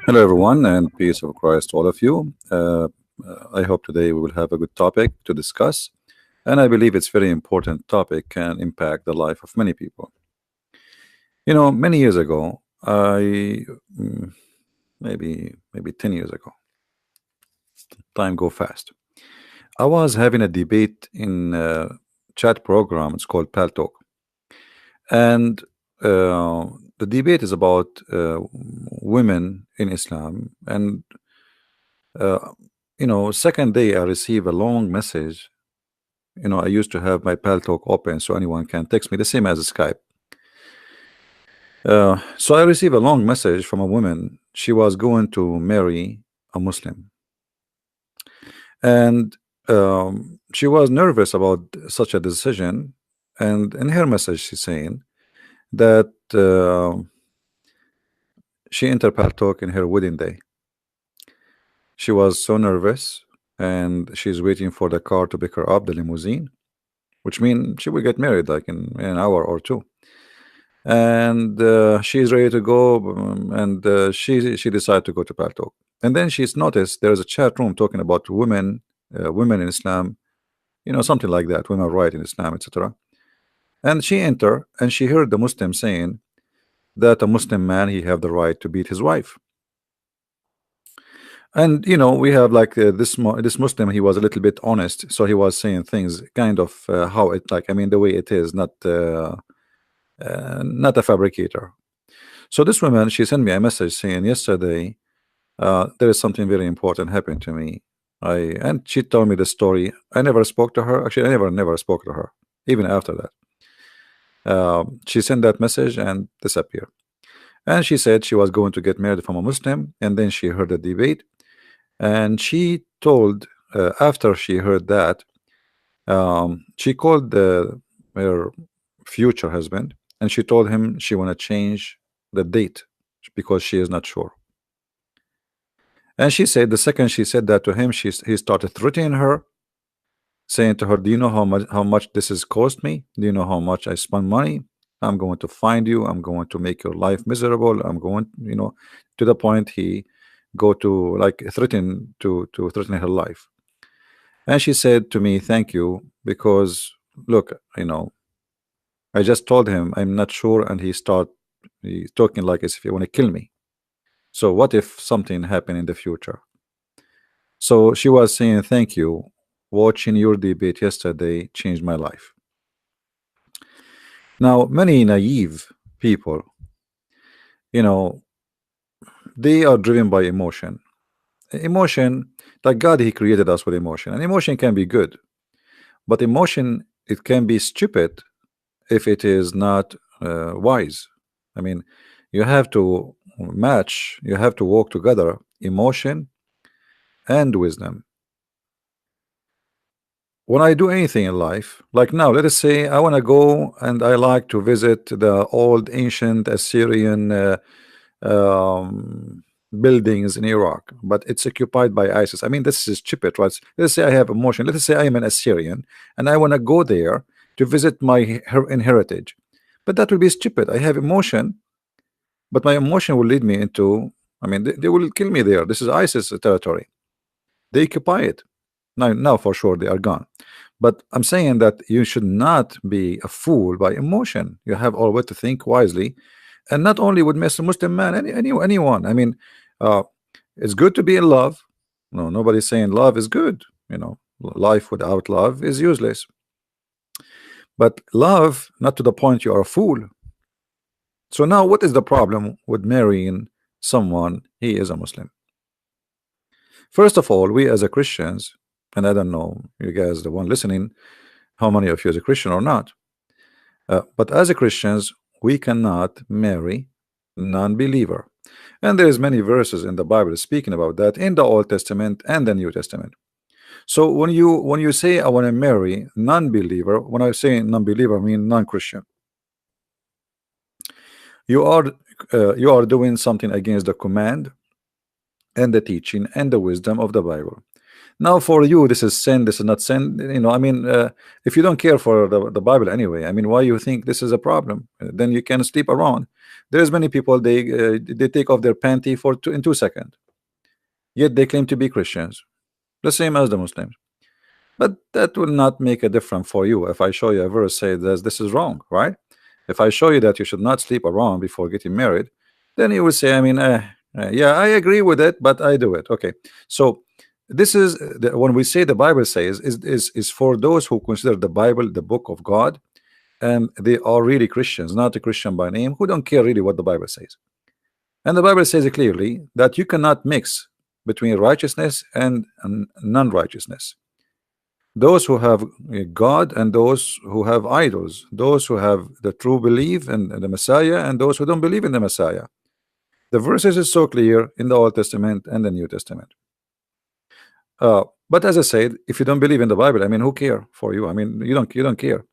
Hello, everyone, and peace of Christ to all of you. I hope today we will have a good topic to discuss, and I believe it's very important topic can impact the life of many people. Many years ago, mm, maybe 10 years ago, time go fast. I was having a debate in a chat program. It's called Paltalk, and the debate is about women in Islam, and uh, second day I receive a long message. I used to have my Pal Talk open so anyone can text me, the same as Skype. So I received a long message from a woman. She was going to marry a Muslim, and she was nervous about such a decision. And in her message, she's saying that she entered Pal Talk in her wedding day. She was so nervous, and she's waiting for the car to pick her up, the limousine, which means she will get married like in an hour or two. And she's ready to go, and she decided to go to Paltalk. And then she's noticed there's a chat room talking about women in Islam, something like that, women right in Islam, etc. And she entered and she heard the Muslim saying that a Muslim man he have the right to beat his wife. And we have like this Muslim, he was a little bit honest, so he was saying things kind of how it, like, I mean, the way it is, not a fabricator. So this woman, she sent me a message saying yesterday there is something very important happened to me. And she told me the story. I never spoke to her. Actually, I never spoke to her even after that. She sent that message and disappeared. And she said she was going to get married from a Muslim, and then she heard the debate, and she told after she heard that, she called her future husband, and she told him she want to change the date because she is not sure. And she said the second she said that to him, he started threatening her, saying to her, "Do you know how much this has cost me? Do you know how much I spend money? I'm going to find you. I'm going to make your life miserable. I'm going, to the point he go to like threaten her life." And she said to me, "Thank you, because look, I just told him I'm not sure, and he's talking like as if he want to kill me. So what if something happened in the future?" So she was saying, "Thank you. Watching your debate yesterday changed my life." Now, many naive people, you know, they are driven by emotion. Emotion, like God, He created us with emotion, and emotion can be good, but emotion, it can be stupid if it is not wise. I mean, you have to you have to walk together, emotion and wisdom. When I do anything in life, like now, let us say I want to go and I like to visit the old ancient Assyrian buildings in Iraq, but it's occupied by ISIS. I mean, this is stupid, right? Let's say I have emotion. Let's say I am an Assyrian and I want to go there to visit my heritage, but that will be stupid. I have emotion, but my emotion will lead me into, I mean, they will kill me there. This is ISIS territory. They occupy it. Now for sure they are gone. But I'm saying that you should not be a fool by emotion. You have always to think wisely, and not only with Mr. Muslim man, anyone. I mean, uh, it's good to be in love. No, nobody's saying love is good. Life without love is useless. But love, not to the point you are a fool. So now, what is the problem with marrying someone he is a Muslim? First of all, we as a Christians, and I don't know you guys, the one listening, how many of you is a Christian or not. But as a Christians, we cannot marry non-believer, and there's many verses in the Bible speaking about that in the Old Testament and the New Testament. So when you say I want to marry non-believer, when I say non-believer, I mean non-Christian. You are doing something against the command and the teaching and the wisdom of the Bible. Now for you, this is sin, this is not sin. I mean, if you don't care for the Bible anyway, I mean, why you think this is a problem? Then you can sleep around. There's many people, they take off their panty in 2 seconds, yet they claim to be Christians, the same as the Muslims. But that will not make a difference for you if I show you a verse say that this is wrong, right? If I show you that you should not sleep around before getting married, then you will say, I mean, yeah, I agree with it, but I do it. Okay, so this is when we say the Bible says is for those who consider the Bible the book of God, and they are really Christians, not a Christian by name, who don't care really what the Bible says. And the Bible says clearly that you cannot mix between righteousness and non-righteousness. Those who have God and those who have idols, those who have the true belief in the Messiah and those who don't believe in the Messiah. The verses is so clear in the Old Testament and the New Testament. But as I said, if you don't believe in the Bible, I mean, who care for you? I mean, you don't care.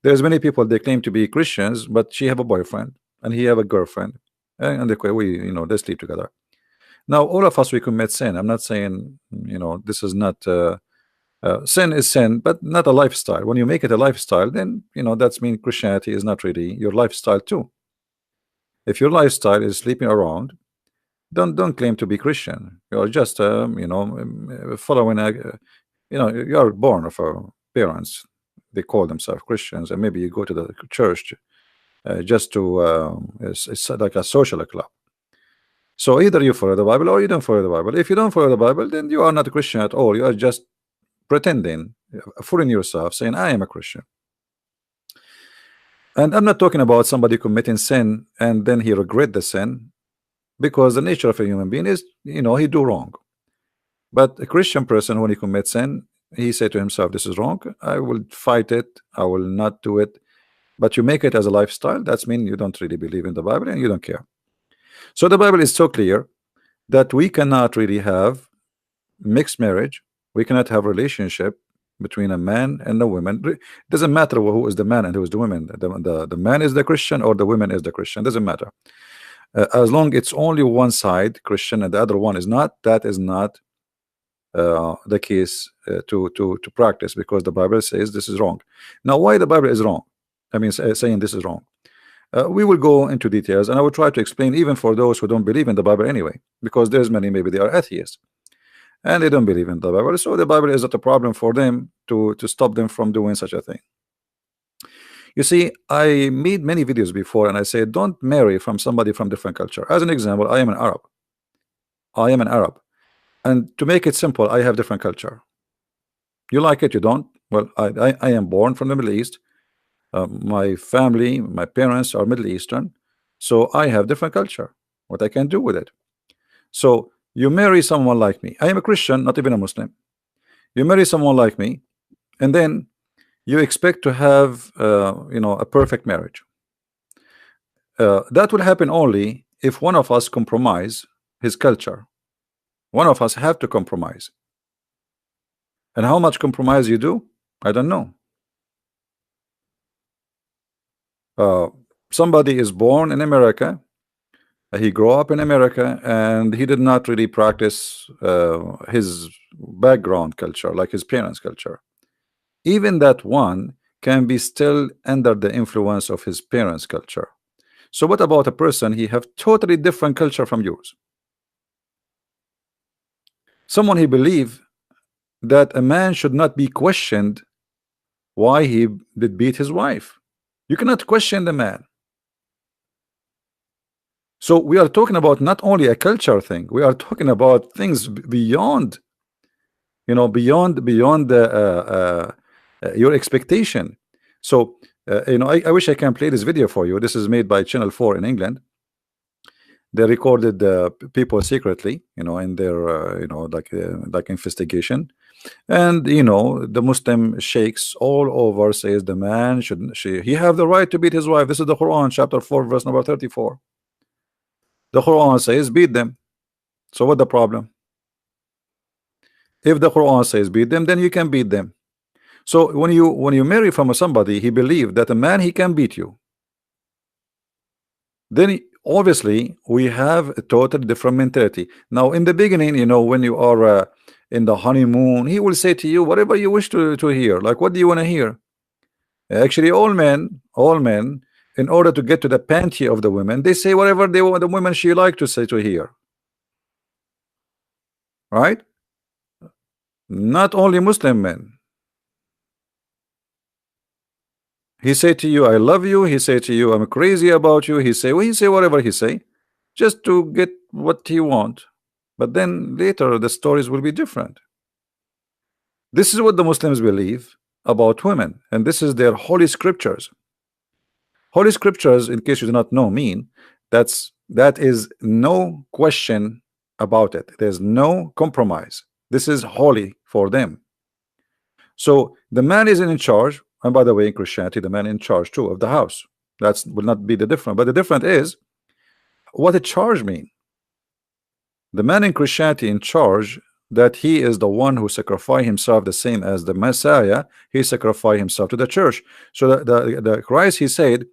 There's many people, they claim to be Christians, but she have a boyfriend and he have a girlfriend, and they sleep together. Now all of us, we commit sin. I'm not saying this is not sin is sin, but not a lifestyle. When you make it a lifestyle, then that's mean Christianity is not really your lifestyle too. If your lifestyle is sleeping around, don't claim to be Christian. You're just following you are born of parents, they call themselves Christians, and maybe you go to the church just to it's like a social club. So either you follow the Bible or you don't follow the Bible. If you don't follow the Bible, then you are not a Christian at all. You are just pretending, fooling yourself, saying I am a Christian. And I'm not talking about somebody committing sin and then he regret the sin, because the nature of a human being is he do wrong. But a Christian person, when he commits sin, he say to himself, this is wrong, I will fight it, I will not do it. But you make it as a lifestyle, that's mean you don't really believe in the Bible and you don't care. So the Bible is so clear that we cannot really have mixed marriage. We cannot have relationship between a man and a woman. It doesn't matter who is the man and who is the woman. The man is the Christian or the woman is the Christian. It doesn't matter. As long it's only one side Christian and the other one is not, that is not the case to practice, because the Bible says this is wrong. Now why the Bible is wrong, I mean saying this is wrong, we will go into details, and I will try to explain even for those who don't believe in the Bible anyway, because there's many, maybe they are atheists and they don't believe in the Bible, so the Bible is not a problem for them to stop them from doing such a thing. You see, I made many videos before and I say don't marry from somebody from different culture. As an example, I am an Arab, and to make it simple, I have different culture. You like it, you don't? Well, I am born from the Middle East. My family, my parents are Middle Eastern, so I have different culture. What I can do with it? So you marry someone like me. I am a Christian, not even a Muslim. You marry someone like me, and then you expect to have a perfect marriage. That will happen only if one of us compromise his culture. One of us have to compromise. And how much compromise you do, I don't know. Somebody is born in America, he grew up in America, and he did not really practice his background culture like his parents' culture. Even that one can be still under the influence of his parents' culture. So what about a person he have totally different culture from yours? Someone he believe that a man should not be questioned why he did beat his wife. You cannot question the man. So we are talking about not only a culture thing, we are talking about things beyond beyond your expectation. So I wish I can play this video for you. This is made by Channel 4 in England. They recorded people secretly, in their like investigation, and the Muslim sheikhs all over says the man he have the right to beat his wife. This is the Quran, chapter 4, verse number 34. The Quran says beat them. So what the problem? If the Quran says beat them, then you can beat them. So when you marry from somebody, he believed that a man he can beat you, then obviously we have a totally different mentality. Now in the beginning, when you are in the honeymoon, he will say to you whatever you wish to hear. Like, what do you want to hear? Actually, all men, in order to get to the panty of the women, they say whatever they want the women she like to say to hear. Right? Not only Muslim men. He say to you, I love you. He say to you, I'm crazy about you. He say whatever he say, just to get what he want. But then later the stories will be different. This is what the Muslims believe about women, and this is their holy scriptures. Holy scriptures, in case you do not know, mean that is no question about it. There's no compromise. This is holy for them. So the man is in charge, and by the way, in Christianity, the man in charge too of the house. That will not be the difference. But the difference is what a charge mean. The man in Christianity in charge, that he is the one who sacrificed himself, the same as the Messiah. He sacrificed himself to the church. So the Christ, he said,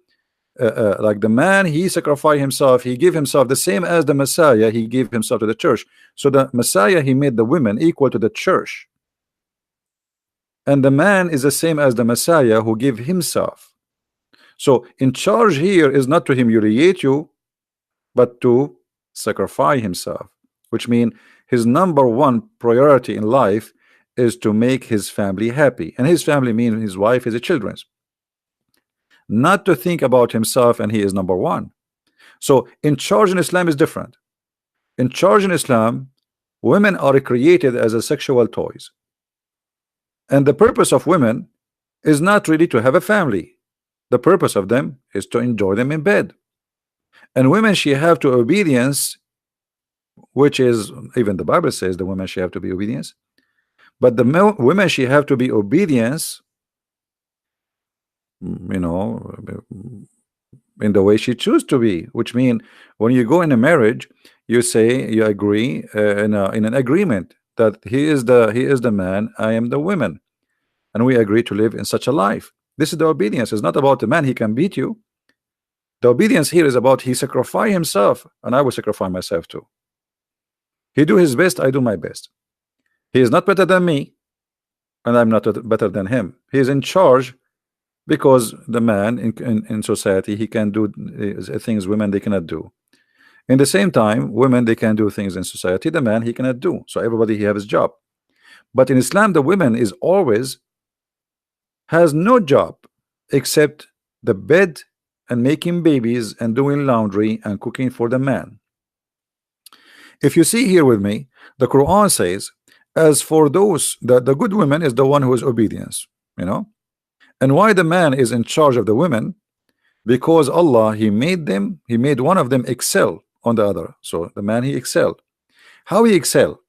like the man, he sacrificed himself, he gave himself the same as the Messiah, he gave himself to the church. So the Messiah, he made the women equal to the church, and the man is the same as the Messiah who gave himself. So in charge here is not to humiliate you, but to sacrifice himself, which means his number one priority in life is to make his family happy, and his family means his wife, his children, not to think about himself, and he is number one. So in charge in Islam is different. In charge in Islam, women are created as a sexual toys, and the purpose of women is not really to have a family. The purpose of them is to enjoy them in bed. And women, she have to obedience, which is, even the Bible says the women she have to be obedience, but the women she have to be obedience, you know, in the way she choose to be, which mean when you go in a marriage, you say you agree in an agreement that he is the man, I am the woman, and we agree to live in such a life. This is the obedience. It's not about the man, he can beat you. The obedience here is about he sacrificed himself, and I will sacrifice myself too. He do his best, I do my best. He is not better than me, and I'm not better than him. He is in charge because the man in society, he can do things women they cannot do. In the same time, women, they can do things in society the man he cannot do. So everybody, he have his job. But in Islam, the women is always has no job except the bed and making babies and doing laundry and cooking for the man. If you see here with me, the Quran says, as for those, the good woman is the one who is obedience, you know. And why the man is in charge of the women? Because Allah, he made one of them excel on the other. So the man, he excel. How he excel?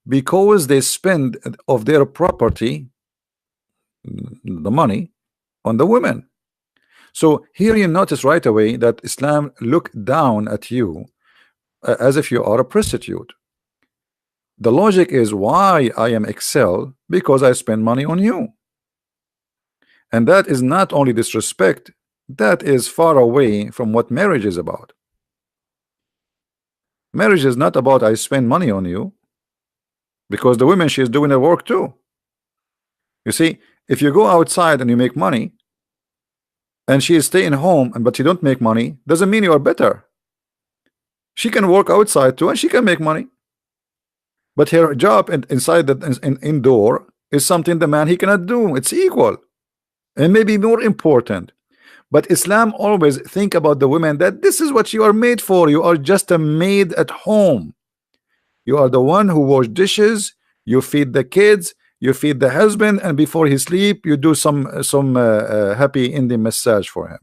Because they spend of their property, the money, on the women. So here you notice right away that Islam look down at you as if you are a prostitute. The logic is, why I am excel? Because I spend money on you. And that is not only disrespect, that is far away from what marriage is about. Marriage is not about I spend money on you, because the woman, she is doing her work too. You see, if you go outside and you make money, and she is staying home, but you don't make money, doesn't mean you are better. She can work outside too, and she can make money. But her job inside the indoor is something the man, he cannot do. It's equal, and maybe more important. But Islam always think about the women that this is what you are made for. You are just a maid at home. You are the one who wash dishes, you feed the kids, you feed the husband, and before he sleep, you do some happy Indian massage for him.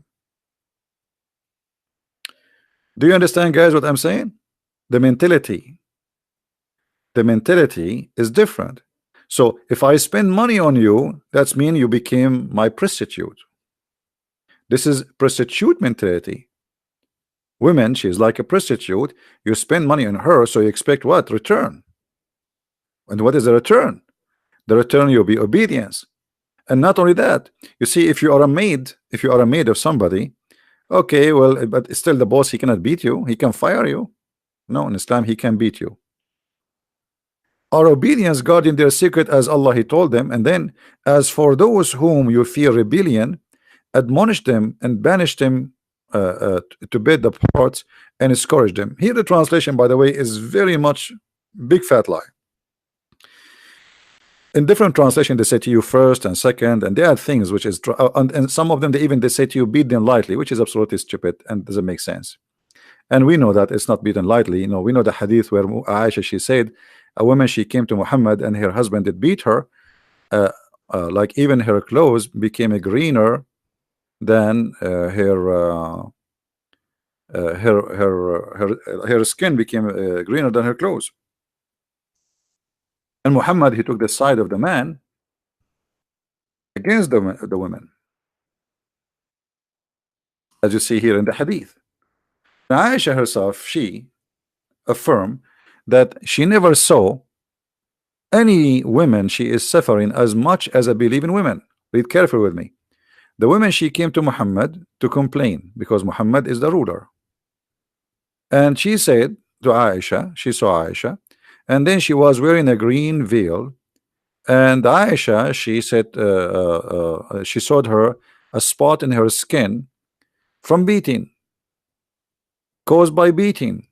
Do you understand, guys, what I'm saying? The mentality is different. So if I spend money on you, that's mean you became my prostitute. This is prostitute mentality. Women, she's like a prostitute. You spend money on her, so you expect what? Return. And what is the return? The return will be obedience. And not only that, you see, if you are a maid of somebody, okay, well, but still the boss, he cannot beat you, he can fire you. No, in Islam, he can beat you. Our obedience guarding their secret as Allah He told them, and then as for those whom you fear rebellion, admonish them and banish them to bed the parts and discourage them. Here the translation, by the way, is very much big fat lie. In different translation, they say to you first and second, and there are things which is and some of them they say to you beat them lightly, which is absolutely stupid and doesn't make sense. And we know that it's not beaten lightly. You know, we know the hadith where Aisha, she said a woman, she came to Muhammad and her husband did beat her, like even her clothes became a greener than her skin became greener than her clothes. And Muhammad, he took the side of the man against the women, as you see here in the hadith. Now, Aisha herself, she affirmed that she never saw any women she is suffering as much as a believing women. Read carefully with me. The women, she came to Muhammad to complain because Muhammad is the ruler, and she said to Aisha, she saw Aisha, and then she was wearing a green veil, and Aisha, she said she saw her a spot in her skin from beating, caused by beating.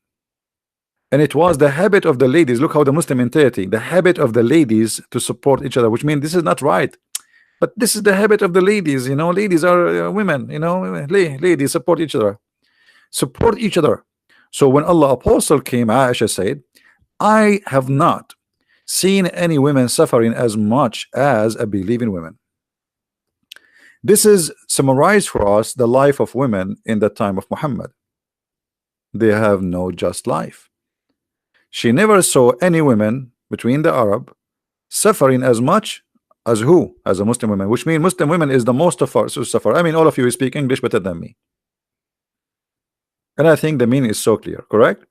And it was the habit of the ladies. Look how the Muslim mentality, the habit of the ladies to support each other, which means this is not right, but this is the habit of the ladies. You know, ladies are women, you know, ladies support each other, support each other. So when Allah apostle came, Aisha said, I have not seen any women suffering as much as a believing women. This is summarized for us the life of women in the time of Muhammad. They have no just life. She never saw any women between the Arab suffering as much as who? As a Muslim woman, which means Muslim women is the most of us who suffer. I mean, all of you speak English better than me, and I think the meaning is so clear, correct?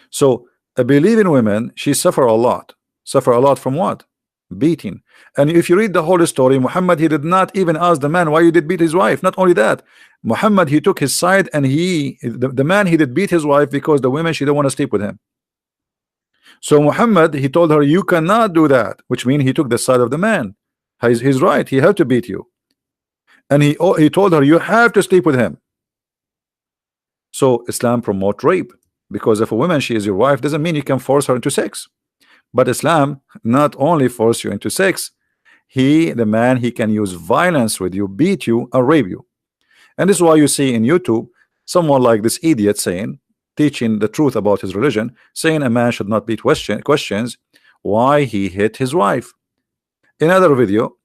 So a believing woman, she suffer a lot. Suffer a lot from what? Beating. And if you read the whole story, Muhammad, he did not even ask the man why you did beat his wife. Not only that, Muhammad, he took his side, and the man, he did beat his wife because the women, she don't want to sleep with him. So Muhammad, he told her, you cannot do that, which means he took the side of the man. He's right, he had to beat you. And he told her, you have to sleep with him. So Islam promote rape, because if a woman, she is your wife, doesn't mean you can force her into sex. But Islam not only force you into sex, the man, he can use violence with you, beat you, or rape you. And this is why you see in YouTube someone like this idiot saying, teaching the truth about his religion, saying a man should not beat questions why he hit his wife. In another video,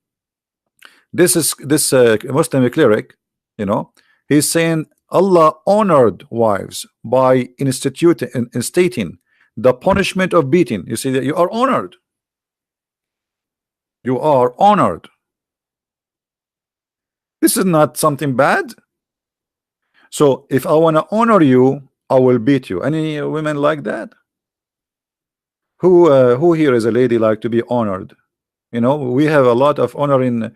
this Muslim cleric, you know, he's saying Allah honored wives by instating the punishment of beating. You see that you are honored. You are honored. This is not something bad. So if I want to honor you, I will beat you. Any women like that? Who here is a lady like to be honored? You know, we have a lot of honoring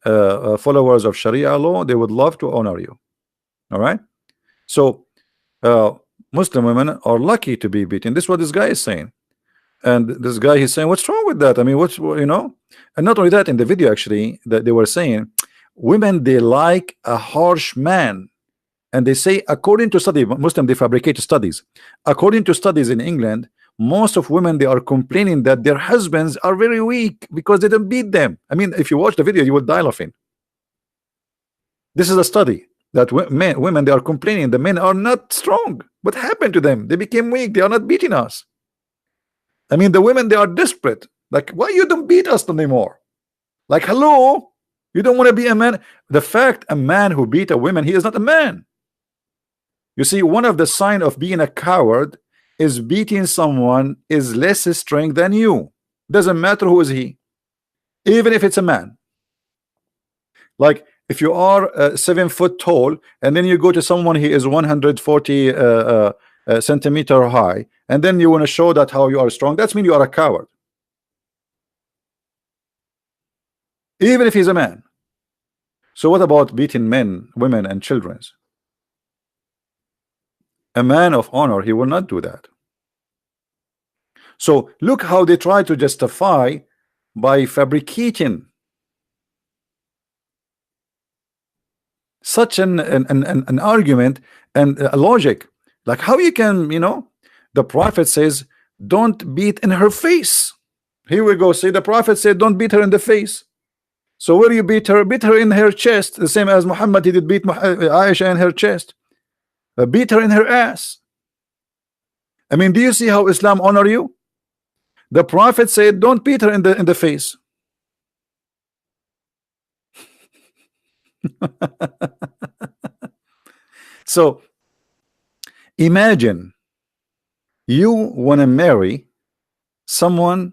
followers of Sharia law. They would love to honor you. All right. So Muslim women are lucky to be beaten. This is what this guy is saying. And this guy, he's saying, what's wrong with that? I mean, what's, you know? And not only that, in the video actually, that they were saying women, they like a harsh man. And they say, according to study, Muslim, they fabricate studies. According to studies in England, most of women, they are complaining that their husbands are very weak because they don't beat them. I mean, if you watch the video, you will die laughing. This is a study that women, they are complaining the men are not strong. What happened to them? They became weak. They are not beating us. I mean, the women, they are desperate. Like, why you don't beat us anymore? Like, hello, you don't want to be a man. The fact a man who beat a woman, he is not a man. You see, one of the signs of being a coward is beating someone is less strength than you. Doesn't matter who is he, even if it's a man. Like if you are 7 foot tall and then you go to someone he is 140 centimeter high, and then you want to show that how you are strong, that's mean you are a coward, even if he's a man. So what about beating men, women, and children? A man of honor, he will not do that. So look how they try to justify by fabricating such an argument and a logic. Like how you can, the prophet says don't beat in her face. Here we go. See, the prophet said don't beat her in the face. So where you beat her? Beat her in her chest, the same as Muhammad, he did beat Aisha in her chest. Beat her in her ass. I mean, do you see how Islam honor you? The prophet said don't beat her in the face. So imagine you want to marry someone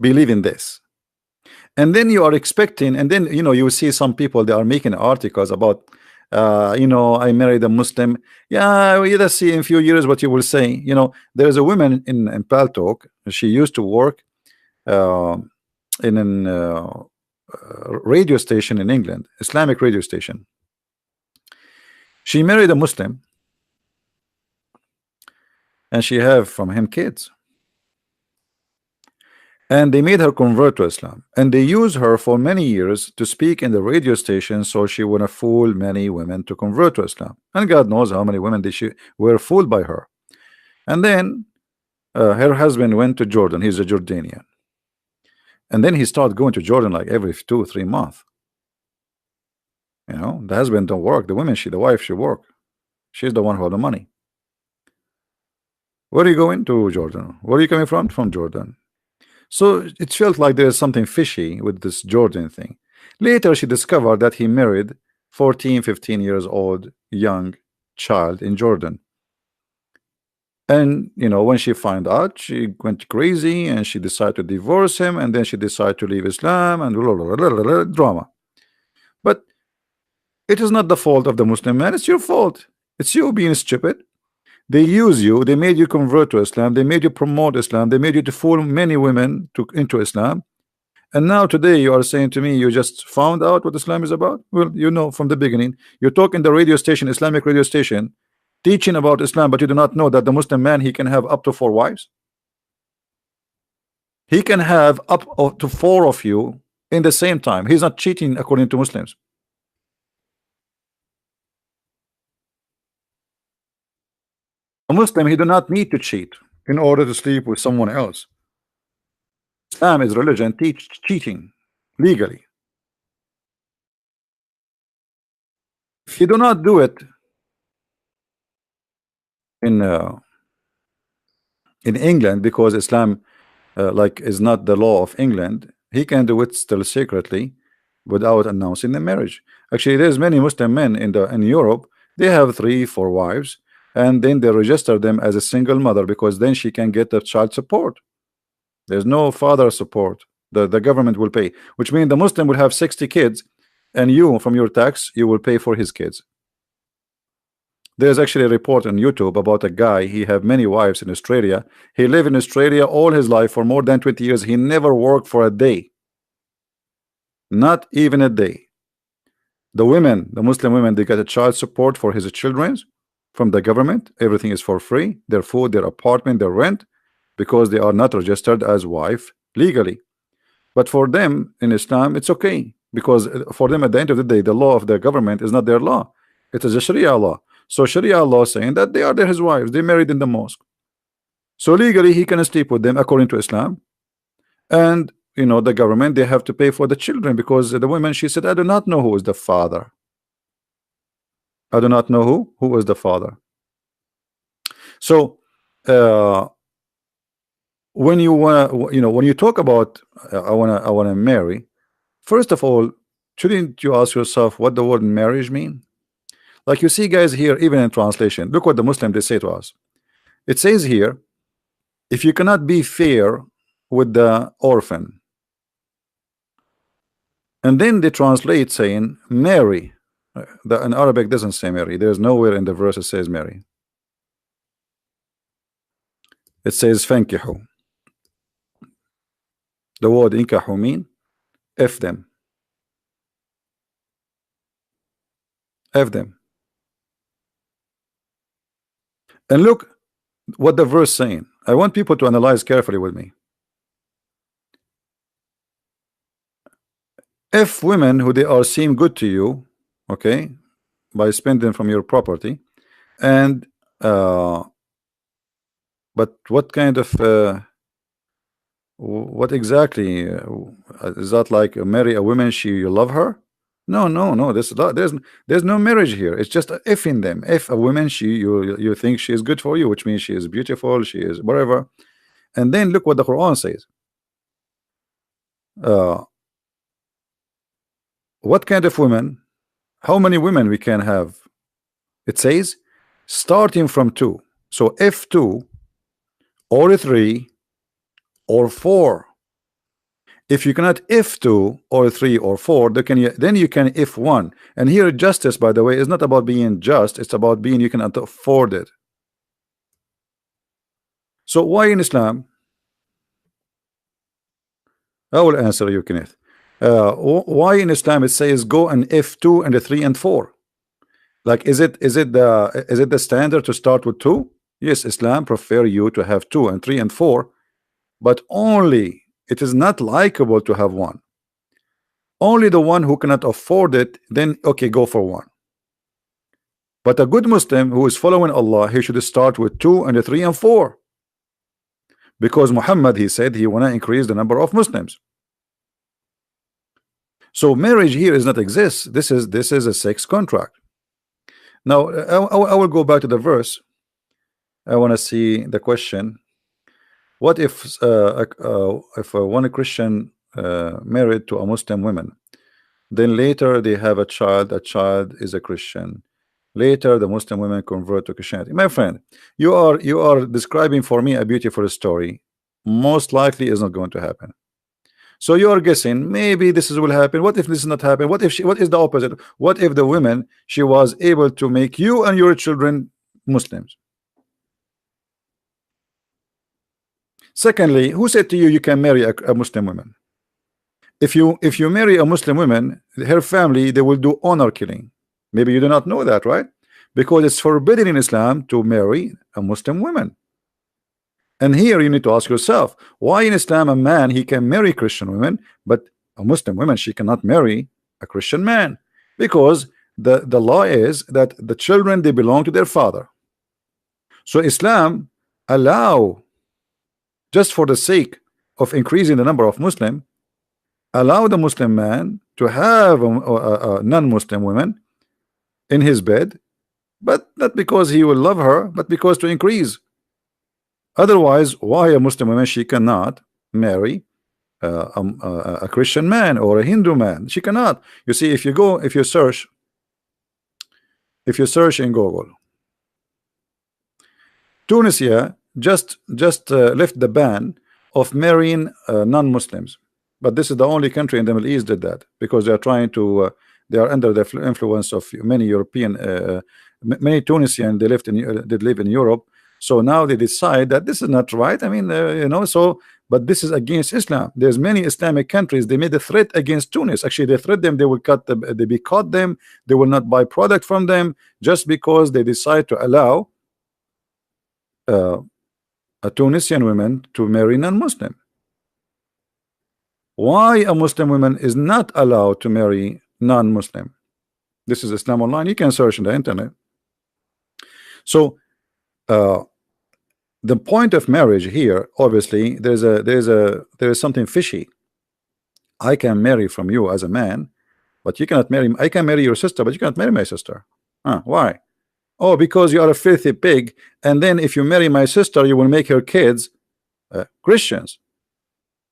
believe in this, and then you are expecting, and then you see some people, they are making articles about I married a Muslim. Yeah, let's see in a few years what you will say. There's a woman in Paltalk. She used to work in an radio station in England, Islamic radio station. She married a Muslim and she have from him kids, and they made her convert to Islam, and they used her for many years to speak in the radio station so she would fool many women to convert to Islam, and God knows how many women were fooled by her. And then her husband went to Jordan. He's a Jordanian, and then he started going to Jordan like every 2-3 months. The husband don't work, the wife should work. She's the one who has the money. Where are you going? To Jordan. Where are you coming from? From Jordan. So it felt like there is something fishy with this Jordan thing. Later she discovered that he married 14-15 years old young child in Jordan, and when she found out, she went crazy and she decided to divorce him, and then she decided to leave Islam and drama. But it is not the fault of the Muslim man, it's your fault. It's you being stupid. They use you, they made you convert to Islam, they made you promote Islam, they made you to fool many women into Islam, and now today you are saying to me you just found out what Islam is about. Well, from the beginning. You talk in the radio station, Islamic radio station, teaching about Islam, but you do not know that the Muslim man, he can have up to 4 wives. He can have up to 4 of you in the same time. He's not cheating according to Muslims. A Muslim, he do not need to cheat in order to sleep with someone else. Islam is religion teach cheating legally. If you do not do it in England, because Islam is not the law of England, he can do it still secretly without announcing the marriage. Actually, there's many Muslim men in Europe, they have 3-4 wives, and then they register them as a single mother, because then she can get the child support. There's no father support. The government will pay, which means the Muslim will have 60 kids, and you, from your tax, you will pay for his kids. There's actually a report on YouTube about a guy, he have many wives in Australia. He lived in Australia all his life for more than 20 years. He never worked for a day, not even a day. The women, the Muslim women, they get a child support for his children from the government. Everything is for free, their food, their apartment, their rent, because they are not registered as wife legally. But for them in Islam, it's okay, because for them at the end of the day, the law of the government is not their law, it is a Sharia law. So Sharia law saying that they are his wives, they married in the mosque, so legally he can sleep with them according to Islam. And the government, they have to pay for the children, because the woman, she said, I do not know who is the father. I do not know who is the father. So when you wanna, when you talk about I wanna marry, first of all, shouldn't you ask yourself what the word marriage mean? Like you see, guys, here, even in translation, look what the Muslim they say to us. It says here, if you cannot be fair with the orphan, and then they translate saying marry. In Arabic doesn't say marry. There's nowhere in the verse it says marry. It says fankihu. The word inkahu mean F them. F them. And look, what the verse saying. I want people to analyze carefully with me. If women who they are seem good to you, okay, by spending from your property, and but what kind of what exactly is that? Like marry a woman, you love her? No, no, no. There's no marriage here. It's just a if in them. If a woman, you think she is good for you, which means she is beautiful, she is whatever. And then look what the Quran says. What kind of women? How many women we can have? It says starting from 2. So if 2 or 3 or 4. If you cannot if 2 or 3 or 4, then you can if 1. And here justice, by the way, is not about being just, it's about being you can afford it. So why in Islam? I will answer you, Kenneth. Why in Islam it says go and if 2 and 3 and 4? Like is it the standard to start with 2? Yes, Islam prefer you to have 2 and 3 and 4, but only it is not likable to have 1. Only the one who cannot afford it, then okay, go for 1. But a good Muslim who is following Allah, he should start with 2 and 3 and 4, because Muhammad, he said he wanna increase the number of Muslims. So marriage here does not exist. This is a sex contract. Now I will go back to the verse. I want to see the question. What if one Christian married to a Muslim woman, then later they have a child is a Christian, later the Muslim women convert to Christianity? My friend, you are describing for me a beautiful story. Most likely is not going to happen. So you are guessing maybe this will happen. What if this is not happen? What is the opposite? What if the woman, she was able to make you and your children Muslims? Secondly, who said to you you can marry a Muslim woman? If you marry a Muslim woman, her family, they will do honor killing. Maybe you do not know that, right? Because it's forbidden in Islam to marry a Muslim woman. And here you need to ask yourself, why in Islam a man, he can marry Christian women, but a Muslim woman, she cannot marry a Christian man? Because the law is that the children, they belong to their father. So Islam allow, just for the sake of increasing the number of Muslim, allow the Muslim man to have a non-Muslim woman in his bed, but not because he will love her, but because to increase. Otherwise, why a Muslim woman, she cannot marry a Christian man or a Hindu man? She cannot. You see, if you search in Google, Tunisia just left the ban of marrying non-Muslims, but this is the only country in the Middle East did that, because they are trying to they are under the influence of many European many Tunisians, they live in Europe. So now they decide that this is not right. I mean, so, but this is against Islam. There's many Islamic countries, they made a threat against Tunis. Actually, they threat them, they will they boycott them, they will not buy product from them, just because they decide to allow a Tunisian woman to marry non-Muslim. Why a Muslim woman is not allowed to marry non-Muslim? This is Islam Online. You can search on the internet. So the point of marriage here, obviously, there is something fishy. I can marry from you as a man, but you cannot marry. I can marry your sister, but you cannot marry my sister. Why? Oh, because you are a filthy pig, and then if you marry my sister, you will make her kids Christians.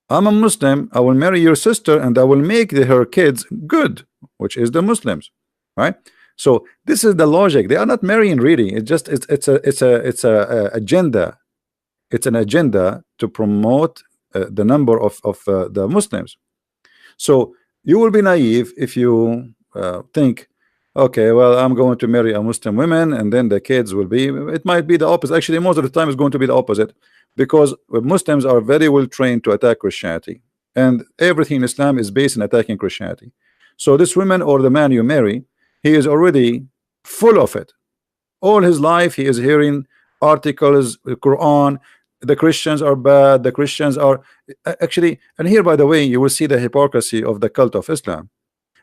I'm a Muslim, I will marry your sister, and I will make her kids good, which is the Muslims, right? So this is the logic. They are not marrying really. It's just it's a agenda. It's an agenda to promote the number of the Muslims. So you will be naive if you think, okay, well, I'm going to marry a Muslim woman, and then the kids will be. It might be the opposite. Actually, most of the time, it's going to be the opposite, because Muslims are very well trained to attack Christianity, and everything in Islam is based on attacking Christianity. So this woman or the man you marry, he is already full of it. All his life he is hearing articles, the Quran, the Christians are bad, the Christians are actually, and here by the way you will see the hypocrisy of the cult of Islam.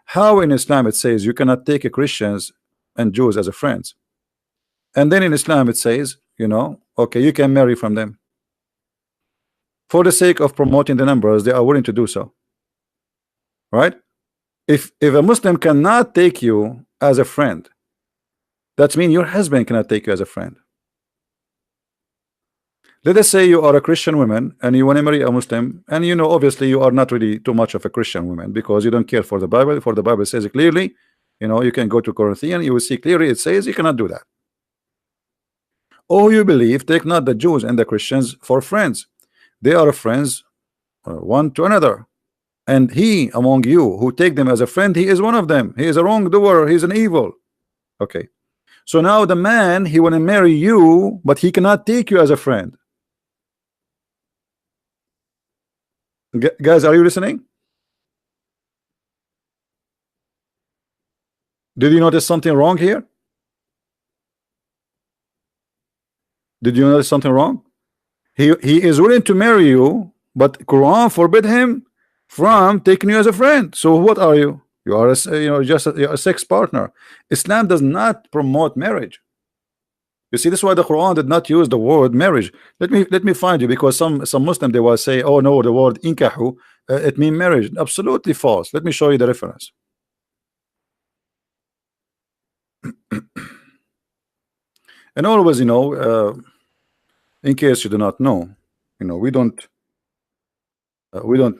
How in Islam it says you cannot take a Christians and Jews as a friends, and then in Islam it says, you know, okay, you can marry from them. For the sake of promoting the numbers, they are willing to do so, right? If a Muslim cannot take you as a friend, that means your husband cannot take you as a friend. Let us say you are a Christian woman and you want to marry a Muslim, and you know obviously you are not really too much of a Christian woman because you don't care for the Bible. For the Bible says it clearly, you know, you can go to Corinthians, you will see clearly it says you cannot do that. Oh, you believe, take not the Jews and the Christians for friends. They are friends one to another, and he among you who take them as a friend, he is one of them. He is a wrongdoer, he is an evil. Okay, so now the man, he want to marry you, but he cannot take you as a friend. Guys, are you listening? Did you notice something wrong here? Did you notice something wrong? He is willing to marry you, but Quran forbid him from taking you as a friend. So what are you? You are you're a sex partner. Islam does not promote marriage. You see, this is why the Quran did not use the word marriage. Let me find you, because some Muslim, they will say, oh no, the word inkahu, it means marriage. Absolutely false. Let me show you the reference. And always, you know, in case you do not know, you know, we don't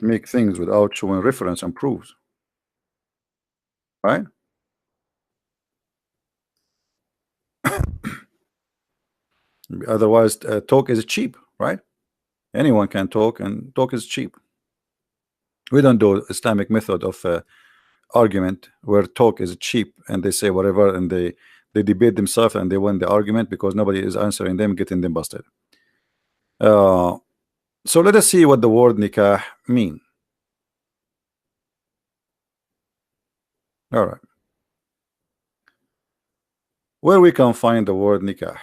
make things without showing reference and proofs, right? Otherwise, talk is cheap, right? Anyone can talk, and talk is cheap. We don't do Islamic method of argument where talk is cheap and they say whatever, and they debate themselves and they win the argument because nobody is answering them, getting them busted. So let us see what the word nikah mean. All right, where we can find the word nikah?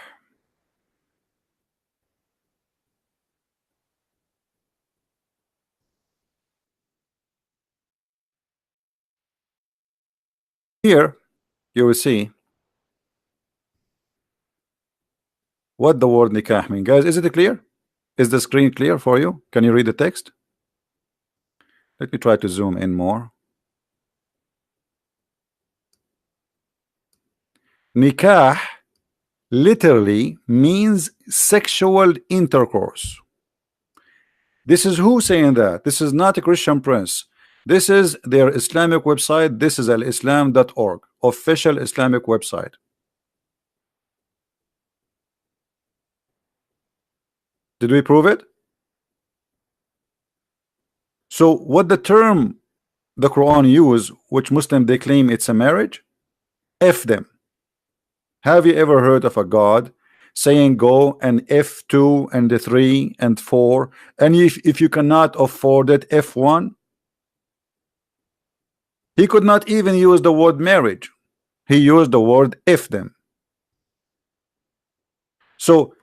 Here you will see what the word nikah mean. Guys, is it clear? Is the screen clear for you? Can you read the text? Let me try to zoom in more. Nikah literally means sexual intercourse. This is who saying that? This is not a Christian prince. This is their Islamic website. This is alislam.org, official Islamic website. Did we prove it? So what the term the Quran use, which Muslim they claim it's a marriage, F them. Have you ever heard of a God saying go and F2 and the 3 and 4, and if you cannot afford it, F1? He could not even use the word marriage. He used the word F them. So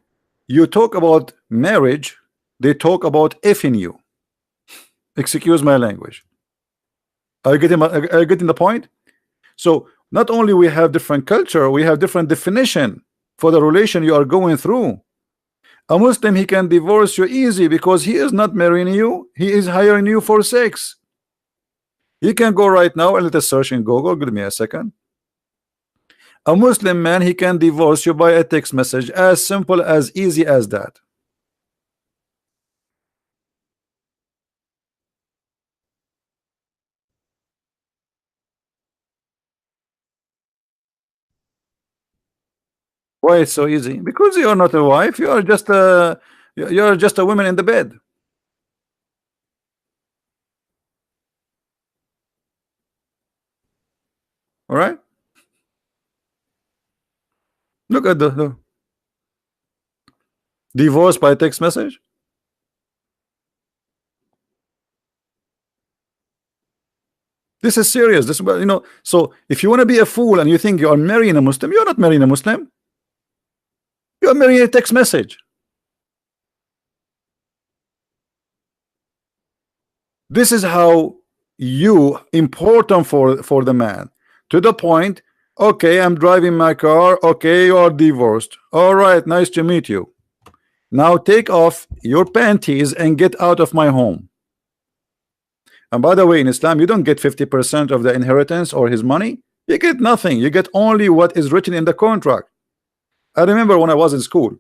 you talk about marriage, they talk about effing you. Excuse my language. Are you getting the point? So not only we have different culture, we have different definition for the relation you are going through. A Muslim, he can divorce you easy because he is not marrying you, he is hiring you for sex. You can go right now and let us search in Google. Give me a second. A Muslim man, he can divorce you by a text message, as simple as easy as that. Why it's so easy? Because you are not a wife, you are just a woman in the bed. All right, look at the divorce by text message. This is serious. This, you know, so if you want to be a fool and you think you are marrying a Muslim, you're not marrying a Muslim. You're marrying a text message. This is how you important for the man, to the point, okay, I'm driving my car, okay, you are divorced, all right, nice to meet you, now take off your panties and get out of my home. And by the way, in Islam you don't get 50% of the inheritance or his money, you get nothing, you get only what is written in the contract. I remember when I was in school,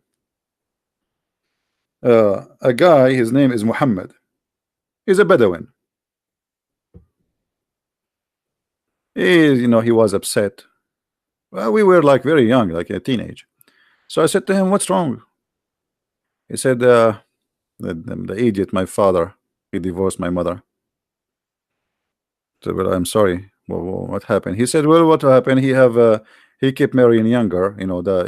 a guy, his name is Muhammad, he's a Bedouin. He was upset. Well, we were like very young, like a teenage. So I said to him, what's wrong? He said, the idiot, my father, he divorced my mother. So, well, I'm sorry. Well, what happened? He said, well, what happened? He kept marrying younger.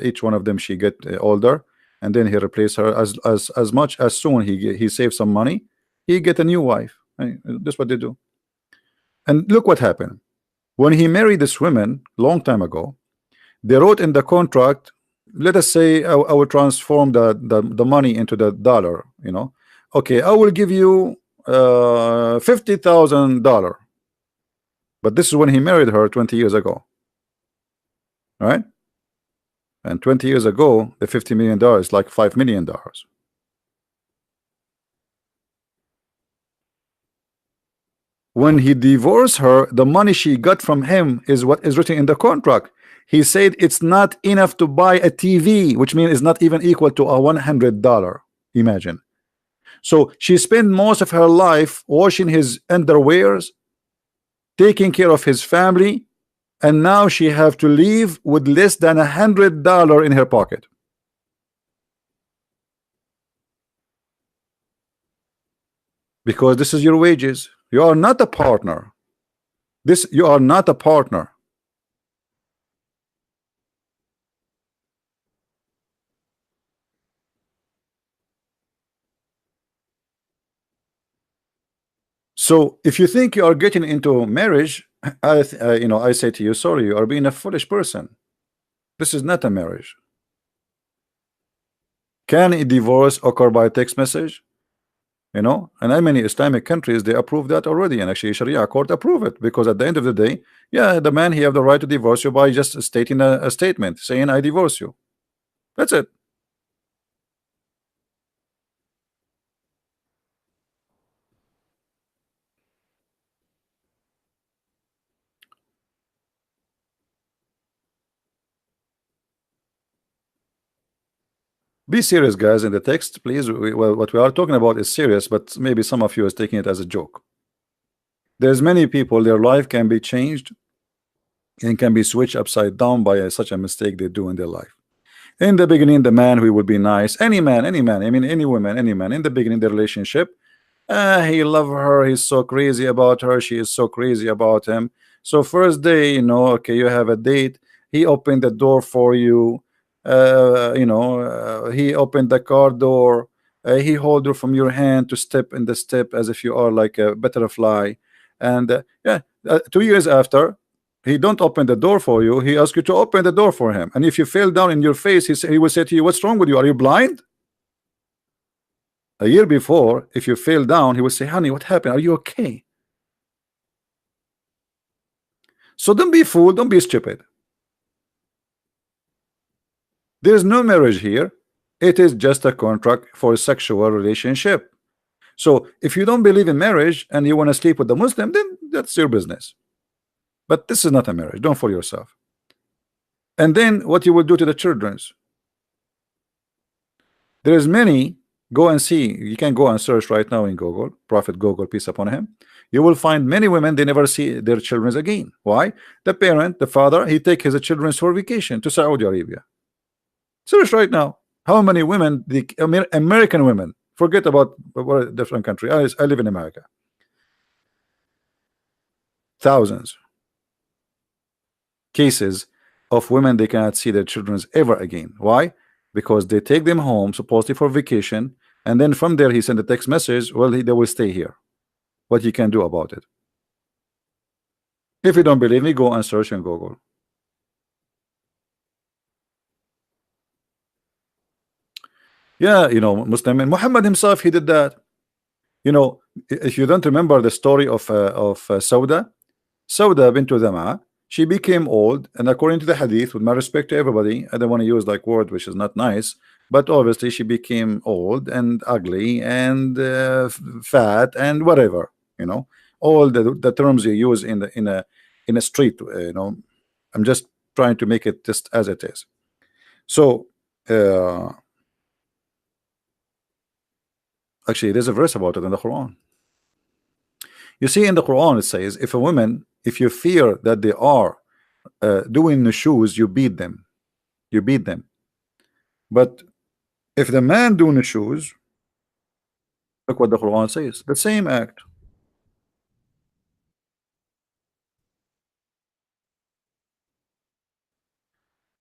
Each one of them, she get older, and then he replaced her as much as soon he saved some money, he get a new wife. That's what they do. And look what happened when he married this woman long time ago. They wrote in the contract, let us say I will transform the money into the dollar, okay, I will give you $50,000, but this is when he married her 20 years ago, right? And 20 years ago the $50 million is like $5 million. When he divorced her, the money she got from him is what is written in the contract. He said it's not enough to buy a TV, which means it's not even equal to a $100. Imagine. So she spent most of her life washing his underwears, taking care of his family, and now she have to leave with less than $100 in her pocket. Because this is your wages. You are not a partner. You are not a partner. So if you think you are getting into marriage, I say to you, sorry, you are being a foolish person. This is not a marriage. Can a divorce occur by text message? And in many Islamic countries they approve that already, and actually Sharia court approve it, because at the end of the day, yeah, the man, he have the right to divorce you by just stating a statement saying I divorce you. That's it. Be serious, guys, in the text, please. What we are talking about is serious, but maybe some of you is taking it as a joke. There's many people, their life can be changed and can be switched upside down by such a mistake they do in their life. In the beginning, the man, who would be nice, any man, I mean any woman, any man, in the beginning, the relationship, he love her, he's so crazy about her, she is so crazy about him. So first day, okay, you have a date, he opened the door for you, he opened the car door, he hold you from your hand to step in the step as if you are like a butterfly, and 2 years after, he don't open the door for you, he asks you to open the door for him, and if you fell down in your face, he will say to you, what's wrong with you, are you blind? A year before, if you fell down, he will say, honey, what happened, are you okay? So don't be fooled, don't be stupid. There is no marriage here. It is just a contract for a sexual relationship. So if you don't believe in marriage and you want to sleep with the Muslim, then that's your business. But this is not a marriage. Don't fool yourself. And then what you will do to the children's. There is many, go and see, you can go and search right now in Google, Prophet Google, peace upon him. You will find many women, they never see their children again. Why? The parent, the father, he take his children for vacation to Saudi Arabia. Search right now. How many women, the American women, forget about a different country. I live in America. Thousands cases of women, they cannot see their children ever again. Why? Because they take them home supposedly for vacation, and then from there he sent a text message, well, they will stay here. What you can do about it? If you don't believe me, go and search in Google. Yeah, you know, Muslim and Muhammad himself, he did that. You know, if you don't remember the story of Sauda bint Dama, she became old, and according to the hadith, with my respect to everybody, I don't want to use like word which is not nice, but obviously she became old and ugly and fat and whatever, you know, all the terms you use in the in a street, you know. I'm just trying to make it just as it is. So actually, there's a verse about it in the Quran. You see, in the Quran it says, if a woman, if you fear that they are doing the shoes, you beat them. You beat them. But if the man doing the shoes, look what the Quran says. The same act.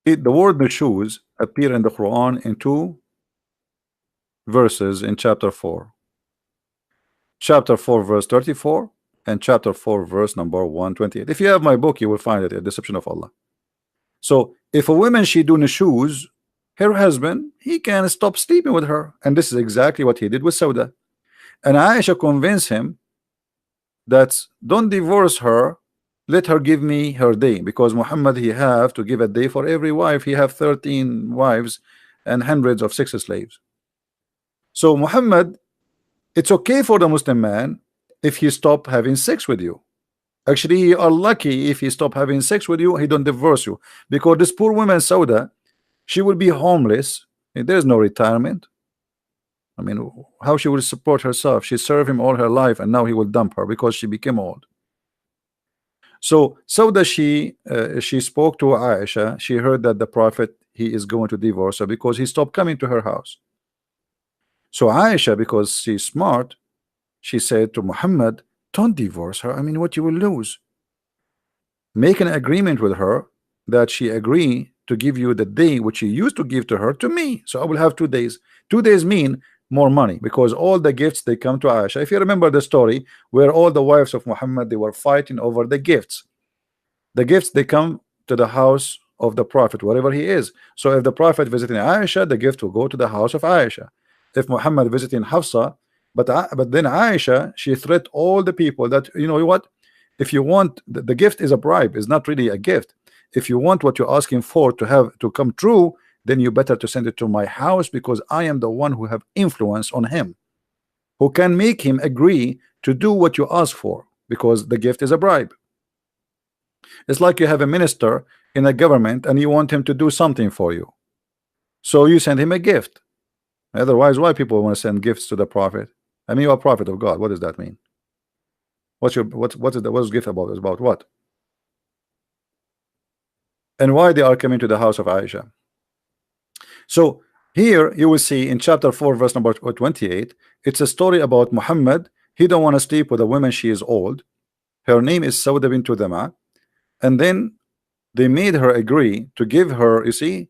The word the shoes appear in the Quran in 2 verses in chapter 4. Chapter 4 verse 34 and chapter 4 verse number 128. If you have my book, you will find it, A Deception of Allah. So if a woman she doing the shoes, her husband, he can stop sleeping with her, and this is exactly what he did with Sauda. And Aisha convinced him that don't divorce her, let her give me her day, because Muhammad he have to give a day for every wife. He have 13 wives and hundreds of sex slaves. So Muhammad, it's okay for the Muslim man if he stop having sex with you. Actually, you are lucky if he stop having sex with you, he don't divorce you, because this poor woman Sauda, she will be homeless. There's no retirement. I mean, how she will support herself? She served him all her life, and now he will dump her because she became old. So Sauda, she spoke to Aisha. She heard that the Prophet he is going to divorce her because he stopped coming to her house. So Aisha, because she's smart, she said to Muhammad, don't divorce her. I mean, what you will lose? Make an agreement with her that she agree to give you the day which you used to give to her to me. So I will have 2 days. 2 days mean more money, because all the gifts they come to Aisha. If you remember the story where all the wives of Muhammad, they were fighting over the gifts. The gifts they come to the house of the Prophet wherever he is. So if the Prophet visiting Aisha, the gift will go to the house of Aisha. If Muhammad visiting Hafsa, but then Aisha, she threat all the people that, you know what, if you want the gift is a bribe, is not really a gift. If you want what you're asking for to have to come true, then you better to send it to my house, because I am the one who have influence on him, who can make him agree to do what you ask for, because the gift is a bribe. It's like you have a minister in a government and you want him to do something for you, so you send him a gift. Otherwise, why people want to send gifts to the Prophet? I mean, you're a prophet of God. What does that mean? What's what's gift about? Is about what? And why they are coming to the house of Aisha? So here you will see in chapter 4 verse number 28, it's a story about Muhammad. He don't want to sleep with a woman, she is old. Her name is Sauda bint Dama, and then they made her agree to give her, you see,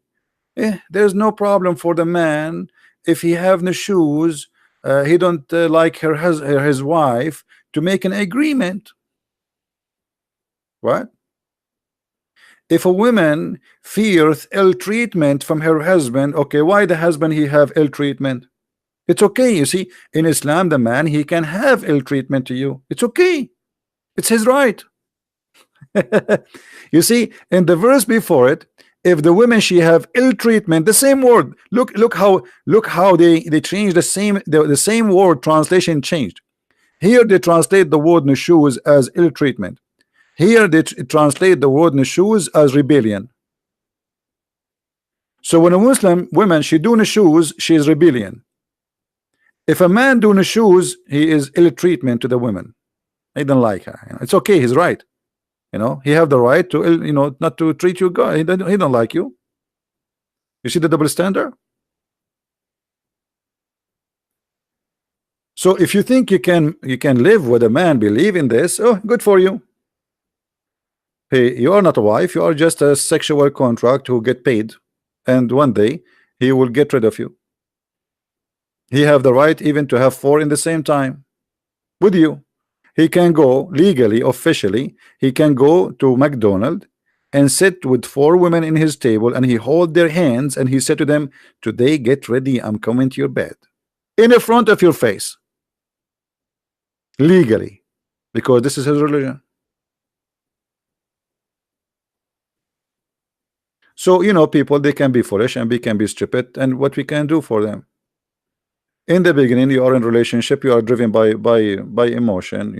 there's no problem for the man if he have no shoes, he don't like his wife, to make an agreement, right? If a woman fears ill treatment from her husband, okay, why the husband he have ill treatment? It's okay. You see, in Islam, the man he can have ill treatment to you. It's okay. It's his right. You see, in the verse before it, if the women she have ill treatment, the same word. Look how they changed the same word. Translation changed. Here they translate the word nushuz as ill treatment. Here they translate the word nushuz as rebellion. So when a Muslim woman she do nushuz, she is rebellion. If a man do nushuz, he is ill treatment to the women. He don't like her. It's okay. He's right. You know, he have the right to, you know, not to treat you good. He don't like you. You see the double standard. So if you think you can live with a man believe in this, oh, good for you. Hey, you are not a wife. You are just a sexual contract who get paid, and one day he will get rid of you. He have the right even to have 4 in the same time with you. He can go legally, officially, he can go to McDonald's, and sit with 4 women in his table, and he hold their hands and he said to them, today get ready, I'm coming to your bed, in the front of your face, legally, because this is his religion. So people, they can be foolish and we can be stupid, and what we can do for them. In the beginning, you are in relationship, you are driven by emotion,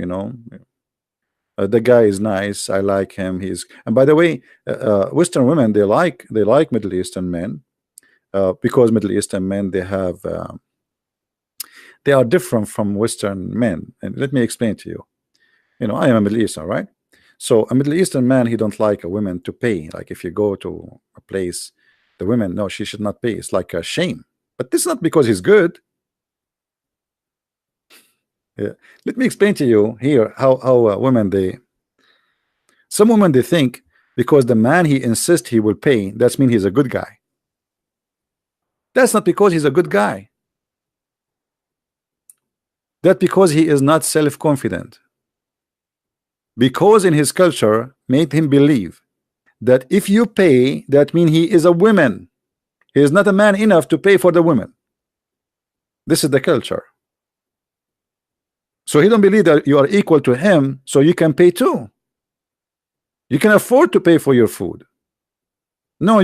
the guy is nice, I like him, and by the way, Western women, they like Middle Eastern men, because Middle Eastern men, they are different from Western men. And let me explain to you. I am a Middle Eastern, right? So a Middle Eastern man, he don't like a woman to pay. Like if you go to a place, the women, no, she should not pay. It's like a shame. But this is not because he's good. Yeah. Let me explain to you here how women, some women, they think because the man, he insists he will pay, that's mean he's a good guy. That's not because he's a good guy. That because he is not self-confident. Because in his culture made him believe that if you pay, that means he is a woman. He is not a man enough to pay for the women. This is the culture. So he don't believe that you are equal to him, so you can pay too. You can afford to pay for your food. No,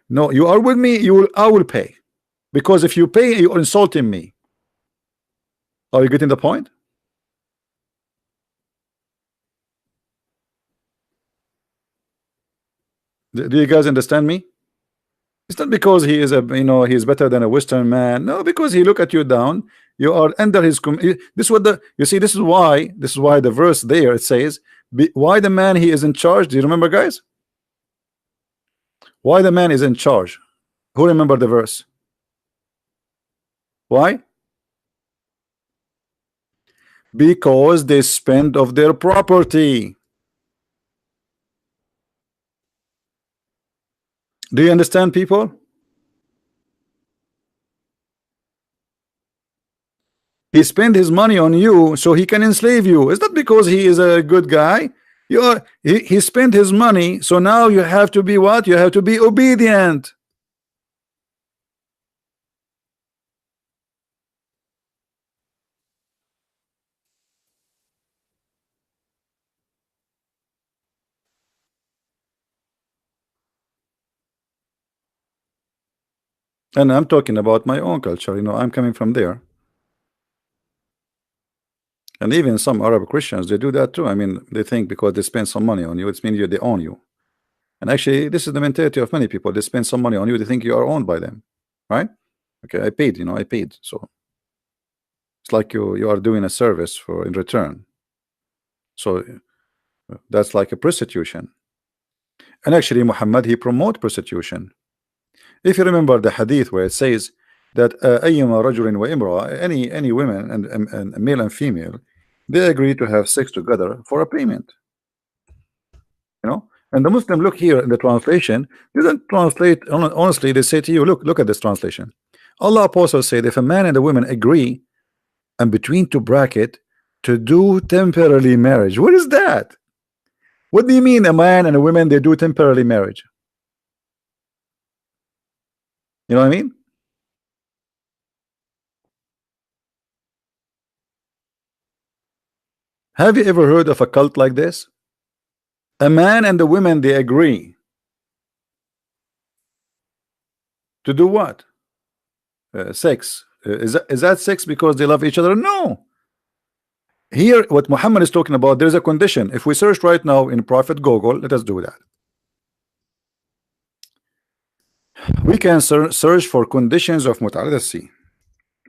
no, you are with me, I will pay. Because if you pay, you are insulting me. Are you getting the point? Do you guys understand me? It's not because he is he's better than a Western man. No, because he look at you down. You are under his this is what you see. This is why the verse there, it says, why the man, he is in charge. Do you remember, guys? Why the man is in charge? Who remember the verse? Why? Because they spend of their property. Do you understand, people? He spent his money on you so he can enslave you. It's not because he is a good guy. He spent his money, so now you have to be what? You have to be obedient. And I'm talking about my own culture. I'm coming from there. And even some Arab Christians, they do that too. I mean, they think because they spend some money on you, it means they own you. And actually, this is the mentality of many people. They spend some money on you, they think you are owned by them, right? Okay, I paid. I paid. So it's like you are doing a service for in return. So that's like a prostitution. And actually, Muhammad, he promote prostitution. If you remember the hadith where it says that أيما رجل وامرأة, any women and male and female, they agree to have sex together for a payment. And the Muslim, look here in the translation, you don't translate honestly. They say to you, look at this translation. Allah Apostle said, if a man and a woman agree, and between two bracket, to do temporary marriage. What is that? What do you mean a man and a woman, they do temporary marriage? You know what I mean? Have you ever heard of a cult like this? A man and the women, they agree to do what? Sex. Is that sex because they love each other? No. Here, what Muhammad is talking about, there's a condition. If we search right now in Prophet Google, let us do that. We can search for conditions of mut'ah. Let us see.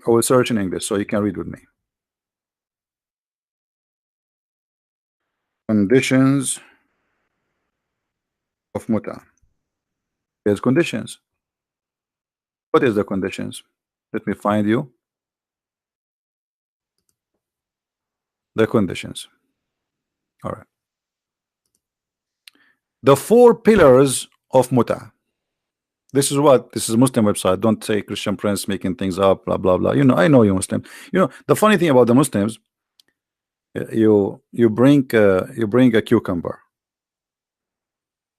I will search in English so you can read with me. Conditions of mut'ah. There's conditions. What is the conditions? Let me find you the conditions. All right. The 4 pillars of mut'ah. This is what? This is a Muslim website. Don't say Christian Prince making things up, blah blah blah. I know you Muslim. The funny thing about the Muslims, you bring a cucumber.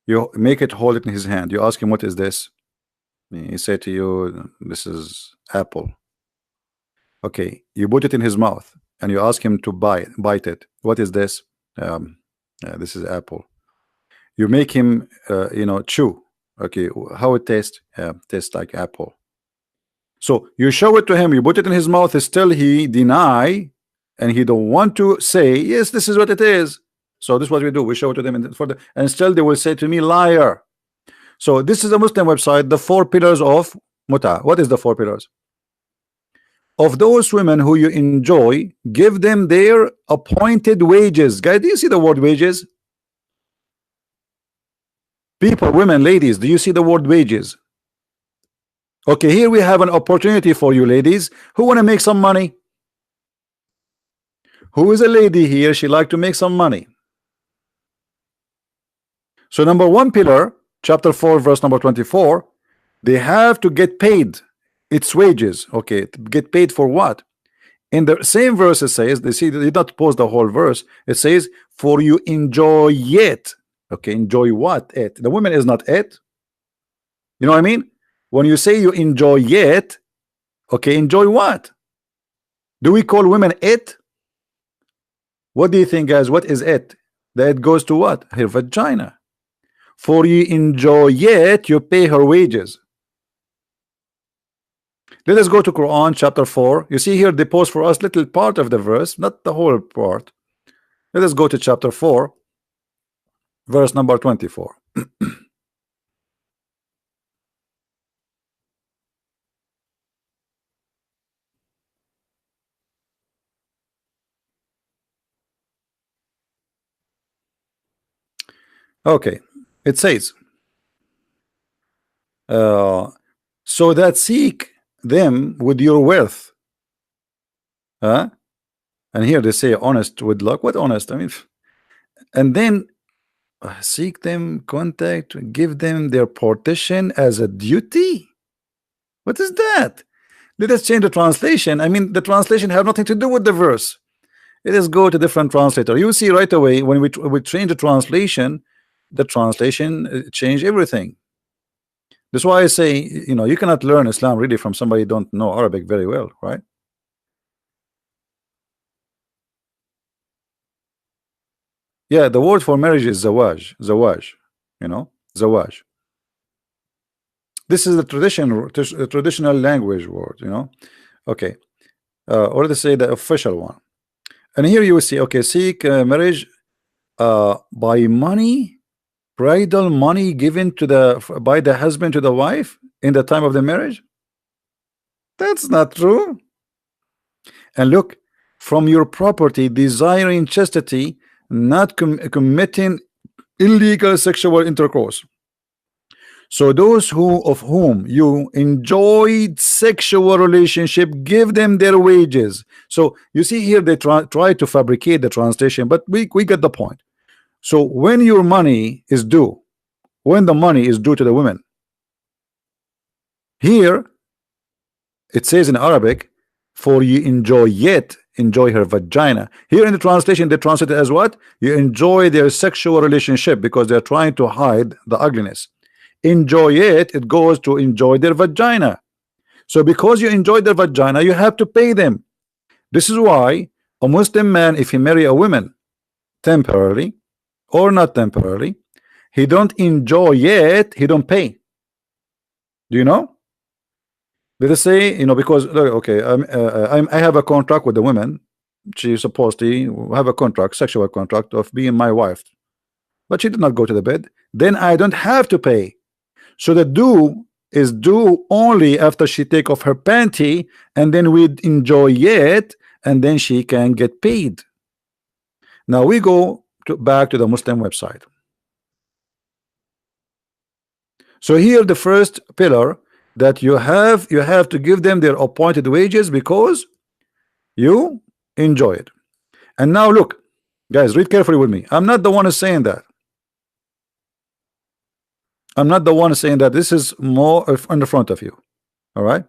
You make it, hold it in his hand. You ask him, what is this? He say to you, this is apple. Okay, you put it in his mouth and you ask him to bite it. What is this? This is apple. You make him chew. Okay, how it tastes? Tastes like apple. So you show it to him, you put it in his mouth, still he deny, and he don't want to say, yes, this is what it is. So this is what we do. We show it to them, and still they will say to me, liar. So this is a Muslim website, the 4 pillars of muta. What is the 4 pillars? Of those women who you enjoy, give them their appointed wages. Guys, do you see the word wages? People, women, ladies, do you see the word wages? Okay, here we have an opportunity for you ladies who want to make some money. Who is a lady here? She like to make some money. So number 1 pillar, chapter 4, verse number 24, they have to get paid. It's wages. Okay, get paid for what? In the same verse it says, they see, they did not post the whole verse. It says, for you enjoy it. Okay, enjoy what? It. The woman is not it. You know what I mean? When you say you enjoy it, okay, enjoy what? Do we call women it? What do you think, guys? What is it? That it goes to what? Her vagina. For you enjoy it, you pay her wages. Let us go to Quran chapter 4. You see here they post for us little part of the verse, not the whole part. Let us go to chapter 4, verse number 24. Okay, it says, so that seek them with your wealth. And here they say honest with luck. What honest? I mean, and then seek them, contact, give them their partition as a duty. What is that? Let us change the translation. I mean, the translation have nothing to do with the verse. Let us go to different translator. You see right away when we change the translation change everything. That's why I say, you cannot learn Islam really from somebody who don't know Arabic very well, right? Yeah, the word for marriage is zawaj, zawaj. This is the traditional language word, Okay, or to say the official one. And here you will see, okay, seek marriage by money, bridal money given by the husband to the wife in the time of the marriage. That's not true. And look, from your property, desiring chastity, not committing illegal sexual intercourse. So those of whom you enjoyed sexual relationship, give them their wages. So you see here they try to fabricate the translation, but we get the point. So when your money is due, when the money is due to the women, here it says in Arabic, for you enjoy it, enjoy her vagina. Here in the translation they translate it as what? You enjoy their sexual relationship, because they're trying to hide the ugliness. Enjoy it, it goes to enjoy their vagina. So because you enjoy their vagina, you have to pay them. This is why a Muslim man, if he marry a woman temporarily or not temporarily, he don't enjoy it, he don't pay. Do you know? Let us say, because okay, I have a contract with the woman. She's supposed to have a contract, sexual contract of being my wife, but she did not go to the bed. Then I don't have to pay. So the due is due only after she take off her panty, and then we enjoy it, and then she can get paid. Now we go back to the Muslim website. So here the first pillar, that you have to give them their appointed wages because you enjoy it. And now look, guys, read carefully with me. I'm not the one who's saying that. I'm not the one saying that. This is more in the front of you. All right.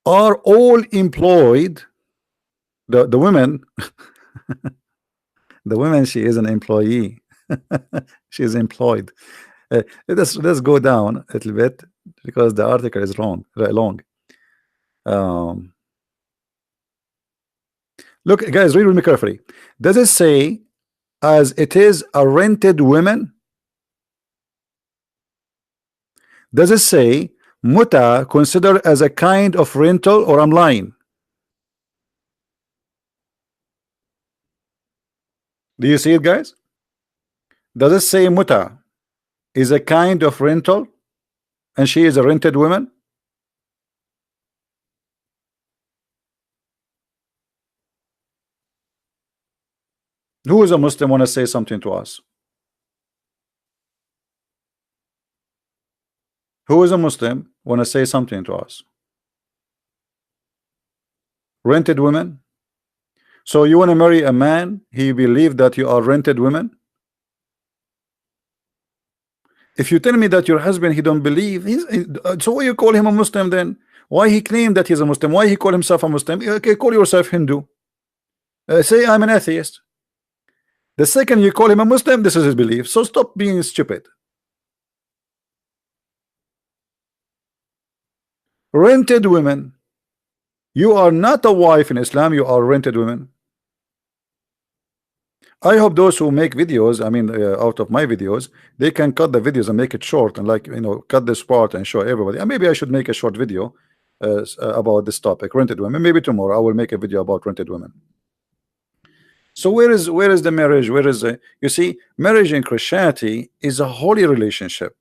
are all employed. The women, the women, she is an employee. She is employed. Let's go down a little bit because the article is wrong, very long. Look, guys, read with me carefully. Does it say as it is a rented women? Does it say muta considered as a kind of rental, or I'm lying? Do you see it, guys? Does it say muta is a kind of rental and she is a rented woman? Who is a Muslim want to say something to us? Who is a Muslim want to say something to us? Rented women? So you want to marry a man, he believe that you are rented women? If you tell me that your husband, he don't believe, so why you call him a Muslim then? Why he claim that he's a Muslim? Why he call himself a Muslim? Okay, call yourself Hindu. Say I'm an atheist. The second you call him a Muslim, this is his belief. So stop being stupid. Rented women. You are not a wife in Islam, you are rented women. I hope those who make videos, I mean, out of my videos, they can cut the videos and make it short and, like, you know, cut this part and show everybody. And maybe I should make a short video about this topic, rented women. Maybe tomorrow I will make a video about rented women. So where is the marriage? Where is the, you see, marriage in Christianity is a holy relationship.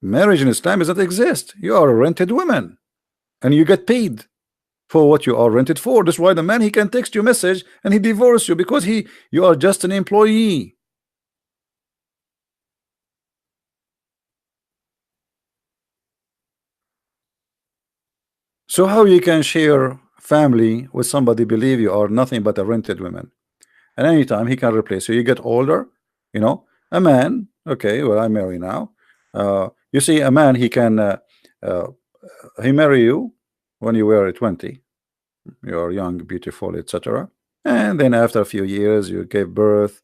Marriage in Islam does not exist. You are a rented woman and you get paid for what you are rented for. That's why the man, he can text you a message and he divorce you because you are just an employee. So how you can share family with somebody believe you are nothing but a rented woman, and anytime he can replace you? You get older, you know, a man, okay, well, I'm married now. You see, a man, he can he marry you when you were 20, you're young, beautiful, etc. And then after a few years you gave birth,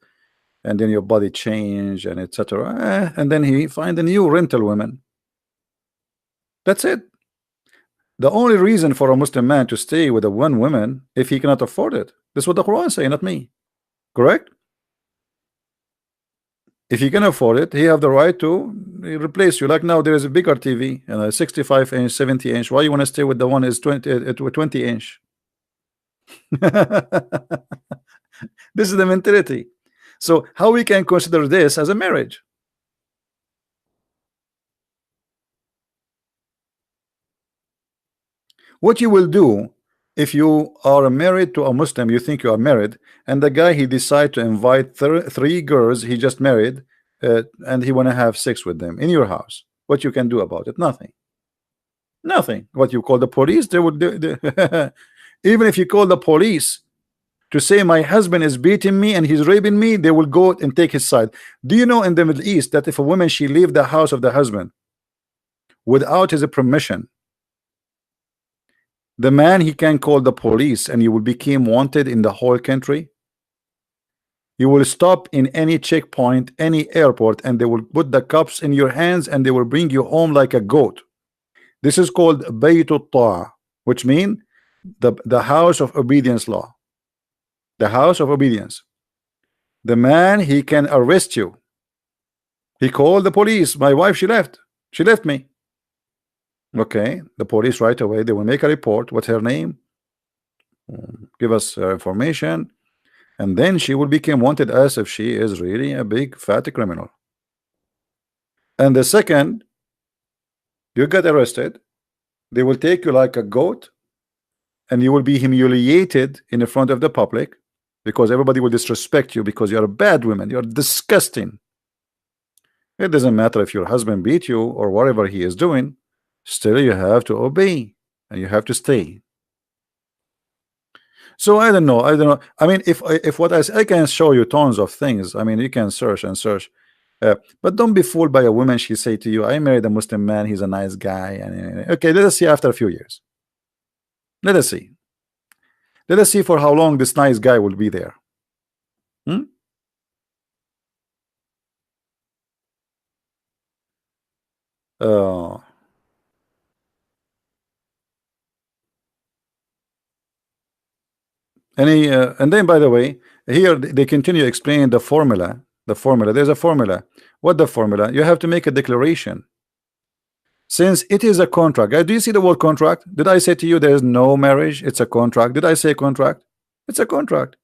and then your body changed and etc. And then he find a new rental woman. That's it. The only reason for a Muslim man to stay with a one woman if he cannot afford it. That's what the Quran say, not me. Correct? If he can afford it, he have the right to replace you. Like now, there is a bigger TV and a 65 inch, 70 inch. Why you want to stay with the one is 20 inch? This is the mentality. So how we can consider this as a marriage? What you will do if you are married to a Muslim, you think you are married, and the guy, he decide to invite three girls he just married, and he want to have sex with them in your house. What you can do about it? Nothing. Nothing. What you call the police? They would do. Even if you call the police to say my husband is beating me and he's raping me, they will go and take his side. Do you know in the Middle East that if a woman, she leave the house of the husband without his permission, the man, he can call the police and you will become wanted in the whole country? You will stop in any checkpoint, any airport, and they will put the cups in your hands and they will bring you home like a goat. This is called Baytut Ta'a, which means the house of obedience law. The house of obedience. The man, he can arrest you. He called the police. My wife, she left me. Okay, the police right away, they will make a report. What's her name? Give us her information, and then she will become wanted as if she is really a big fat criminal. And the second you get arrested, they will take you like a goat, and you will be humiliated in the front of the public because everybody will disrespect you because you're a bad woman. You're disgusting. It doesn't matter if your husband beat you or whatever he is doing. Still, you have to obey and you have to stay. So I don't know. I mean, if what I can show you tons of things. I mean, you can search and search. But don't be fooled by a woman. She say to you, I married a Muslim man, he's a nice guy, and okay, let us see after a few years. Let us see. Let us see for how long this nice guy will be there. Hmm? Uh, and then, by the way, here they continue explaining the formula. The formula. There's a formula. What the formula? You have to make a declaration. Since it is a contract, guys, do you see the word contract? Did I say to you there is no marriage? It's a contract. Did I say contract? It's a contract.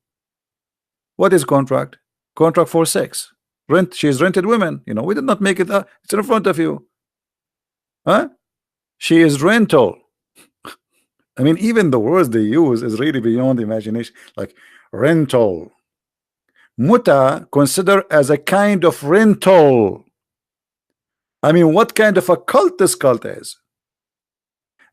What is contract? Contract for sex. Rent. She's rented women. You know, we did not make it. It's in front of you. Huh? She is rental. I mean, even the words they use is really beyond imagination. Like rental. Muta considered as a kind of rental. I mean, what kind of a cult this cult is?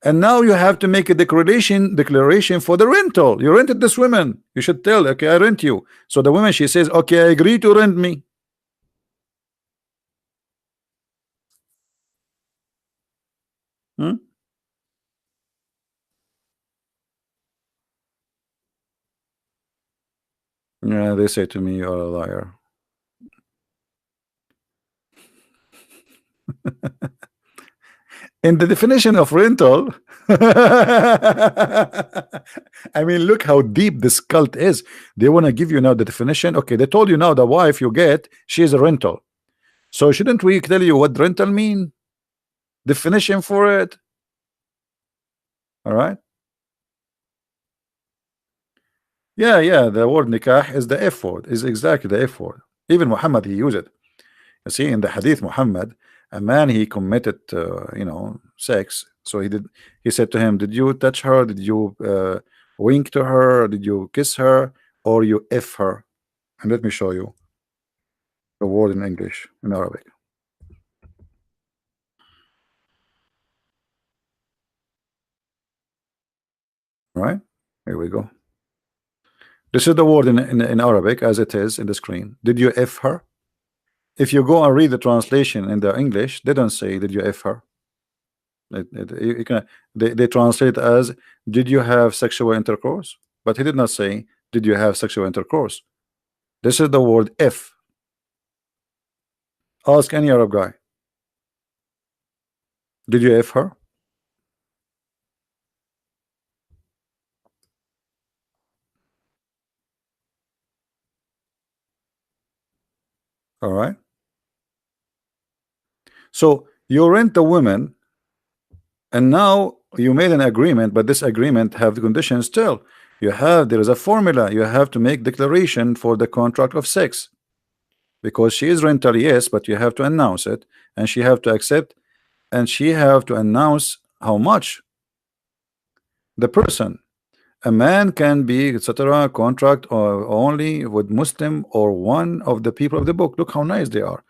And now you have to make a declaration for the rental. You rented this woman. You should tell, okay, I rent you. So the woman, she says, okay, I agree to rent me. Hmm? Yeah, they say to me, you're a liar. In the definition of rental, I mean, look how deep this cult is. They want to give you now the definition. Okay, they told you now the wife you get, she is a rental. So shouldn't we tell you what rental mean? Definition for it. All right. Yeah. The word nikah is the F word. Is exactly the F word. Even Muhammad, he used it. You see, in the Hadith, Muhammad, a man, he committed, sex. So he said to him, did you touch her? Did you wink to her? Did you kiss her? Or you F her? And let me show you the word in English, in Arabic. All right, here we go. This is the word in Arabic as it is in the screen. Did you F her? If you go and read the translation in the English, they don't say, did you F her? They translate as, did you have sexual intercourse? But he did not say, did you have sexual intercourse? This is the word F. Ask any Arab guy. Did you F her? All right. So you rent a woman, and now you made an agreement, but this agreement have the conditions still. There is a formula. You have to make declaration for the contract of sex, because she is rental, yes, but you have to announce it, and she have to accept, and she have to announce how much. The person, a man can be, etc., contract or only with Muslim or one of the people of the book. Look how nice they are.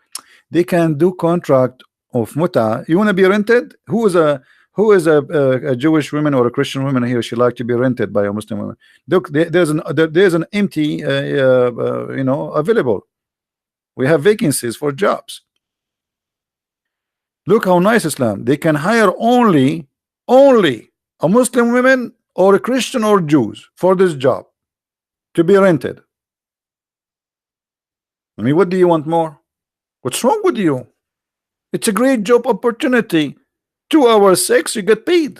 They can do contract of muta. You want to be rented? Who is a Jewish woman or a Christian woman here? She like to be rented by a Muslim woman. Look, there's an empty, available. We have vacancies for jobs. Look how nice Islam. They can hire only a Muslim woman or a Christian or Jews for this job to be rented. I mean, what do you want more? What's wrong with you? It's a great job opportunity. 2 hours sex, you get paid.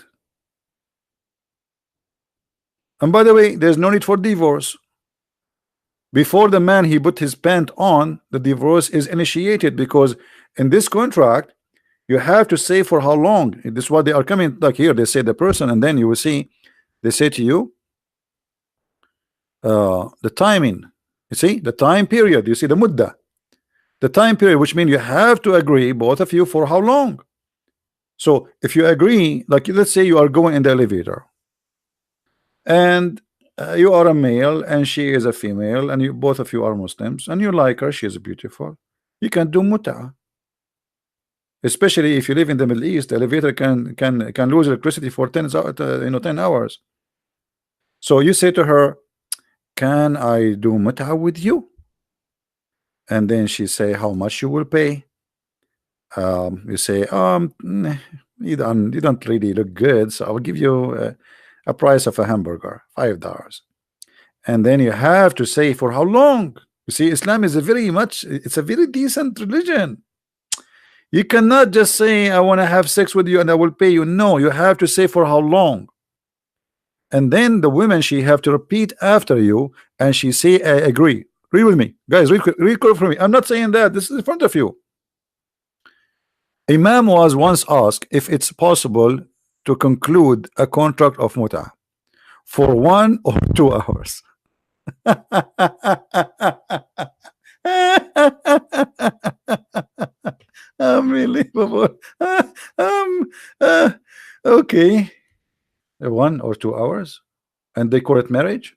And by the way, there's no need for divorce. Before the man he put his pant on, the divorce is initiated, because in this contract you have to say for how long. This is what they are coming, like here they say the person, and then you will see they say to you the timing. You see the time period, you see the mudda, the time period, which means you have to agree, both of you, for how long. So if you agree, like let's say you are going in the elevator, and you are a male and she is a female, and you both of you are Muslims, and you like her, she is beautiful, you can do muta. Especially if you live in the Middle East, the elevator can lose electricity for 10 hours. So you say to her, can I do muta with you? and then she say how much you will pay. You say, you don't really look good, so I will give you a price of a hamburger, $5. And then you have to say for how long. You see, Islam is it's a very decent religion. You cannot just say I want to have sex with you and I will pay you. No, you have to say for how long. And then the women, she have to repeat after you, and she say I agree. Read with me, guys. Read for me. I'm not saying that. This is in front of you. Imam was once asked if it's possible to conclude a contract of muta for 1 or 2 hours. Unbelievable. Okay, 1 or 2 hours, and they call it marriage.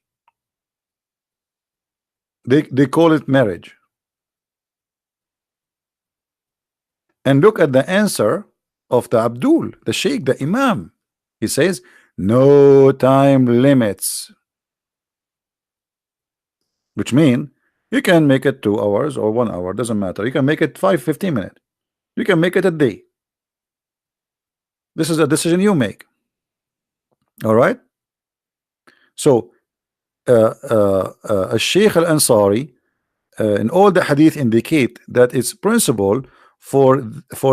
They call it marriage. And look at the answer of the Abdul, the Sheikh, the Imam. He says no time limits, which mean you can make it 2 hours or 1 hour, doesn't matter. You can make it 15 minutes. You can make it a day. This is a decision you make. All right. So Sheikh Al-Ansari in all the hadith indicate that it's principle for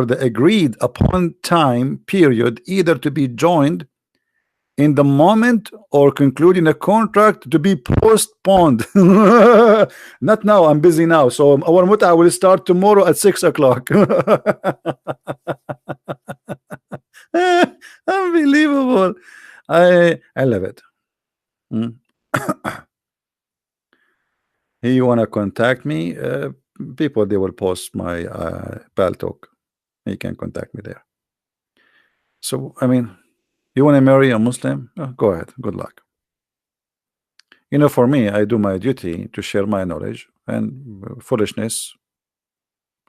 the agreed upon time period either to be joined in the moment or concluding a contract to be postponed. Not now, I'm busy now, so our muta will start tomorrow at 6 o'clock. Unbelievable. I love it. You want to contact me, people, they will post my Paltalk. You can contact me there. So I mean, you want to marry a Muslim? Go ahead, good luck. You know, for me, I do my duty to share my knowledge and foolishness.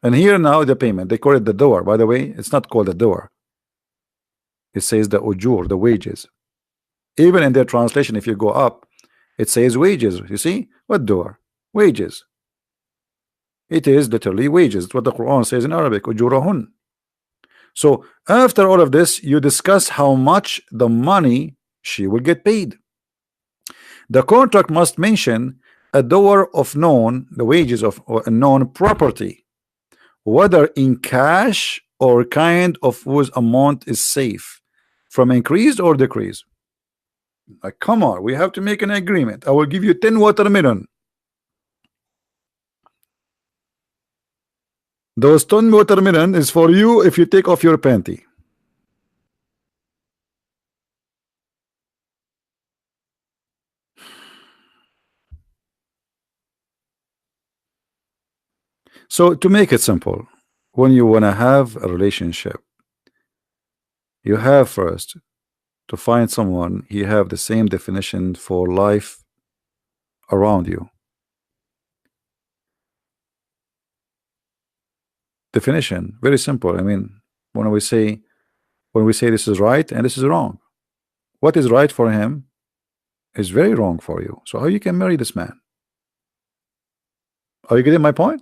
And here now the payment, they call it the door. By the way, it's not called the door. It says the ujur, the wages. Even in their translation, if you go up, it says wages. You see what door? Wages. It is literally wages. It's what the Quran says in Arabic, ujurahun. So after all of this, you discuss how much the money she will get paid. The contract must mention a door of known, the wages of a known property, whether in cash or kind of whose amount is safe from increase or decrease. Like, come on, we have to make an agreement. I will give you 10 watermelon. Those 10 watermelon is for you if you take off your panty. So to make it simple, when you want to have a relationship, you have first to find someone you have the same definition for life around you. Definition, very simple. I mean, when we say this is right and this is wrong, what is right for him is very wrong for you. So how you can marry this man? Are you getting my point?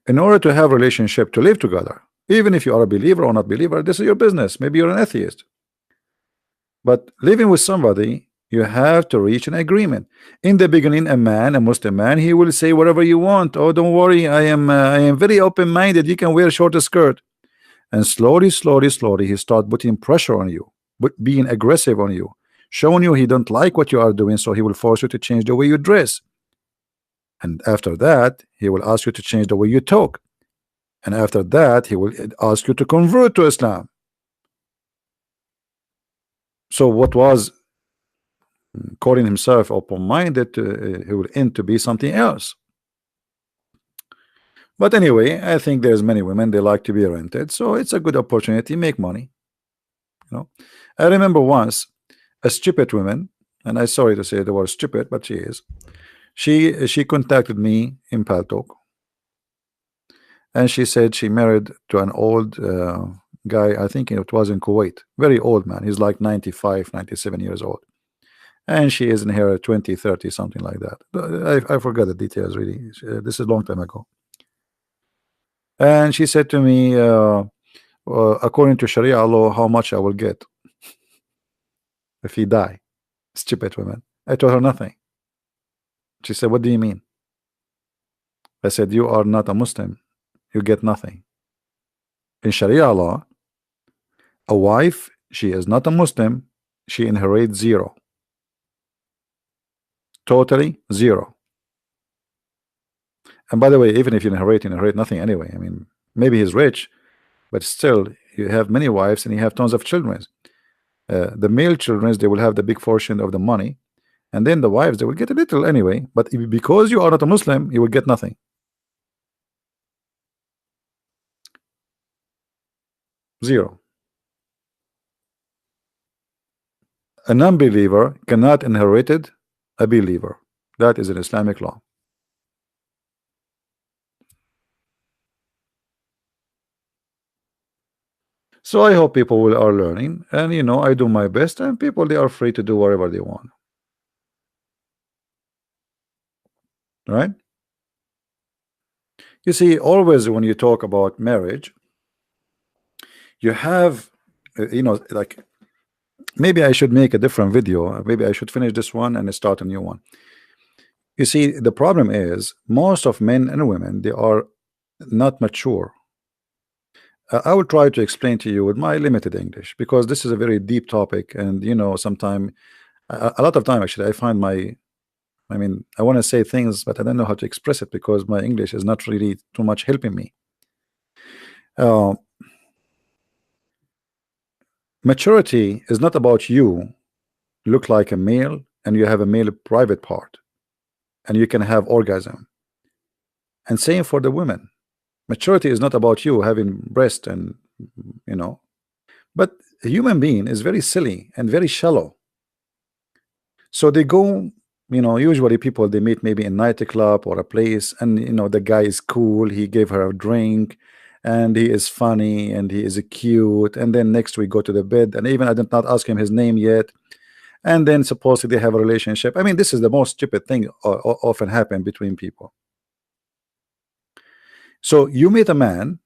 In order to have a relationship, to live together, even if you are a believer or not believer, this is your business. Maybe you're an atheist, but living with somebody, you have to reach an agreement. In the beginning, a Muslim man, he will say whatever you want. Oh, don't worry, I am very open-minded. You can wear a short skirt. And slowly, he start putting pressure on you, but being aggressive on you, showing you he don't like what you are doing, so he will force you to change the way you dress. And after that, he will ask you to change the way you talk. And after that, he will ask you to convert to Islam. So what was calling himself open-minded, he will end to be something else. But anyway, I think there's many women, they like to be rented, so it's a good opportunity, make money. You know, I remember once a stupid woman, and I'm sorry to say the word stupid, but she is. She contacted me in Paltalk, and she said she married to an old guy. I think it was in Kuwait, very old man. He's like 95, 97 years old, and she is in her 20, 30, something like that. I forgot the details really. This is a long time ago. And she said to me, according to Sharia law, how much I will get if he die. Stupid woman. I told her nothing. She said, what do you mean? I said, you are not a Muslim, you get nothing. In Sharia law, a wife, she is not a Muslim, she inherits zero. Totally zero. And by the way, even if you inherit nothing anyway. I mean, maybe he's rich, but still, you have many wives and you have tons of children. The male children, they will have the big portion of the money, and then the wives, they will get a little anyway. But because you are not a Muslim, you will get nothing. Zero. A non-believer cannot inherit a believer. That is an Islamic law. So I hope people are learning, and I do my best, and people, they are free to do whatever they want. Right? You see, always when you talk about marriage, you have, like, maybe I should make a different video. Maybe I should finish this one and start a new one. You see, the problem is most of men and women, they are not mature. I will try to explain to you with my limited English, because this is a very deep topic, and sometimes, a lot of time actually, I find I mean, I want to say things, but I don't know how to express it because my English is not really too much helping me. Maturity is not about you look like a male and you have a male private part and you can have orgasm. And same for the women. Maturity is not about you having breast and but a human being is very silly and very shallow. So they go, usually people, they meet maybe in nightclub or a place, and the guy is cool, he gave her a drink, and he is funny and he is cute, and then next we go to the bed, and even I did not ask him his name yet, and then supposedly they have a relationship. I mean, this is the most stupid thing often happen between people. So you meet a man,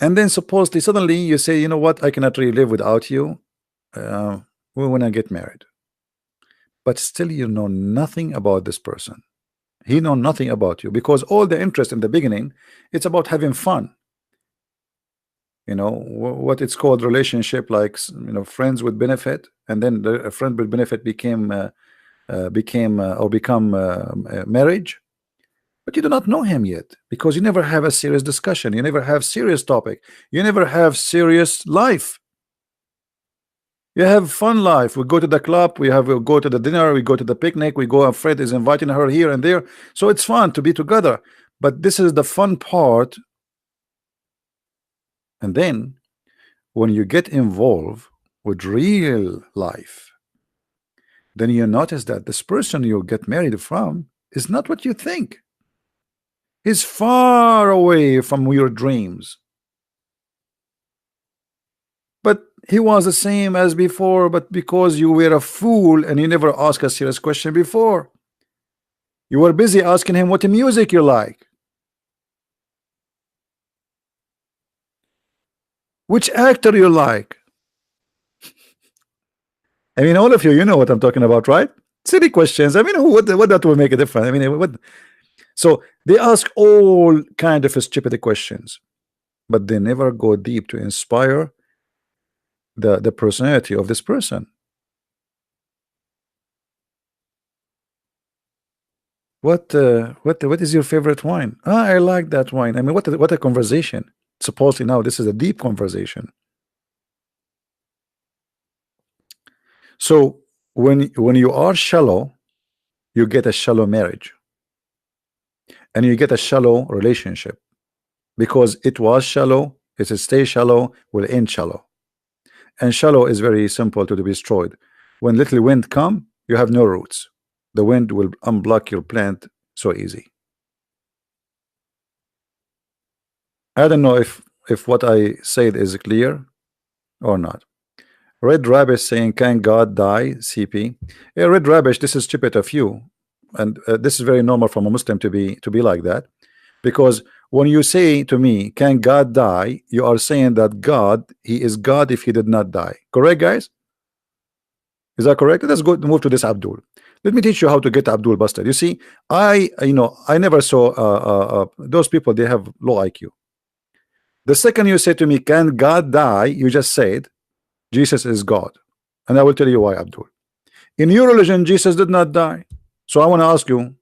and then supposedly suddenly you say, you know what, I cannot really live without you. We want to get married. But still you know nothing about this person. He know nothing about you, because all the interest in the beginning, it's about having fun. What it's called relationship, like friends with benefit, and then the friend with benefit become marriage. But you do not know him yet, because you never have a serious discussion, you never have serious topic, you never have serious life. You have fun life. We go to the club, we go to the dinner, we go to the picnic, we go, and Fred is inviting her here and there, so it's fun to be together. But this is the fun part. And then when you get involved with real life, then you notice that this person you get married from is not what you think. He's far away from your dreams. But he was the same as before, but because you were a fool and you never asked a serious question before, you were busy asking him what music you like, which actor you like. I mean, all of you know what I'm talking about, right? Silly questions. I mean, what that will make a difference? I mean, what? So they ask all kind of stupid questions, but they never go deep to inspire the personality of this person. What is your favorite wine? I like that wine. I mean, what a conversation. Supposedly now this is a deep conversation. So when you are shallow, you get a shallow marriage, and you get a shallow relationship, because it was shallow, it will stay shallow, will end shallow. And shallow is very simple to be destroyed. When little wind come, you have no roots. The wind will unblock your plant so easy. I don't know if what I said is clear or not. Red Rabbit saying, can God die? CP. Yeah, Red Rabbit, this is stupid of you, and this is very normal from a Muslim to be like that, because When you say to me, can God die? You are saying that God, he is God if he did not die. Correct, guys? Is that correct? Let's go move to this Abdul. Let me teach you how to get Abdul busted. You see, I never saw those people. They have low IQ. The second you say to me, can God die? You just said Jesus is God, and I will tell you why, Abdul. In your religion, Jesus did not die. So I want to ask you,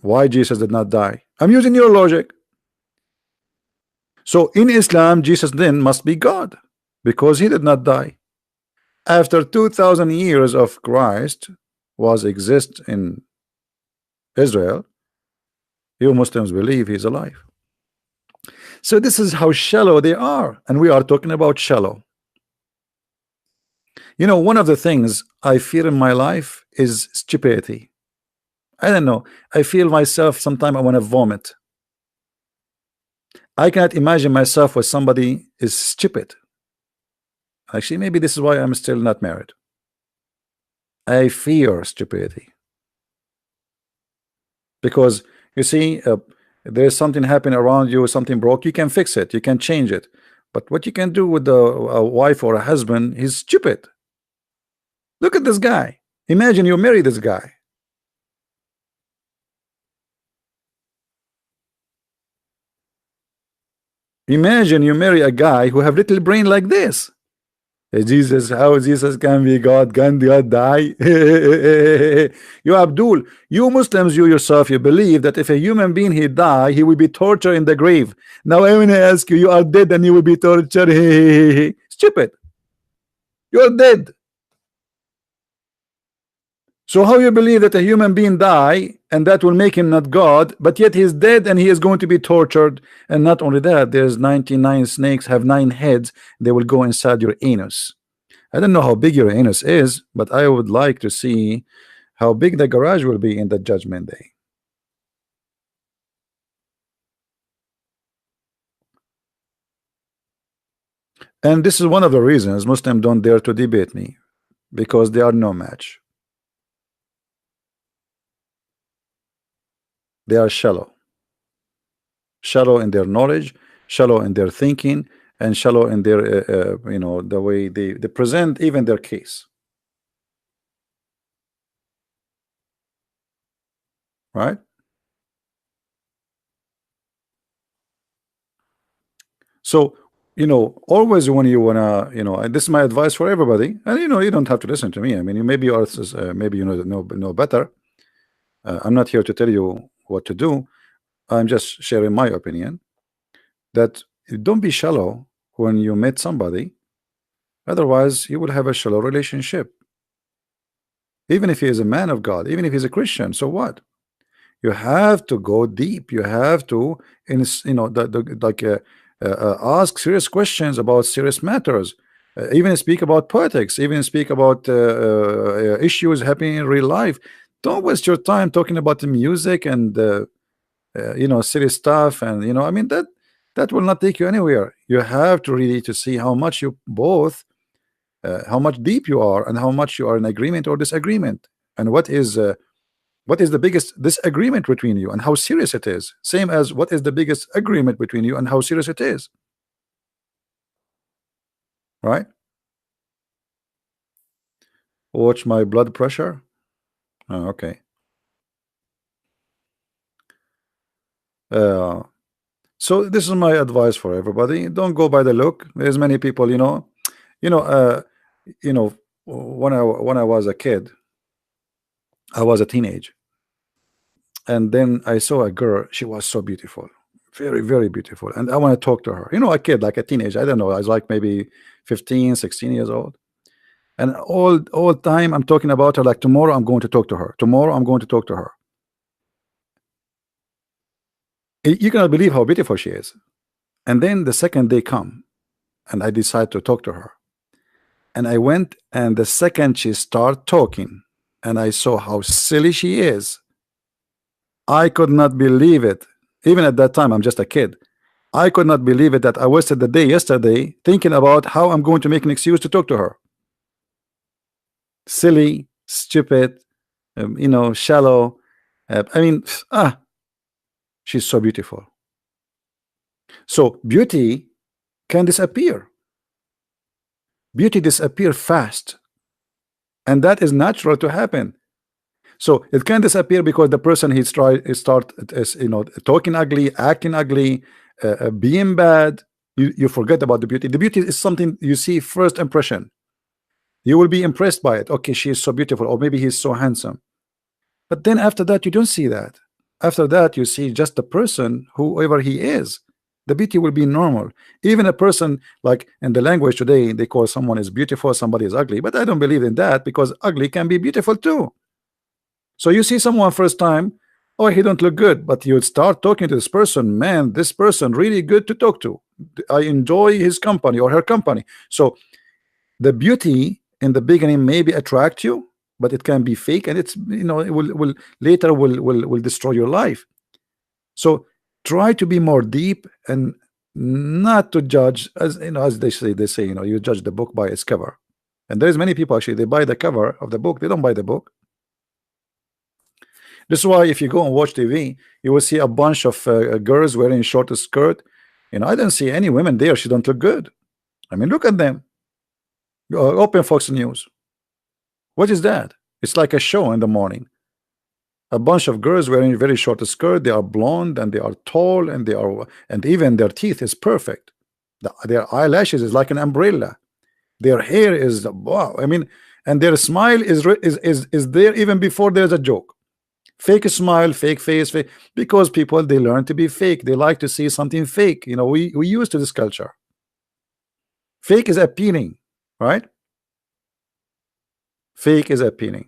why Jesus did not die? I'm using your logic. So in Islam, Jesus then must be God because he did not die. After 2000 years of Christ was exist in Israel, you Muslims believe he's alive. So this is how shallow they are, and we are talking about shallow. You know, one of the things I fear in my life is stupidity. I don't know, I feel myself sometimes I want to vomit. I cannot imagine myself with somebody is stupid. Actually, maybe this is why I'm still not married. I fear stupidity. Because you see, there's something happening around you, something broke, you can fix it, you can change it. But what you can do with a wife or a husband, he's stupid. Look at this guy. Imagine you marry this guy. Imagine you marry a guy who have little brain like this. Jesus, how Jesus can be God? Can God die? You Abdul, you Muslims, you yourself, you believe that if a human being he die, he will be tortured in the grave. Now I want to ask you, you are dead and you will be tortured. Stupid. You are dead. So how you believe that a human being die and that will make him not God, but yet he is dead and he is going to be tortured? And not only that, there's 99 snakes have 9 heads. They will go inside your anus. I don't know how big your anus is, but I would like to see how big the garage will be in the judgment day. And this is one of the reasons Muslims don't dare to debate me, because they are no match. They are shallow in their knowledge, shallow in their thinking, and shallow in their the way they present even their case, right? So always when you wanna, and this is my advice for everybody, and you don't have to listen to me. I mean, you maybe are maybe know better. I'm not here to tell you what to do. I'm just sharing my opinion, that don't be shallow when you meet somebody. Otherwise, you will have a shallow relationship. Even if he is a man of God, even if he's a Christian, so what? You have to go deep. You have to, ask serious questions about serious matters. Even speak about politics. Even speak about issues happening in real life. Don't waste your time talking about the music and serious stuff. And I mean that will not take you anywhere. You have to really to see how much you both, how much deep you are, and how much you are in agreement or disagreement, and what is the biggest disagreement between you and how serious it is. Same as what is the biggest agreement between you and how serious it is. Right? Watch my blood pressure. Oh, okay. So this is my advice for everybody. Don't go by the look. There's many people, when I was a kid, I was a teenager, and then I saw a girl. She was so beautiful, very, very beautiful, and I want to talk to her. A kid, like a teenager. I don't know. I was like maybe 15, 16 years old. And all time I'm talking about her, like tomorrow I'm going to talk to her. Tomorrow I'm going to talk to her. You cannot believe how beautiful she is. And then the second day come, and I decide to talk to her. And I went, and the second she start talking, and I saw how silly she is, I could not believe it. Even at that time, I'm just a kid. I could not believe it that I wasted the day yesterday thinking about how I'm going to make an excuse to talk to her. Silly, stupid, shallow. I mean, she's so beautiful. So beauty can disappear. Beauty disappear fast, and that is natural to happen. So it can disappear because the person start talking ugly, acting ugly, being bad. You forget about the beauty. The beauty is something you see first impression. You will be impressed by it. Okay, she is so beautiful, or maybe he's so handsome. But then after that, you don't see that. After that, you see just the person, whoever he is. The beauty will be normal. Even a person, like in the language today, they call someone is beautiful, somebody is ugly. But I don't believe in that, because ugly can be beautiful too. So you see someone first time, oh, he don't look good, but you start talking to this person, man, this person really good to talk to. I enjoy his company or her company. So the beauty in the beginning maybe attract you, but it can be fake, and it's it will later will destroy your life. So try to be more deep and not to judge, as as they say you judge the book by its cover. And there's many people actually, they buy the cover of the book, they don't buy the book. This is why if you go and watch TV, you will see a bunch of girls wearing short skirt. I don't see any women there, she don't look good. I mean, look at them. Open Fox News. What is that? It's like a show in the morning. A bunch of girls wearing very short skirt. They are blonde and they are tall, and even their teeth is perfect. Their eyelashes is like an umbrella. Their hair is wow. I mean, and their smile is there even before there's a joke. Fake smile, fake face, fake, because people, they learn to be fake. They like to see something fake. We used to this culture. Fake is appealing, right? Fake is appealing.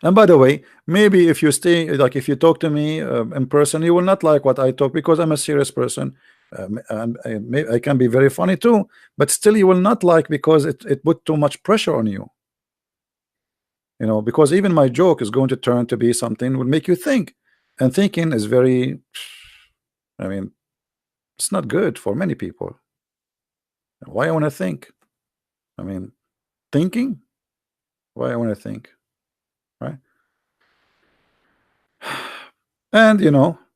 And by the way, maybe if you stay, like if you talk to me in person, you will not like what I talk, because I'm a serious person. And I can be very funny too, but still you will not like, because it put too much pressure on you. Because even my joke is going to turn to be something will make you think, and thinking is very, I mean, it's not good for many people. Why I want to think? I mean, thinking? Why I want to think? Right? And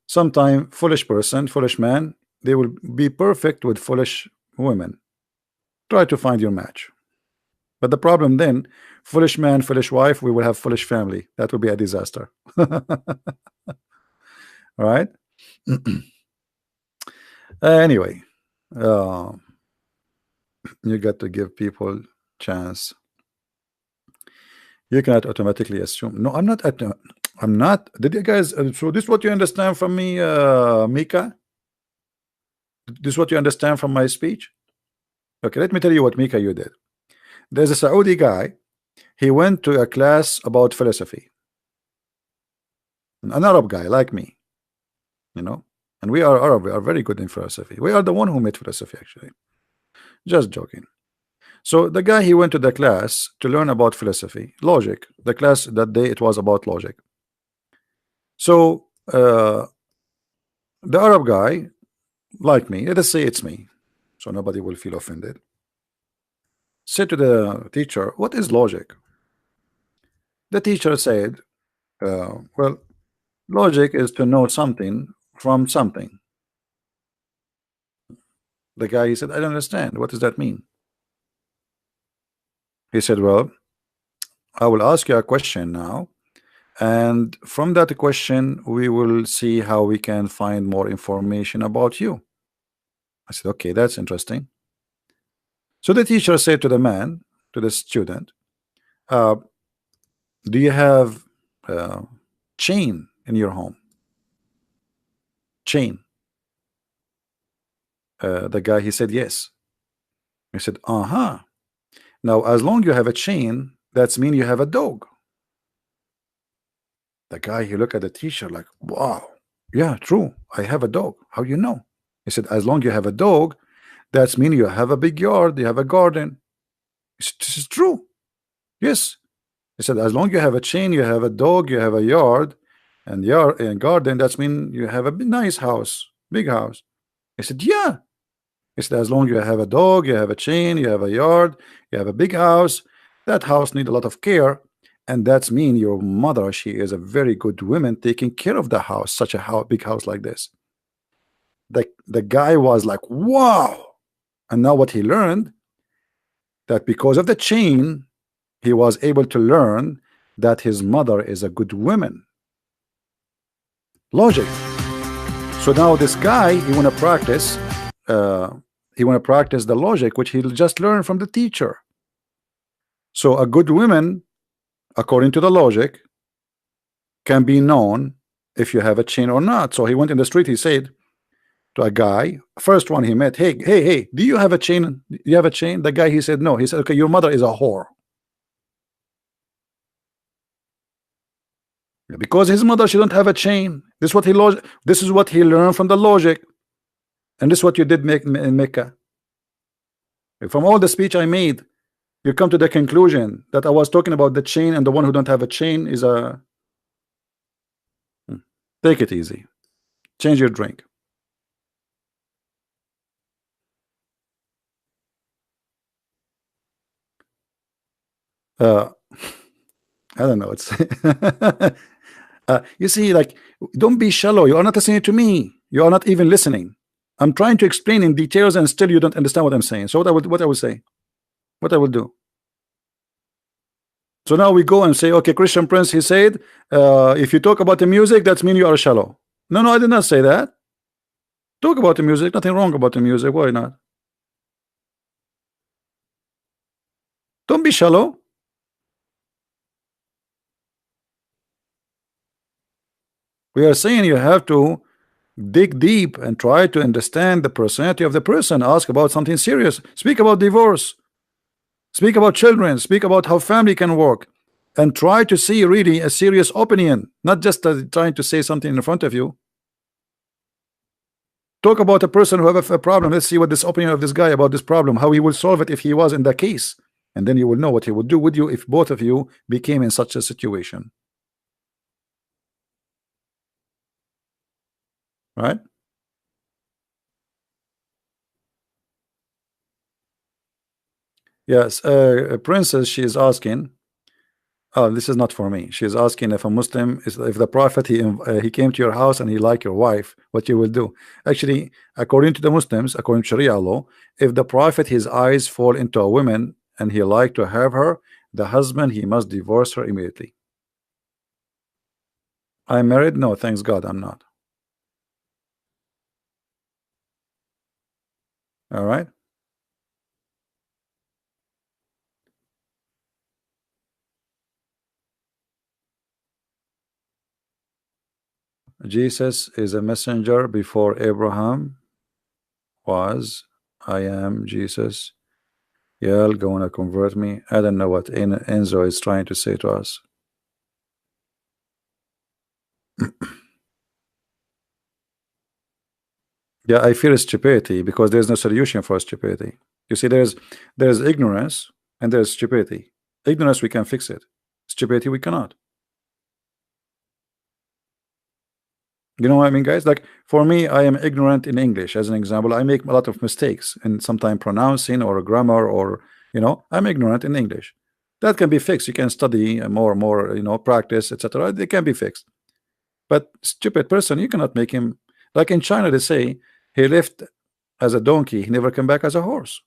sometime foolish person, foolish man, they will be perfect with foolish women. Try to find your match. But the problem then, foolish man, foolish wife, we will have foolish family. That will be a disaster. All right. Anyway, you got to give people chance. You cannot automatically assume. No, I'm not. I'm not. Did you guys? So this is what you understand from me, Mika? This is what you understand from my speech? Okay, let me tell you what, Mika, you did. There's a Saudi guy. He went to a class about philosophy. An Arab guy like me, and we are Arab. We are very good in philosophy. We are the one who made philosophy, actually. Just joking. So the guy, he went to the class to learn about philosophy, logic. The class that day, it was about logic. So the Arab guy, like me, let us say it's me, so nobody will feel offended, said to the teacher, what is logic? The teacher said, well, logic is to know something from something. The guy, he said, I don't understand. What does that mean? He said, well, I will ask you a question now, and from that question we will see how we can find more information about you. I said, okay, that's interesting. So the teacher said to the man, to the student, do you have chain in your home? Chain. The guy, he said yes. He said, now as long you have a chain, that's mean you have a dog. The guy, he looked at the teacher like, wow, yeah, true, I have a dog. How you know? He said, as long you have a dog, that's mean you have a big yard, you have a garden. He said, this is true. Yes. He said, as long you have a chain, you have a dog, you have a yard and garden, that's mean you have a nice house, big house. He said, yeah. He said, as long you have a dog, you have a chain, you have a yard, you have a big house, that house need a lot of care, and that's mean your mother, she is a very good woman taking care of the house, such a big house like this. The guy was like, wow. And now what he learned, that because of the chain, he was able to learn that his mother is a good woman. Logic. So now this guy, he want to practice the logic which he'll just learn from the teacher. So a good woman, according to the logic, can be known if you have a chain or not. So he went in the street, he said to a guy, first one he met, hey, do you have a chain? Do you have a chain? The guy, he said no. He said, okay, your mother is a whore. Because his mother, she don't have a chain. This is what he learned from the logic. And this is what you did make in Mecca. From all the speech I made, you come to the conclusion that I was talking about the chain, and the one who don't have a chain is a... Take it easy. Change your drink. I don't know. It's you see, like, don't be shallow. You are not listening to me. You are not even listening. I'm trying to explain in details, and still you don't understand what I'm saying. So what I will say, what I will do. So now we go and say, okay, Christian Prince, he said, if you talk about the music, that means you are shallow. No, I did not say that. Talk about the music. Nothing wrong about the music. Why not? Don't be shallow. We are saying you have to dig deep and try to understand the personality of the person. Ask about something serious. Speak about divorce. Speak about children. Speak about how family can work, and try to see really a serious opinion, not just trying to say something in front of you. Talk about a person who have a problem. Let's see what this opinion of this guy about this problem, how he will solve it if he was in that case, and then you will know what he would do with you if both of you became in such a situation. Right? Yes, Princess, she is asking. Oh, this is not for me. She is asking if a Muslim is, if the Prophet he came to your house and he like your wife, what you will do. Actually, according to the Muslims, according to Sharia law, if the Prophet his eyes fall into a woman and he like to have her, the husband he must divorce her immediately. I'm married? No, thanks God, I'm not. All right. Jesus is a messenger before Abraham was. I am Jesus. Y'all gonna convert me? I don't know what Enzo is trying to say to us. Yeah, I fear stupidity because there's no solution for stupidity. You see, there's ignorance and there's stupidity. Ignorance, we can fix it. Stupidity, we cannot. You know what I mean, guys? Like, for me, I am ignorant in English. As an example, I make a lot of mistakes in sometimes pronouncing or grammar, or, you know, I'm ignorant in English. That can be fixed. You can study more and more, you know, practice, etc. They can be fixed. But stupid person, you cannot make him. Like in China, they say he left as a donkey, he never came back as a horse.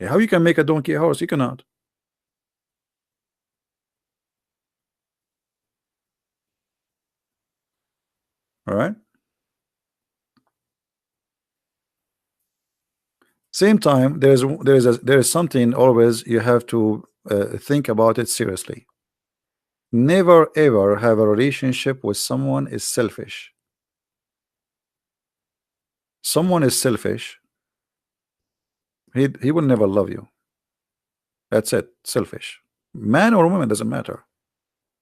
How you can make a donkey a horse? You cannot. All right. Same time, there is something always you have to think about it seriously. Never ever have a relationship with someone is selfish. Someone is selfish. He will never love you. That's it. Selfish. Man or woman doesn't matter.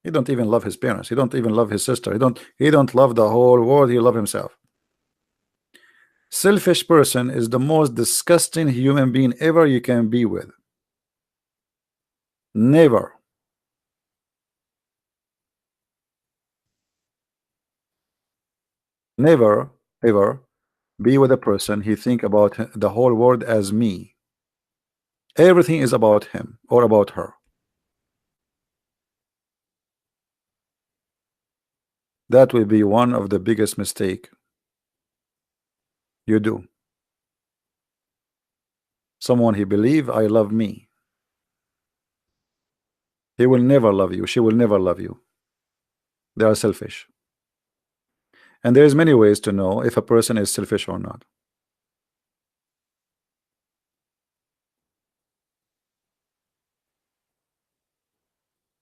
He don't even love his parents. He don't even love his sister. He don't love the whole world. He love himself. Selfish person is the most disgusting human being ever you can be with. Never. Never ever be with a person he think about the whole world as me. Everything is about him or about her. That will be one of the biggest mistake you do. Someone he believe I love me. He will never love you. She will never love you. They are selfish. And there's many ways to know if a person is selfish or not.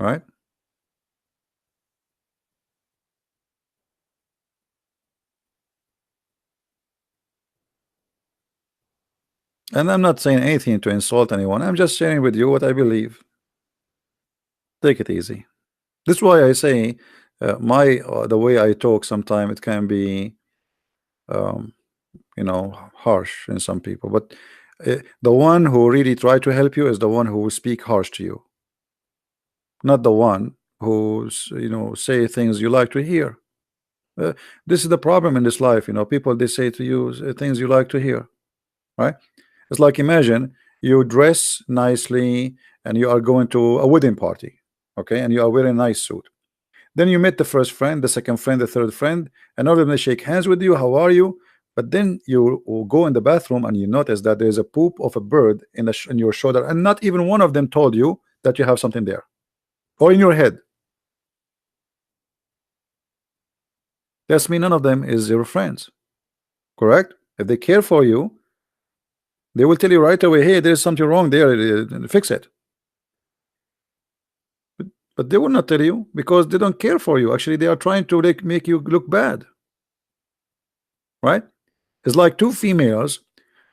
Right? And I'm not saying anything to insult anyone. I'm just sharing with you what I believe. Take it easy. This is why I say the way I talk sometimes it can be um, harsh in some people, but the one who really try to help you is the one who will speak harsh to you, not the one who say things you like to hear. uh, this is the problem in this life. People, they say to you things you like to hear, right? It's like, imagine you dress nicely and you are going to a wedding party, okay, and you are wearing a nice suit. Then you met the first friend, the second friend, the third friend, and all of them they shake hands with you. How are you? But then you will go in the bathroom and you notice that there's a poop of a bird in your shoulder, and not even one of them told you that you have something there, or in your head. That's mean none of them is your friends, correct? If they care for you, they will tell you right away, hey, there's something wrong there, fix it. But they will not tell you because they don't care for you. Actually, they are trying to make you look bad, right? It's like two females.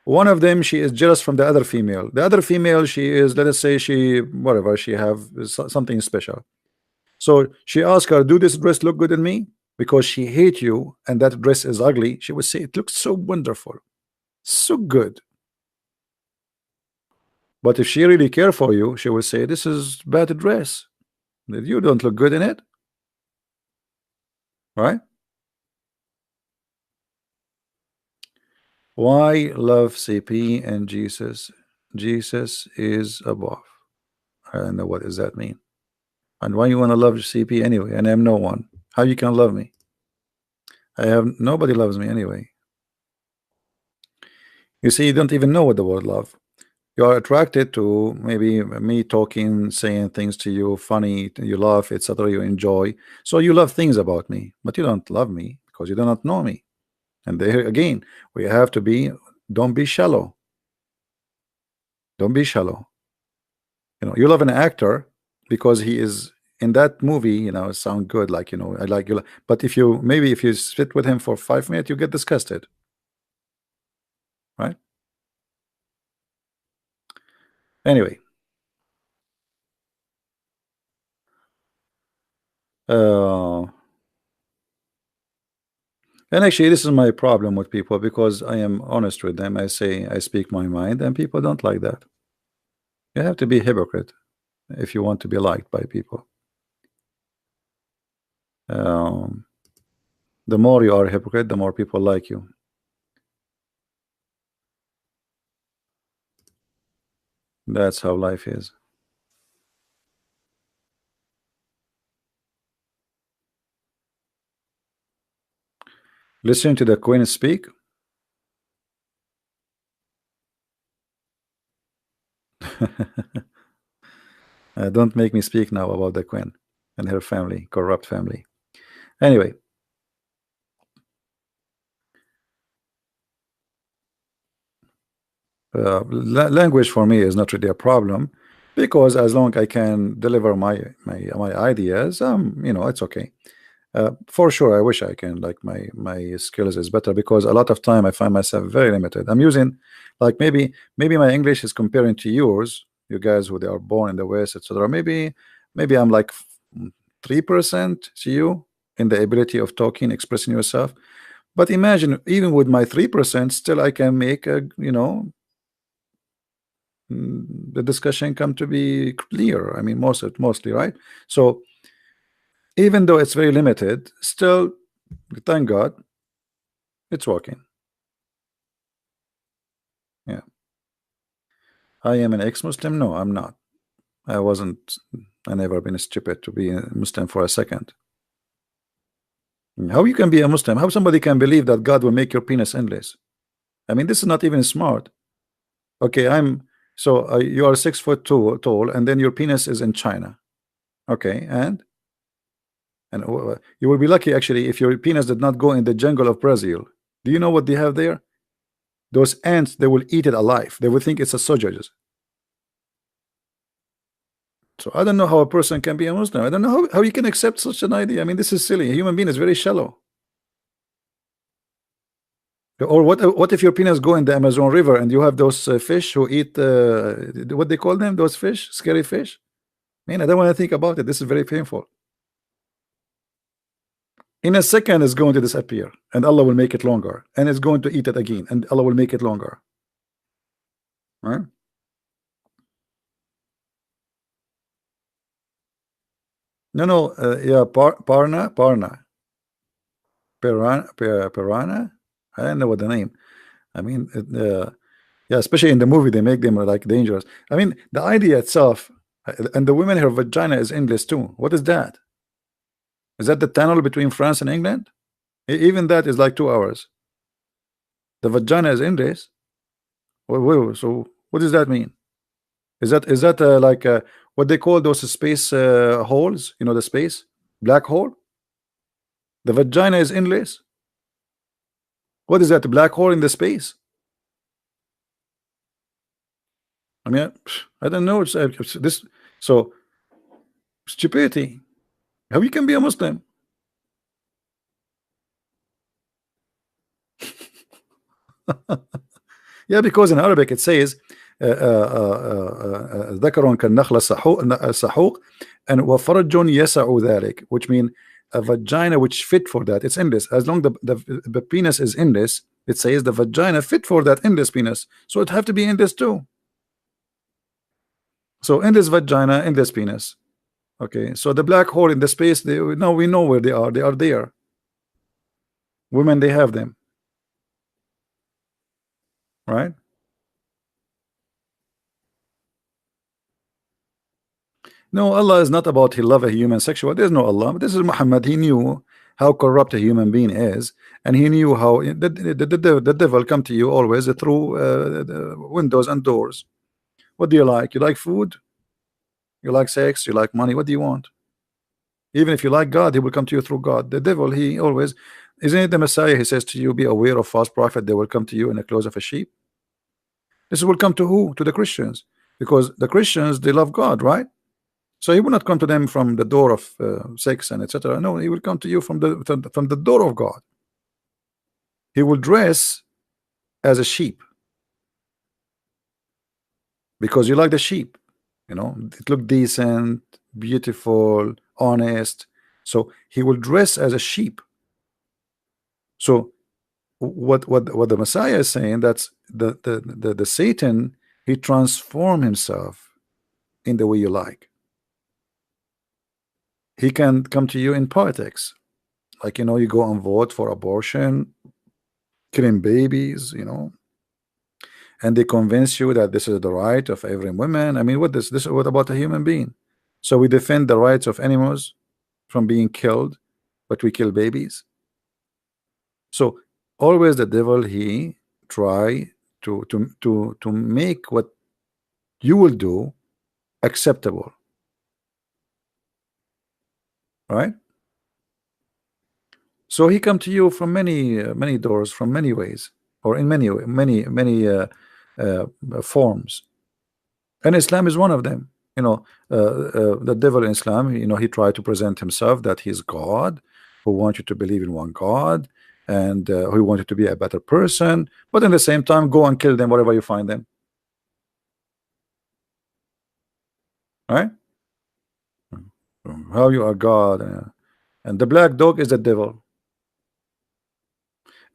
One of them, she is jealous from the other female. The other female, she is, let us say, she whatever, she have something special. So she asked her, do this dress look good in me? Because she hate you and that dress is ugly. She would say, it looks so wonderful, so good. But if she really care for you, she would say, this is bad dress, that you don't look good in it, right? Why love CP and Jesus? Jesus is above. I don't know what does that mean. And why you want to love CP anyway? And I'm no one. How you can love me? I have nobody loves me anyway. You see, you don't even know what the word love. You are attracted to maybe me talking, saying things to you, funny, you laugh, etc. You enjoy. So you love things about me, but you don't love me because you do not know me. And there again, we have to be, don't be shallow. Don't be shallow. You love an actor because he is in that movie, sound good, like, I like you. But if you maybe if you sit with him for 5 minutes, you get disgusted, right? Anyway, uh, and actually, this is my problem with people because I am honest with them. I say I speak my mind, and people don't like that. You have to be a hypocrite if you want to be liked by people. Um, the more you are a hypocrite, the more people like you. That's how life is. Listen to the Queen speak. Don't make me speak now about the Queen and her family, corrupt family. Anyway, language for me is not really a problem because as long I can deliver my ideas, it's okay. For sure, I wish I can, like, my skills is better because a lot of time I find myself very limited. I'm using, like, maybe my English is comparing to yours, you guys who they are born in the West, etc. Maybe I'm like 3% to you in the ability of talking, expressing yourself. But imagine, even with my 3%, still I can make the discussion come to be clear. I mean, mostly, right? So even though it's very limited, still, thank God, it's working. Yeah. I am an ex-Muslim. No, I'm not. I wasn't. I never been stupid to be a Muslim for a second. How you can be a Muslim? How somebody can believe that God will make your penis endless? I mean, this is not even smart. Okay, you are 6 foot tall, and then your penis is in China. Okay, and you will be lucky actually if your penis did not go in the jungle of Brazil. Do you know what they have there? Those ants, they will eat it alive. They will think it's a sausage. So I don't know how a person can be a Muslim. I don't know how you can accept such an idea. I mean, this is silly. A human being is very shallow. Or what if your penis go in the Amazon River and you have those fish who eat what they call them, those fish, scary fish? Man, I don't want to think about it. This is very painful. In a second, it's going to disappear, and Allah will make it longer, and it's going to eat it again, and Allah will make it longer. Right? No, yeah, Parna, Piranha. I don't know what the name. I mean, yeah, especially in the movie, they make them like dangerous. I mean, the idea itself, and the women, her vagina is endless too. What is that? Is that the tunnel between France and England? Even that is like 2 hours. The vagina is endless. So what does that mean? Is that like what they call those space holes? You know, the space black hole. The vagina is endless. What is that? A black hole in the space? I mean, I don't know. It's this. So stupidity. How you can be a Muslim? Yeah, because in Arabic it says ذكر كالنخل السحوق and وفرج يسع ذلك, which mean a vagina which fit for that. It's endless. As long the penis is endless, it says the vagina fit for that endless penis, so it have to be endless too. So endless vagina, endless penis. Okay, so the black hole in the space, now we know where they are. They are there. Women, they have them, right? No, Allah is not about he love a human sexual. There's no Allah. This is Muhammad. He knew how corrupt a human being is, and he knew how the devil come to you always through the windows and doors. What do you like? You like food? You like sex? You like money? What do you want? Even if you like God, he will come to you through God. The devil, he always, isn't it the Messiah? He says to you, be aware of false prophet. They will come to you in the clothes of a sheep. This will come to who? To the Christians, because the Christians, they love God, right? So he will not come to them from the door of sex and etc. No, he will come to you from the door of God. He will dress as a sheep because you like the sheep. You know, it look decent, beautiful, honest. So he will dress as a sheep. So what the Messiah is saying, that's the Satan, he transform himself in the way you like. He can come to you in politics, like, you know, you go and vote for abortion, killing babies, you know, and they convince you that this is the right of every woman. I mean, what about a human being? So we defend the rights of animals from being killed, but we kill babies. So always the devil, he try to make what you will do acceptable, right? So he come to you from many doors, from many ways, or in many forms, and Islam is one of them. You know, the devil in Islam, you know, he tried to present himself that he's God, who wants you to believe in one God, and who wants you to be a better person, but at the same time go and kill them wherever you find them, right? How you are God, and the black dog is the devil.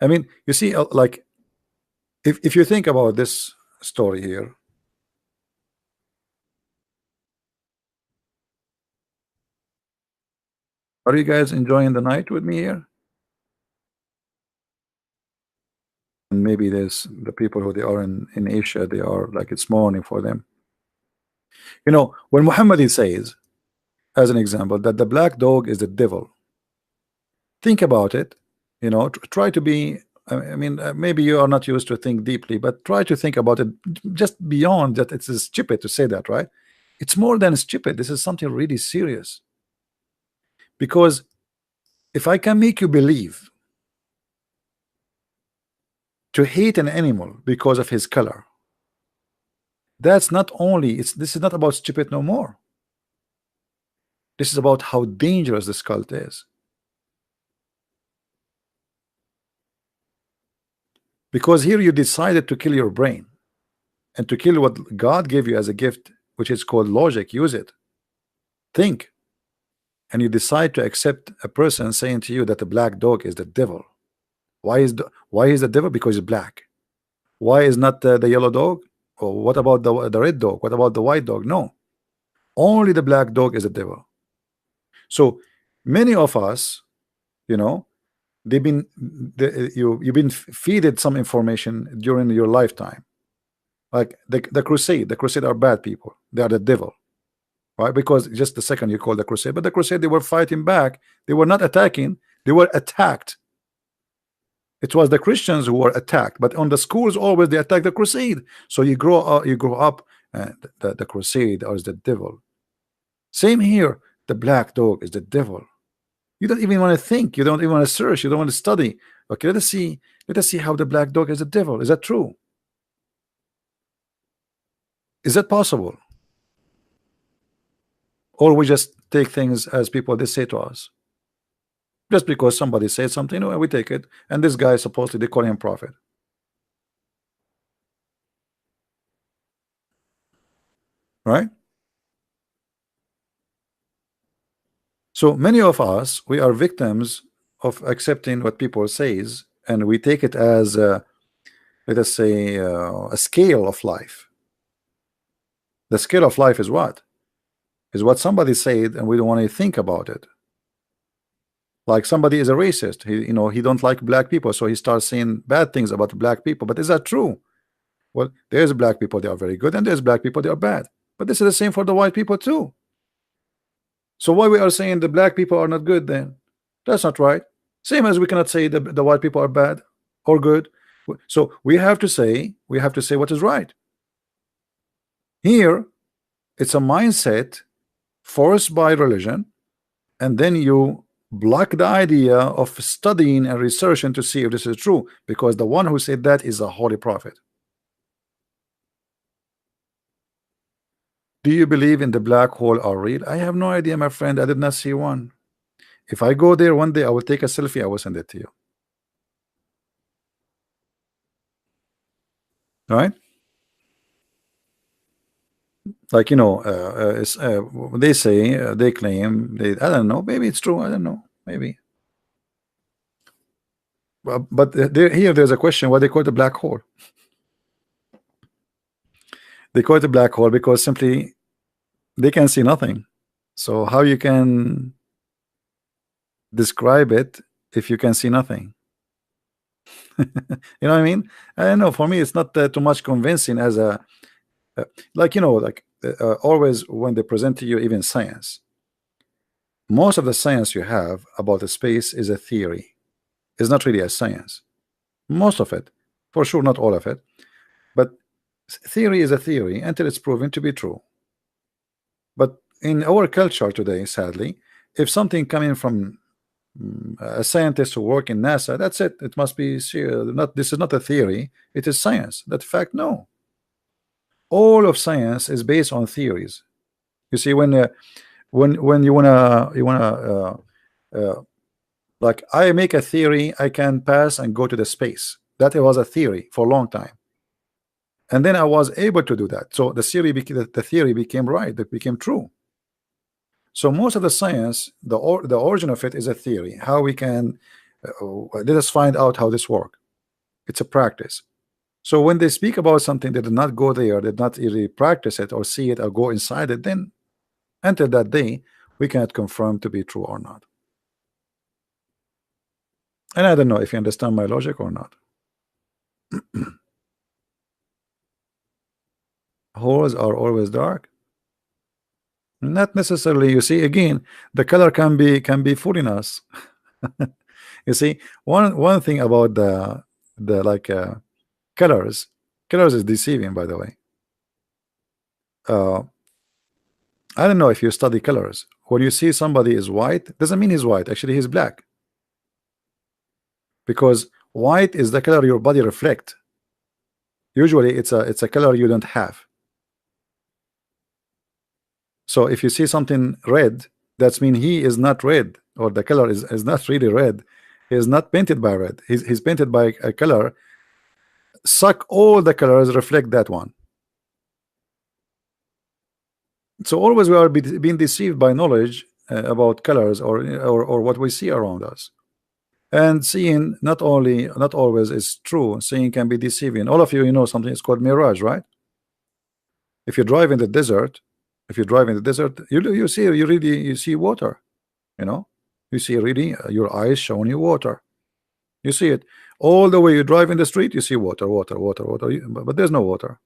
I mean, you see, like, if you think about this story here, are you guys enjoying the night with me here? And maybe there's the people who they are in Asia, they are like it's morning for them. You know, when Muhammad says, as an example, that the black dog is the devil, Think about it. You know, try to be. I mean, maybe you are not used to think deeply, but try to think about it just beyond that. It's stupid to say that, right? It's more than stupid. This is something really serious. Because if I can make you believe to hate an animal because of his color, that's not only, this is not about stupid no more. This is about how dangerous this cult is. Because here you decided to kill your brain and to kill what God gave you as a gift, which is called logic. Use it. Think. And you decide to accept a person saying to you that the black dog is the devil. Why is the devil? Because it's black. Why is not the yellow dog? Or what about the red dog? What about the white dog? No, only the black dog is the devil. So many of us, you know, you've been feeded some information during your lifetime, like the crusade are bad people, they are the devil, right? Because just the second you call the crusade, but the crusade, they were fighting back, they were not attacking, they were attacked. It was the Christians who were attacked, but on the schools always they attack the crusade. So you grow up and the crusade is the devil. Same here, the black dog is the devil. You don't even want to think, you don't even want to search, you don't want to study. Okay, let us see how the black dog is the devil. Is that true? Is that possible? Or we just take things as people they say to us? Just because somebody says something, we take it, and this guy supposedly they call him prophet. Right? So many of us, we are victims of accepting what people says, and we take it as let us say a scale of life. The scale of life is what? Is what somebody said, and we don't want to think about it. Like somebody is a racist, he don't like black people, so he starts saying bad things about black people. But is that true? Well, there's black people, they are very good, and there's black people, they are bad. But this is the same for the white people too. So why we are saying the black people are not good then? That's not right. Same as we cannot say the white people are bad or good. So we have to say what is right. Here it's a mindset forced by religion, and then you block the idea of studying and researching to see if this is true, because the one who said that is a holy prophet. Do you believe in the black hole are real? I have no idea, my friend. I did not see one. If I go there one day, I will take a selfie, I will send it to you. All right? Like, they say, they claim, I don't know, maybe it's true, I don't know, maybe. But there's a question why they call it a black hole. They call it a black hole because simply they can see nothing. So how you can describe it if you can see nothing? You know what I mean? I don't know, for me it's not too much convincing as a always when they present to you even science, most of the science you have about the space is a theory. It's not really a science, most of it, for sure, not all of it, but theory is a theory until it's proven to be true. But in our culture today, sadly, if something coming from a scientist who work in NASA, that's it, it must be not, this is not a theory, it is science. That fact, no, all of science is based on theories. You see, when you wanna like I make a theory, I can pass and go to the space. That was a theory for a long time, and then I was able to do that. So the theory became right, it became true. So most of the science, the origin of it is a theory. How we can let us find out how this works. It's a practice. So when they speak about something, they did not go there, did not really practice it or see it or go inside it, then until that day we cannot confirm to be true or not. And I don't know if you understand my logic or not. Holes are always dark? Not necessarily. You see, again, the color can be fooling us. You see, one thing about the like colors is deceiving, by the way. I don't know if you study colors. When you see somebody is white, doesn't mean he's white. Actually, he's black. Because white is the color your body reflect. Usually, it's a color you don't have. So if you see something red, that's mean he is not red, or the color is not really red. He is not painted by red. He's painted by a color. Suck all the colors, reflect that one. So always we are being deceived by knowledge about colors or what we see around us. And seeing not always is true. Seeing can be deceiving. All of you know something is called mirage, right? If you drive in the desert, you see water. You know, you see really your eyes showing you water. You see it all the way you drive in the street. You see water, but there's no water.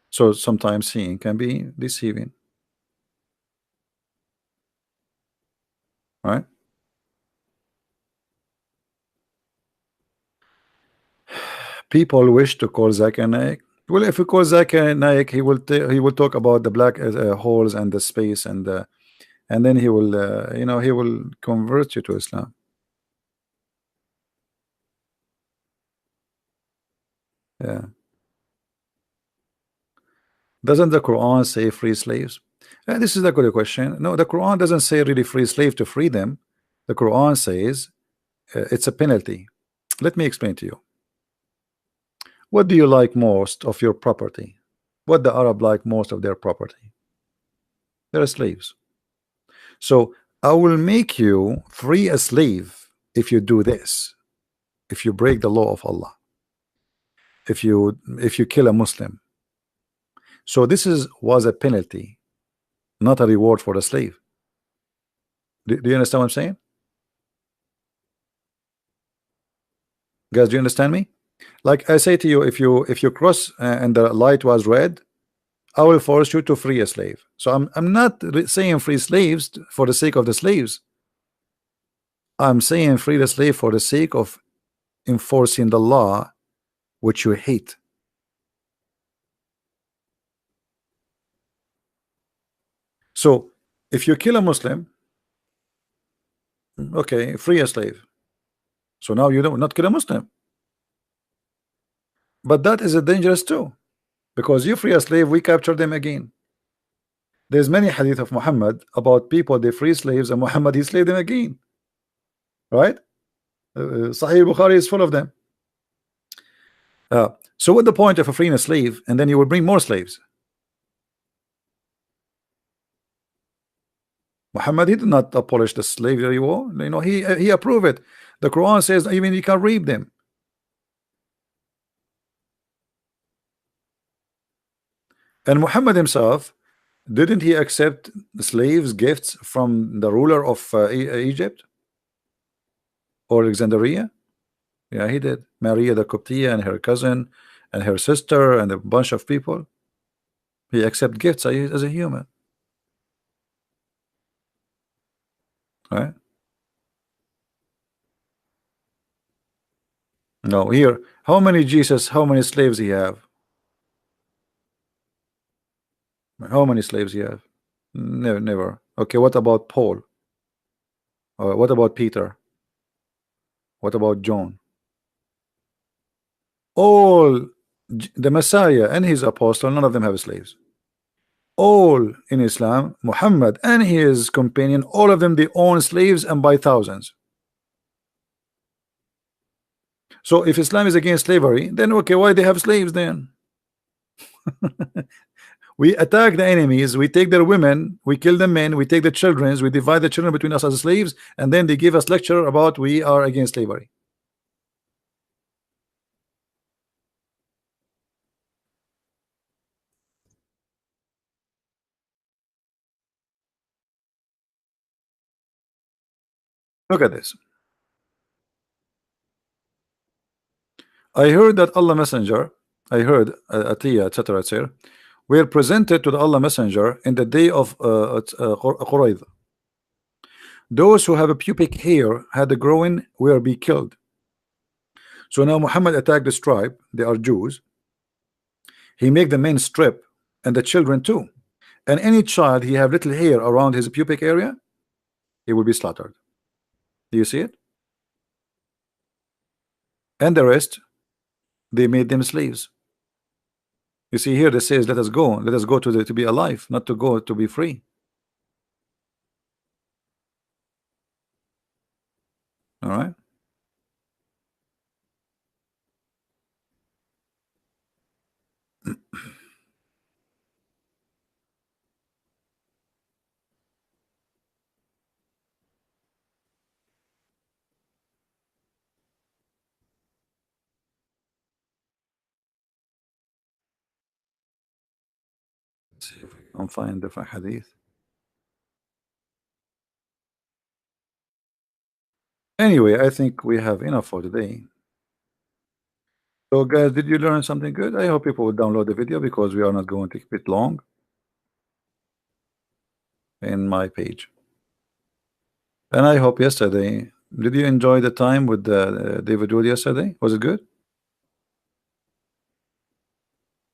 So sometimes seeing can be deceiving, right? People wish to call Zakir Naik. Well, if we call Zakir Naik, he will talk about the black holes and the space and then he will he will convert you to Islam. Yeah. Doesn't the Quran say free slaves? This is a good question. No, the Quran doesn't say really free slave to free them. The Quran says it's a penalty. Let me explain to you. What do you like most of your property? What the Arab like most of their property? They're slaves. So I will make you free a slave if you do this. If you break the law of Allah. If you kill a Muslim. So this was a penalty, not a reward for the slave. Do you understand what I'm saying? Guys, do you understand me? Like I say to you, if you cross and the light was red, I will force you to free a slave. So I'm not saying free slaves for the sake of the slaves. I'm saying free the slave for the sake of enforcing the law which you hate. So if you kill a Muslim, okay, free a slave. So now you don't not kill a Muslim. But that is a dangerous too, because you free a slave, we capture them again. There's many hadith of Muhammad about people they free slaves and Muhammad he slaved them again, right? Sahih Bukhari is full of them. So what the point of freeing a slave and then you will bring more slaves? Muhammad he did not abolish the slavery war. You know, he approved it. The Quran says even you can reap them. And Muhammad himself, didn't he accept slaves gifts from the ruler of Egypt or Alexandria? Yeah, he did. Maria the Coptia and her cousin and her sister and a bunch of people. He accept gifts as a human, right? No, here, how many slaves he have? How many slaves he have? Never. Okay, what about Paul? What about Peter? What about John? All the Messiah and his apostle, none of them have slaves. All in Islam, Muhammad and his companion, all of them they own slaves and by thousands. So if Islam is against slavery, then okay, why they have slaves then? We attack the enemies, we take their women, we kill the men, we take the children, we divide the children between us as slaves, and then they give us lecture about we are against slavery. Look at this. I heard that Allah Messenger, I heard Atiyah, etc., etc., were presented to the Allah Messenger in the day of Qurayd. Those who have a pubic hair had the growing will be killed. So now Muhammad attacked this tribe. They are Jews. He make the men strip and the children too. And any child he have little hair around his pubic area, he will be slaughtered. Do you see it? And the rest, they made them slaves. You see here, they says, let us go to be alive, not to go to be free. All right. Let's see if we can find the hadith. Anyway, I think we have enough for today. So guys, did you learn something good? I hope people will download the video because we are not going to keep it long in my page. And I hope yesterday, did you enjoy the time with David Wood yesterday? Was it good?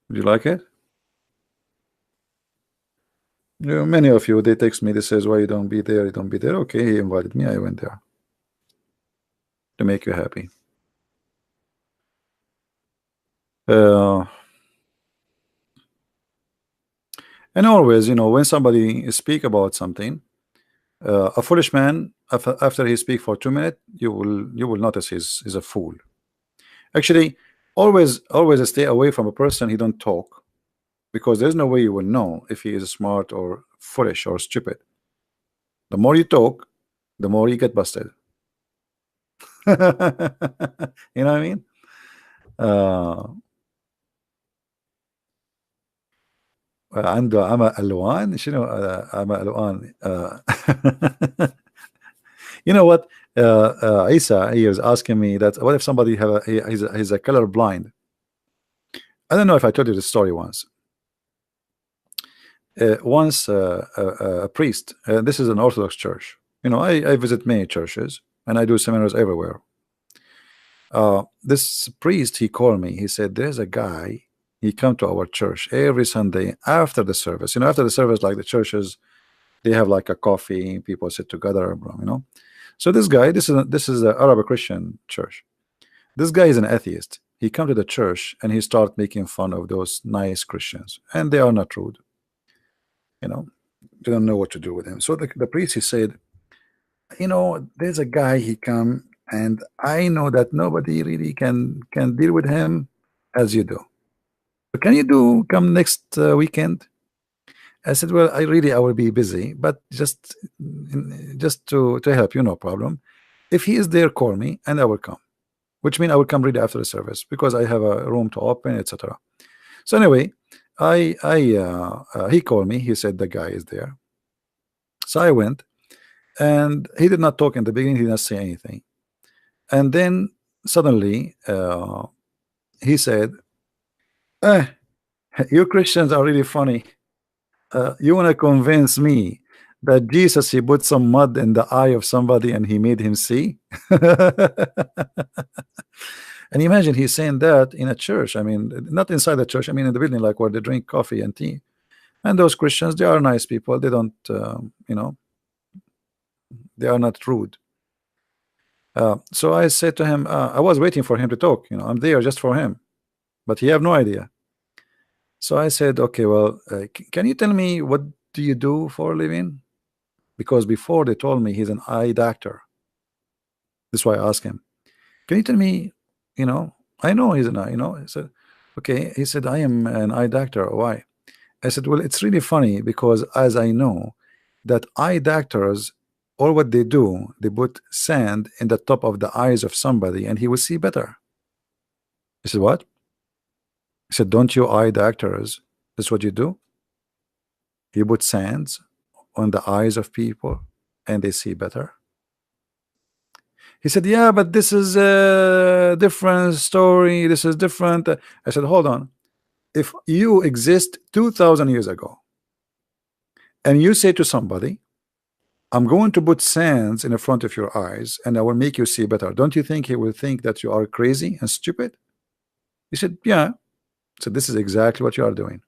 Did you like it? Yeah, many of you, they text me, they says, why you don't be there, you don't be there. Okay, he invited me, I went there to make you happy. And always, you know, when somebody speak about something, a foolish man, after he speak for 2 minutes, you will notice he's a fool. Actually, always stay away from a person he don't talk, because there's no way you will know if he is smart or foolish or stupid. The more you talk, the more you get busted. You know what I mean? عنده عمى ألوان شنو عمى ألوان You know what, Isa, he is asking me that what if somebody have he's a color blind. I don't know if I told you this story once. Once a priest, this is an Orthodox church, you know, I visit many churches and I do seminars everywhere. This priest, he called me, he said there's a guy, he come to our church every Sunday after the service. You know, after the service, like the churches, they have like a coffee, people sit together, you know. So this guy, this is an Arab Christian church. This guy is an atheist. He come to the church and he start making fun of those nice Christians, and they are not rude. You know, they don't know what to do with him. So the priest, he said, you know, there's a guy, he come, and I know that nobody really can deal with him as you do. But can you come next weekend? I said, well, I will be busy, but just to help you, no problem. If he is there, call me and I will come, which means I will come really after the service because I have a room to open, etc. So anyway, he called me, he said the guy is there. So I went, and he did not talk in the beginning, he did not say anything. And then suddenly he said, you Christians are really funny. You want to convince me that Jesus, he put some mud in the eye of somebody and he made him see? And imagine he's saying that in a church. I mean, not inside the church, I mean in the building, like where they drink coffee and tea. And those Christians, they are nice people, they don't you know, they are not rude. So I said to him, I was waiting for him to talk, you know, I'm there just for him, but he have no idea. So I said, okay, well, can you tell me what do you do for a living? Because before they told me he's an eye doctor. That's why I asked him, can you tell me, you know, I know he's an eye, you know. I said, okay. He said, I am an eye doctor. Why? I said, well, it's really funny because as I know that eye doctors, all what they do, they put sand in the top of the eyes of somebody and he will see better. He said, what? He said, don't you eye doctors, that's what you do? You put sands on the eyes of people and they see better. He said, yeah, but this is a different story, this is different. I said, hold on, if you exist 2,000 years ago and you say to somebody, I'm going to put sands in front of your eyes and I will make you see better. Don't you think he will think that you are crazy and stupid? He said, yeah. So this is exactly what you are doing.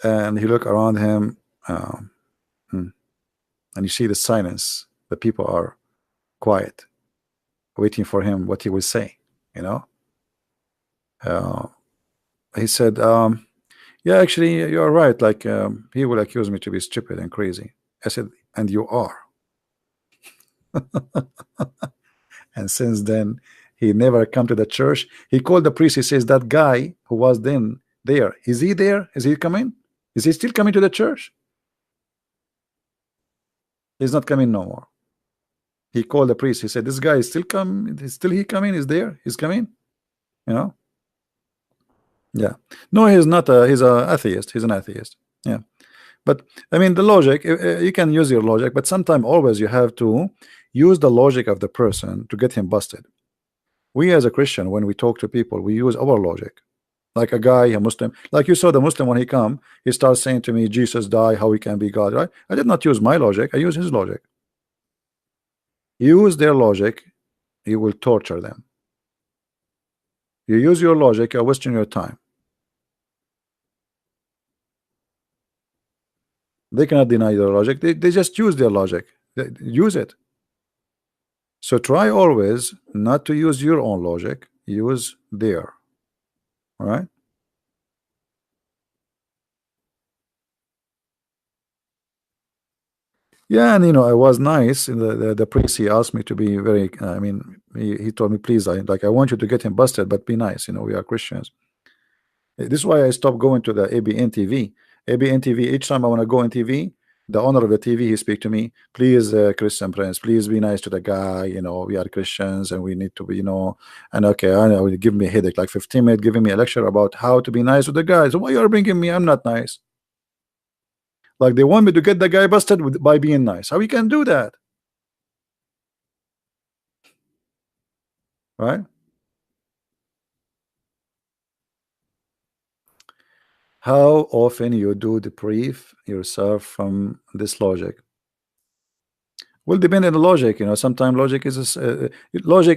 And he looked around him, and you see the silence. The people are quiet, waiting for him what he will say. You know, uh, he said, "Yeah, actually, you are right. Like he will accuse me to be stupid and crazy." I said, "And you are." And since then, he never come to the church. He called the priest. He says, "That guy who was then there, is he there? Is he coming? Is he still coming to the church?" He's not coming no more. He called the priest. He said, "This guy is still come. Is still he coming? Is there? He's coming." You know? Yeah. No, he's not. He's a atheist. He's an atheist. Yeah. But I mean, the logic. You can use your logic, but sometimes always you have to use the logic of the person to get him busted. We as a Christian, when we talk to people, we use our logic. Like a guy, a Muslim, like you saw the Muslim when he come, he starts saying to me, "Jesus died. How he can be God?" Right? I did not use my logic. I use his logic. Use their logic, you will torture them. You use your logic, you're wasting your time. They cannot deny their logic. They just use their logic. They use it. So try always not to use your own logic. Use their. All right. Yeah, and I was nice. The priest, he asked me to be very. I mean, he told me, please, I want you to get him busted, but be nice. We are Christians. This is why I stopped going to the ABN TV. ABN TV, each time I want to go on TV, the owner of the TV, he speak to me, please, Christian Prince, please be nice to the guy. We are Christians and we need to be, and okay, I know, it give me a headache, like 15 minutes giving me a lecture about how to be nice with the guys. So why you are bringing me? I'm not nice. Like they want me to get the guy busted by being nice. How you can do that? Right? How often you do debrief yourself from this logic? Will depend on the logic. Sometimes logic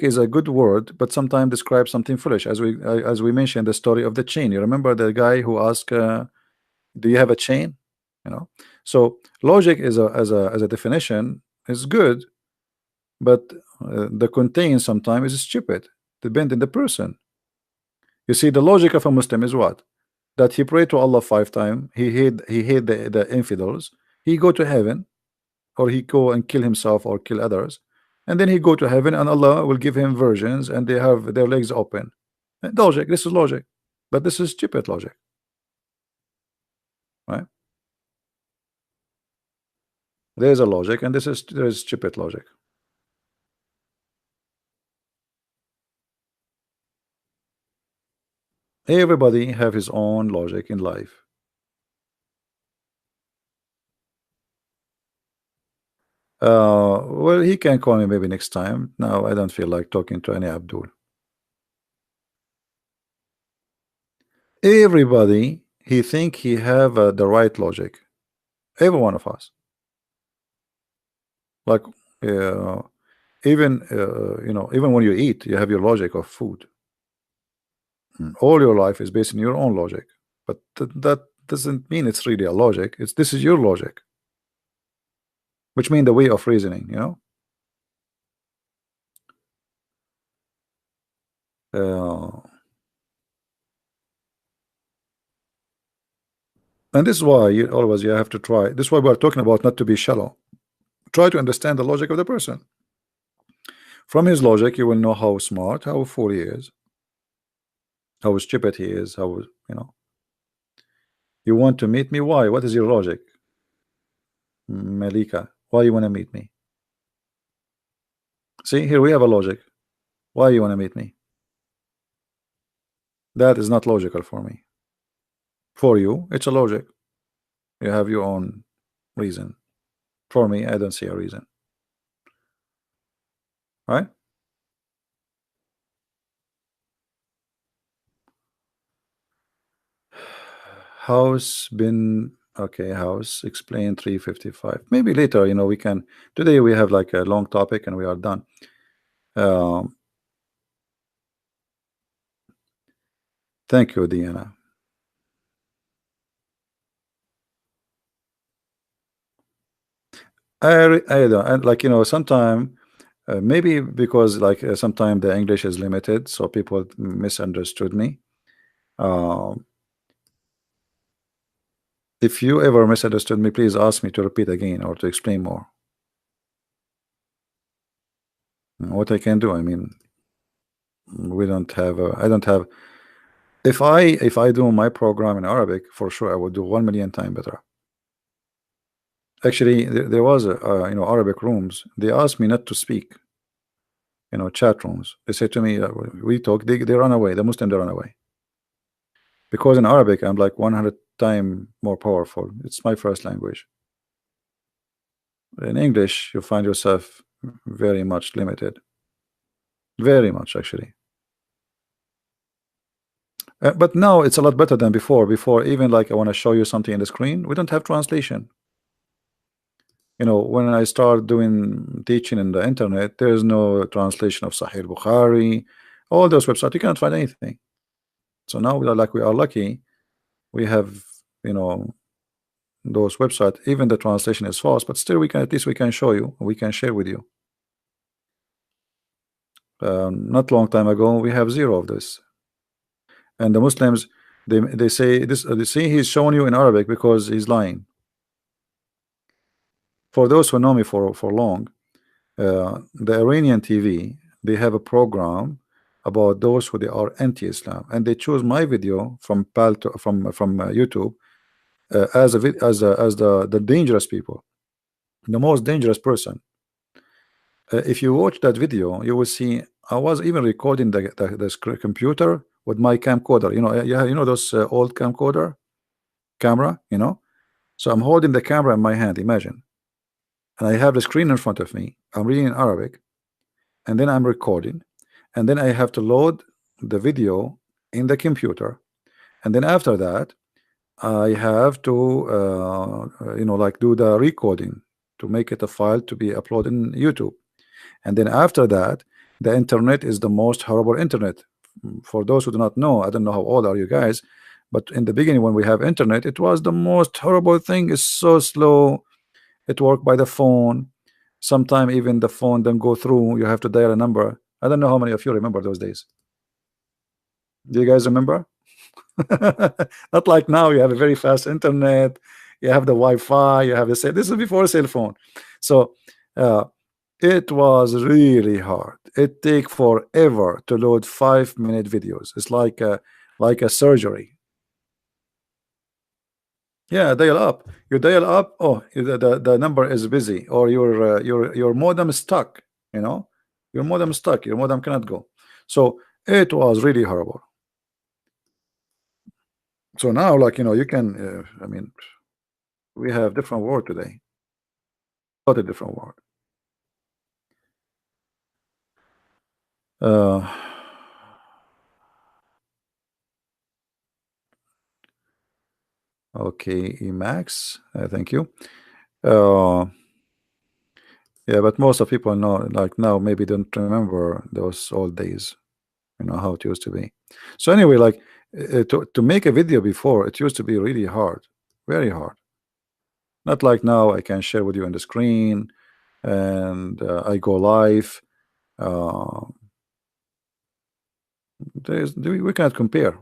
is a good word, but sometimes describes something foolish. As we mentioned the story of the chain. You remember the guy who asked, "Do you have a chain?" So logic is as a definition is good, but the content sometimes is stupid. Depend on the person. You see, the logic of a Muslim is what? That he pray to Allah 5 times. He hate the infidels. He go to heaven, or he go and kill himself or kill others, and then he go to heaven and Allah will give him virgins and they have their legs open. Logic. This is logic, but this is stupid logic, right? There's a logic and there is stupid logic. Everybody have his own logic in life. Well, he can call me maybe next time. Now I don't feel like talking to any Abdul. Everybody, he think he have the right logic. Every one of us. Like uh, even when you eat, you have your logic of food. All your life is based on your own logic, but that doesn't mean it's really a logic. This is your logic, which means the way of reasoning. Uh, and this is why you have to try. This is why we're talking about not to be shallow. Try to understand the logic of the person. From his logic, you will know how smart, how fool he is, how stupid he is. You want to meet me? Why? What is your logic, Malika? Why you want to meet me? See, here we have a logic. Why you want to meet me? That is not logical for me. For you, it's a logic. You have your own reason. For me, I don't see a reason. Right? House been okay. House explain 355. Maybe later, we can. Today we have like a long topic and we are done. Thank you, Diana. I don't and like sometime maybe because like sometime the English is limited, so people misunderstood me. Um, if you ever misunderstood me, please ask me to repeat again or to explain more. What I can do, I mean, we don't have. I don't have. If I do my program in Arabic, for sure I would do 1,000,000 times better. Actually, there was Arabic rooms. They asked me not to speak. Chat rooms. They said to me, we talk. They run away. The Muslim, they run away because in Arabic I'm like 100 times more powerful. It's my first language. In English, you find yourself very much limited. Very much, actually. But now it's a lot better than before. Before, even like I want to show you something in the screen, we don't have translation. When I start doing teaching in the internet, there's no translation of Sahih Bukhari, all those websites. You cannot find anything. So now we are lucky. We have those websites. Even the translation is false, but still at least we can show you. We can share with you. Not long time ago, we have zero of this. And the Muslims, they say this. They say he's showing you in Arabic because he's lying. For those who know me for long, the Iranian TV, they have a program about those who they are anti-Islam, and they choose my video from YouTube as the dangerous people, the most dangerous person. If you watch that video, you will see I was even recording the computer with my camcorder. Those old camcorder camera. So I'm holding the camera in my hand. Imagine. And I have the screen in front of me. I'm reading in Arabic, and then I'm recording, and then I have to load the video in the computer, and then after that I have to like do the recording to make it a file to be uploaded in YouTube. And then after that, the internet is the most horrible internet. For those who do not know, I don't know how old are you guys, but in the beginning when we have internet, it was the most horrible thing. It's so slow. It worked by the phone. Sometimes even the phone don't go through. You have to dial a number. I don't know how many of you remember those days. Do you guys remember? Not like now. You have a very fast internet. You have the Wi-Fi. You have the this is before cell phone. So it was really hard. It take forever to load 5-minute videos. It's like a surgery. Yeah, dial up. You dial up. Oh, the number is busy, or your modem is stuck. Your modem is stuck. Your modem cannot go. So it was really horrible. So now, like you can. I mean, we have different word today. Totally different word. Okay, Emax. Thank you. Yeah, but most of people know, like now, maybe don't remember those old days. How it used to be. So anyway, like to make a video before, it used to be really hard, very hard. Not like now. I can share with you on the screen, and I go live. We cannot compare.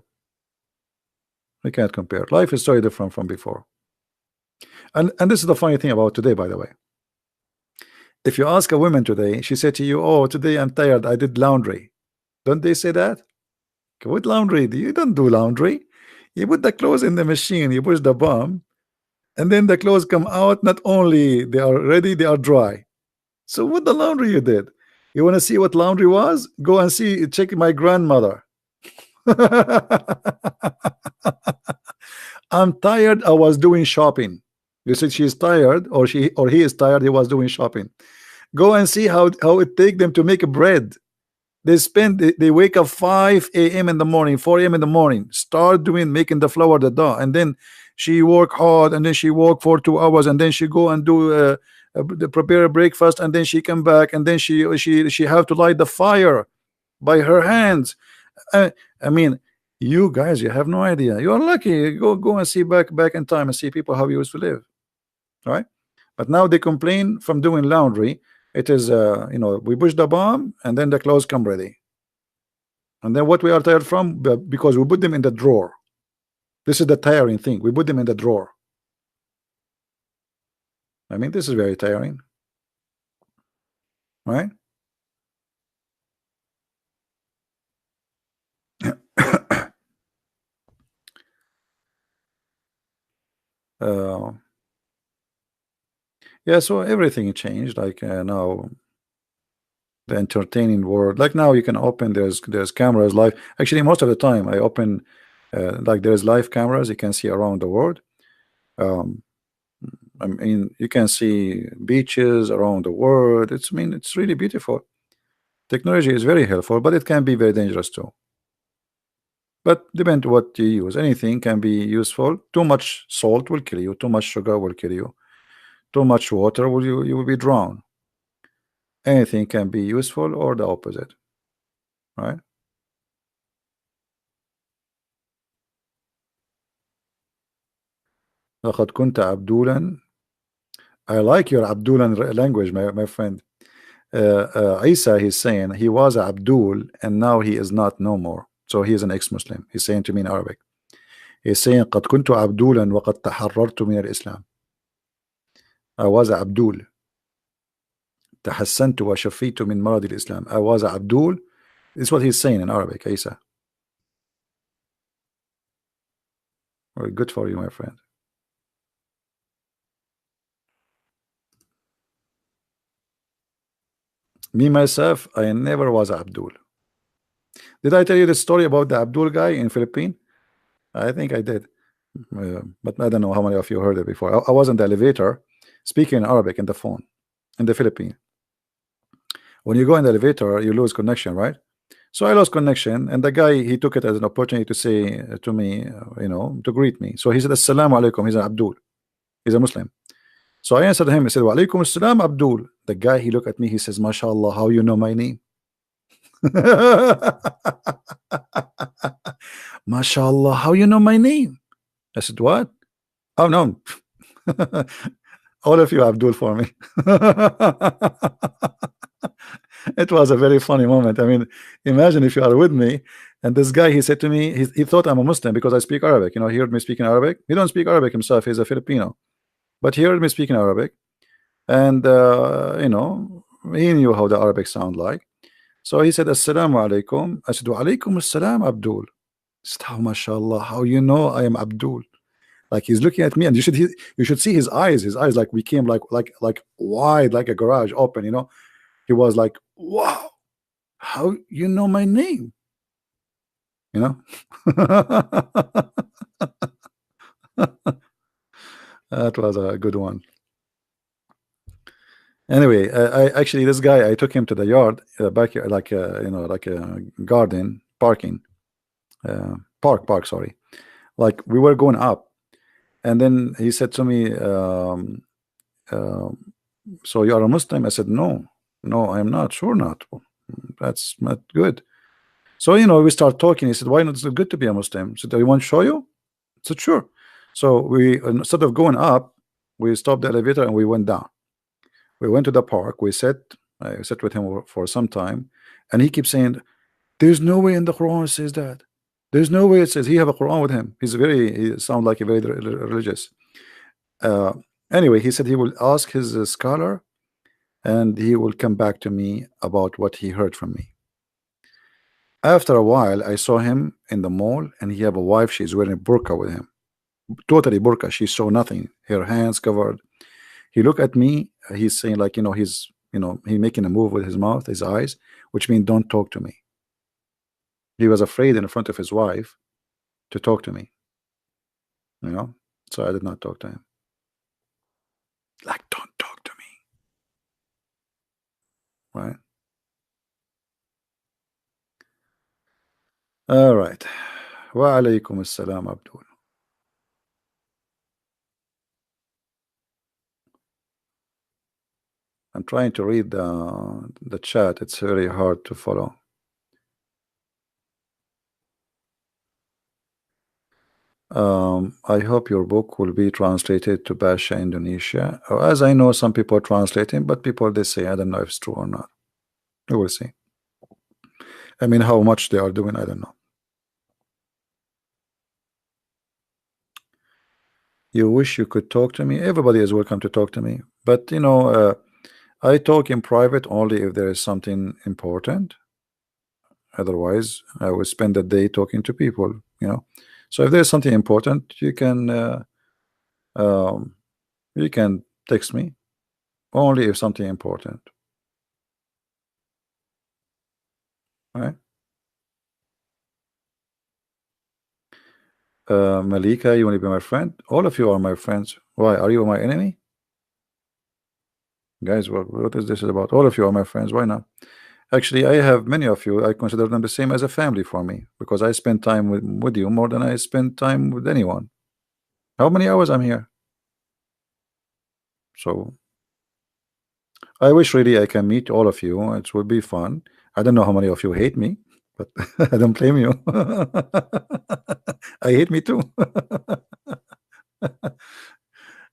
We can't compare. Life is so different from before. And this is the funny thing about today, by the way. If you ask a woman today, she said to you, "Oh, today I'm tired. I did laundry." Don't they say that? What laundry? You don't do laundry. You put the clothes in the machine, you push the button, and then the clothes come out. Not only they are ready, they are dry. So what the laundry you did? You want to see what laundry was? Go and see. Check my grandmother. I'm tired. I was doing shopping. You said she's tired, or he is tired. He was doing shopping. Go and see how it take them to make bread. They wake up 5 a.m. in the morning, 4 a.m. in the morning, start doing making the flour, the dough, and then she work hard, and then she work for 2 hours, and then she go and do prepare a breakfast, and then she come back, and then she have to light the fire by her hands. I mean, you guys, you have no idea. You are lucky. Go and see back in time and see people how you used to live, right? But now they complain from doing laundry. It is we push the bomb and then the clothes come ready. And then what we are tired from, because we put them in the drawer. This is the tiring thing. We put them in the drawer. I mean, this is very tiring, right? uh, yeah, so everything changed. Like now, the entertaining world. Like now, you can open. There's cameras live. Actually, most of the time, I open like there's live cameras. You can see around the world. Um, I mean, you can see beaches around the world. I mean, it's really beautiful. Technology is very helpful, but it can be very dangerous too. But depend what you use. Anything can be useful. Too much salt will kill you. Too much sugar will kill you. Too much water will you will be drowned. Anything can be useful or the opposite, right? لقد كنت عبدولا. I like your Abdulan language, my friend. Isa, he's saying he was Abdul and now he is not no more. So he is an ex-Muslim. He's saying to me in Arabic. He's saying قد كنت عبدولا وقد تحررت من الإسلام. I was Abdul. تحسنت وشفيت من مرض الإسلام. I was Abdul. This is what he's saying in Arabic, Isa. Very good for you, my friend. Me, myself, I never was Abdul. Did I tell you the story about the Abdul guy in Philippines? I think I did. But I don't know how many of you heard it before. I was in the elevator speaking in Arabic in the phone in the Philippines. When you go in the elevator, you lose connection, right? So I lost connection, and the guy, he took it as an opportunity to say to me, to greet me. So he said, Assalamu alaikum. He's an Abdul. He's a Muslim. So I answered him. He said, Wa alaikum assalam, Abdul. The guy, he looked at me. He says, MashaAllah, how you know my name? MashaAllah, how you know my name? I said, what? Oh, no. All of you Abdul for me. It was a very funny moment. I mean, imagine if you are with me and this guy, he said to me, he thought I'm a Muslim because I speak Arabic. He heard me speaking Arabic. He don't speak Arabic himself. He's a Filipino, but he heard me speaking Arabic, and he knew how the Arabic sound like. So he said, Assalamu alaikum. I said, Wa alaikum assalam, Abdul. He said, oh, mashallah, how you know I am Abdul? Like he's looking at me, and you should see his eyes. His eyes like became like wide, like a garage open. He was like, wow, how you know my name? That was a good one. Anyway, I actually, this guy, I took him to the yard back here, like like a garden parking park, sorry. Like we were going up, and then he said to me, so you are a Muslim? I said, no, I am not. Sure not. That's not good. So we start talking. He said, why not? It's good to be a Muslim. So do you want to show you? I said, sure. So we, instead of going up, we stopped the elevator and we went down. We went to the park. I sat with him for some time, and he keeps saying, there's no way in the Quran it says that. There's no way it says. He have a Quran with him. He sounds like a very religious. Anyway, he said he will ask his scholar, and he will come back to me about what he heard from me. After a while, I saw him in the mall, and he have a wife. She's wearing a burqa with him, totally burqa. She saw nothing, her hands covered. He looked at me. He's saying like, he's he making a move with his mouth, his eyes, which means don't talk to me. He was afraid in front of his wife to talk to me. So I did not talk to him. Like, don't talk to me, right? All right. Wa alaykum assalam, Abdul. I'm trying to read the chat. It's very hard to follow. I hope your book will be translated to Basha, Indonesia. As I know, some people are translating, but people they say I don't know if it's true or not. We will see. I mean, how much they are doing, I don't know. You wish you could talk to me. Everybody is welcome to talk to me, but you know, I talk in private only if there is something important. Otherwise, I will spend the day talking to people. You know, so if there's something important, um, you can text me only if something important. All right. Malika, you want to be my friend? All of you are my friends. Why? Are you my enemy? Guys, what is this about? All of you are my friends. Why not? Actually, I have many of you. I consider them the same as a family for me because I spend time with you more than I spend time with anyone. How many hours I'm here? So I wish really I can meet all of you. It would be fun. I don't know how many of you hate me, but I don't blame you. I hate me too.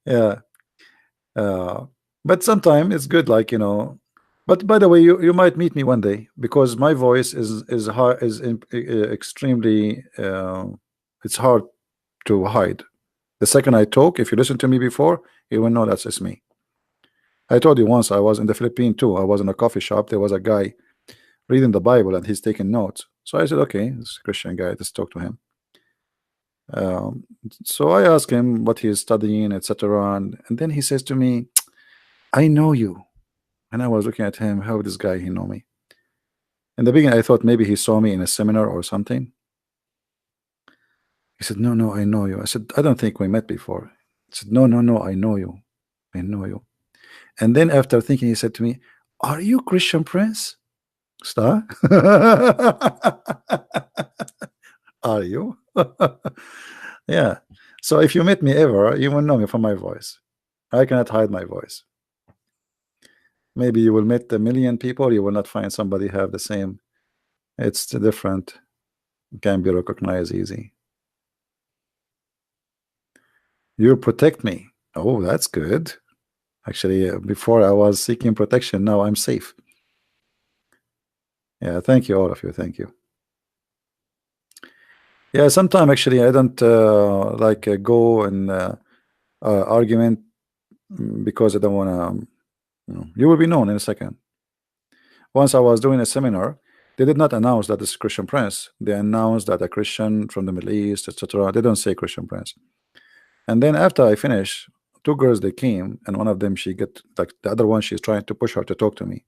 Yeah. Uh, but sometimes it's good, like you know. But by the way, you might meet me one day because my voice is hard extremely it's hard to hide. The second I talk, if you listen to me before, you will know that's it's me. I told you once I was in the Philippines too. I was in a coffee shop. There was a guy reading the Bible and he's taking notes. So I said, okay, this is a Christian guy. Let's talk to him. Um, so I asked him what he is studying, etc. And then he says to me, I know you. And I was looking at him, how this guy he know me? In the beginning, I thought maybe he saw me in a seminar or something. He said, no, no, I know you. I said, I don't think we met before. He said, no, no, no, I know you. I know you. And then after thinking, he said to me, are you Christian Prince? Star? Are you? Yeah. So if you meet me ever, you will know me from my voice. I cannot hide my voice. Maybe you will meet a million people, you will not find somebody have the same. It's different. Can be recognized easy. You protect me. Oh, that's good. Actually, before I was seeking protection, now I'm safe. Yeah, thank you, all of you. Thank you. Yeah, sometimes actually I don't like go and argument because I don't want to. You will be known in a second. Once I was doing a seminar, they did not announce that it's Christian Prince. They announced that a Christian from the Middle East, etc. They don't say Christian Prince. And then after I finished, two girls they came, and one of them she get like the other one she's trying to push her to talk to me.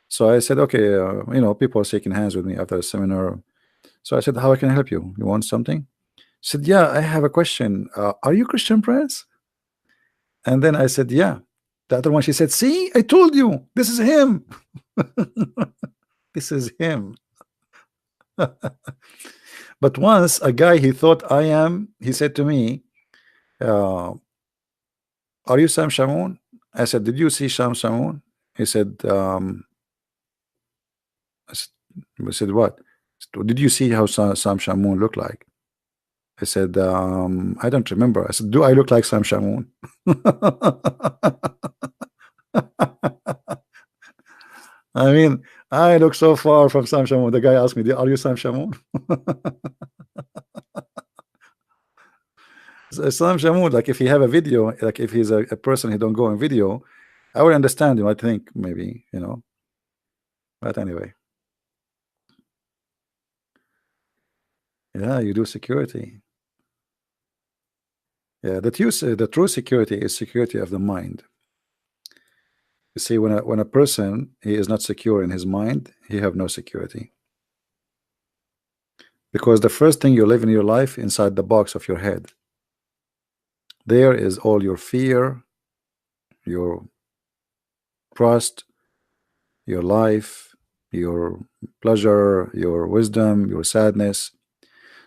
So I said, okay, you know, people are shaking hands with me after the seminar. So I said, how I can help you? You want something? She said, yeah, I have a question. Are you Christian Prince? And then I said, yeah. The other one she said, see, I told you, this is him. This is him. But once a guy he thought I am, he said to me, uh, are you Sam Shamoun? I said, did you see Sam Shamoun? He said, I said, what? Did you see how Sam Shamoun looked like? I said, I don't remember. I said, do I look like Sam Shamoun? I mean, I look so far from Sam Shamoun. The guy asked me, are you Sam Shamoun? Sam Shamoun, like if he have a video, like if he's a person he don't go in video, I would understand him. I think maybe, you know. But anyway, yeah, you do security. Yeah, the true security is security of the mind. You see, when a person he is not secure in his mind, he have no security. Because the first thing you live in your life inside the box of your head. There is all your fear, your trust, your life, your pleasure, your wisdom, your sadness.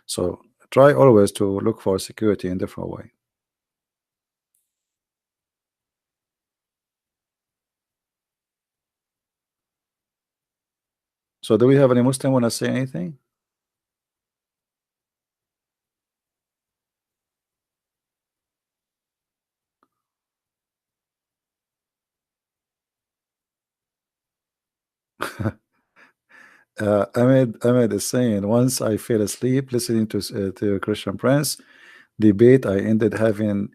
So try always to look for security in different way. So do we have any Muslim want to say anything? Ahmed is saying, once I fell asleep listening to Christian Prince debate, I ended having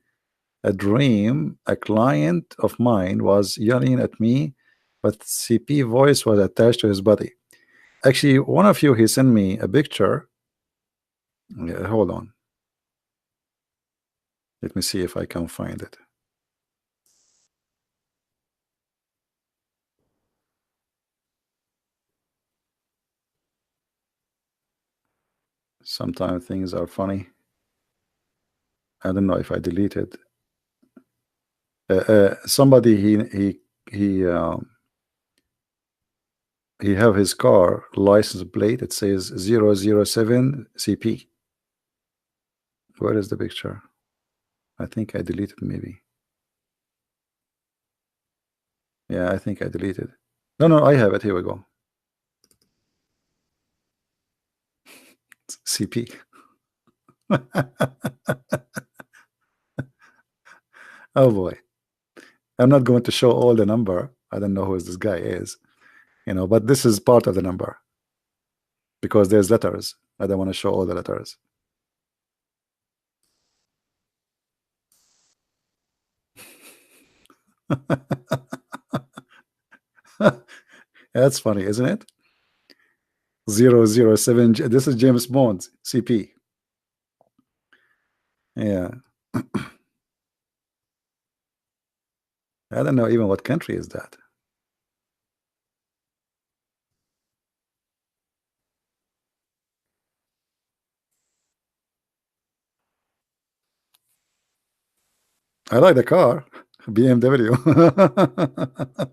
a dream. A client of mine was yelling at me, but CP voice was attached to his body. Actually, one of you, he sent me a picture. Yeah, hold on. Let me see if I can find it. Sometimes things are funny. I don't know if I deleted. Somebody he have his car license plate. It says 007 CP. Where is the picture? I think I deleted maybe. Yeah, I think I deleted. No, I have it. Here we go. CP. Oh boy. I'm not going to show all the number. I don't know who this guy is, but this is part of the number because there's letters. I don't want to show all the letters. That's funny, isn't it? 007. This is James Bond, CP. Yeah. I don't know even what country is that. I like the car, BMW.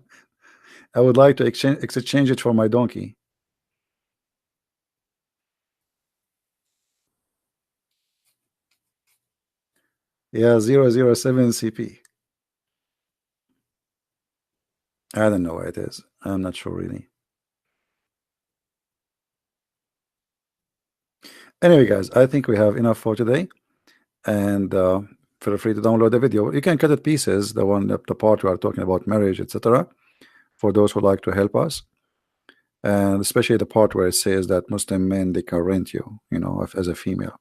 I would like to exchange it for my donkey. Yeah, 007 CP. I don't know where it is. I'm not sure really. Anyway, guys, I think we have enough for today, and feel free to download the video. You can cut it pieces, the part we are talking about marriage, etc., for those who like to help us, and especially the part where it says that Muslim men, they can rent you, as a female.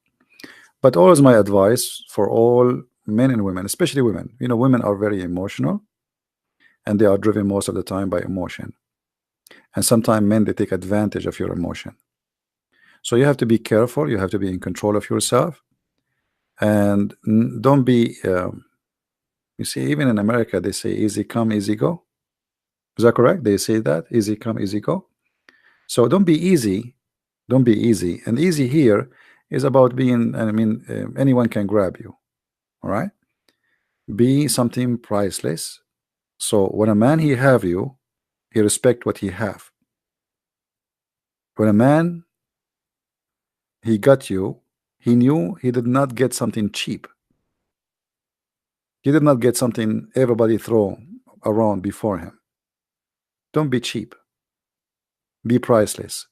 But always my advice for all men and women, especially women, women are very emotional, and they are driven most of the time by emotion, and sometimes men, they take advantage of your emotion. So you have to be careful. You have to be in control of yourself, and don't be you see, even in America they say easy come easy go. Is that correct? They say that easy come easy go. So don't be easy. Don't be easy. And easy here is about being, I mean, anyone can grab you. All right, be something priceless. So when a man he have you, he respect what he have. When a man he got you, he knew he did not get something cheap. He did not get something everybody throw around before him. Don't be cheap. Be priceless.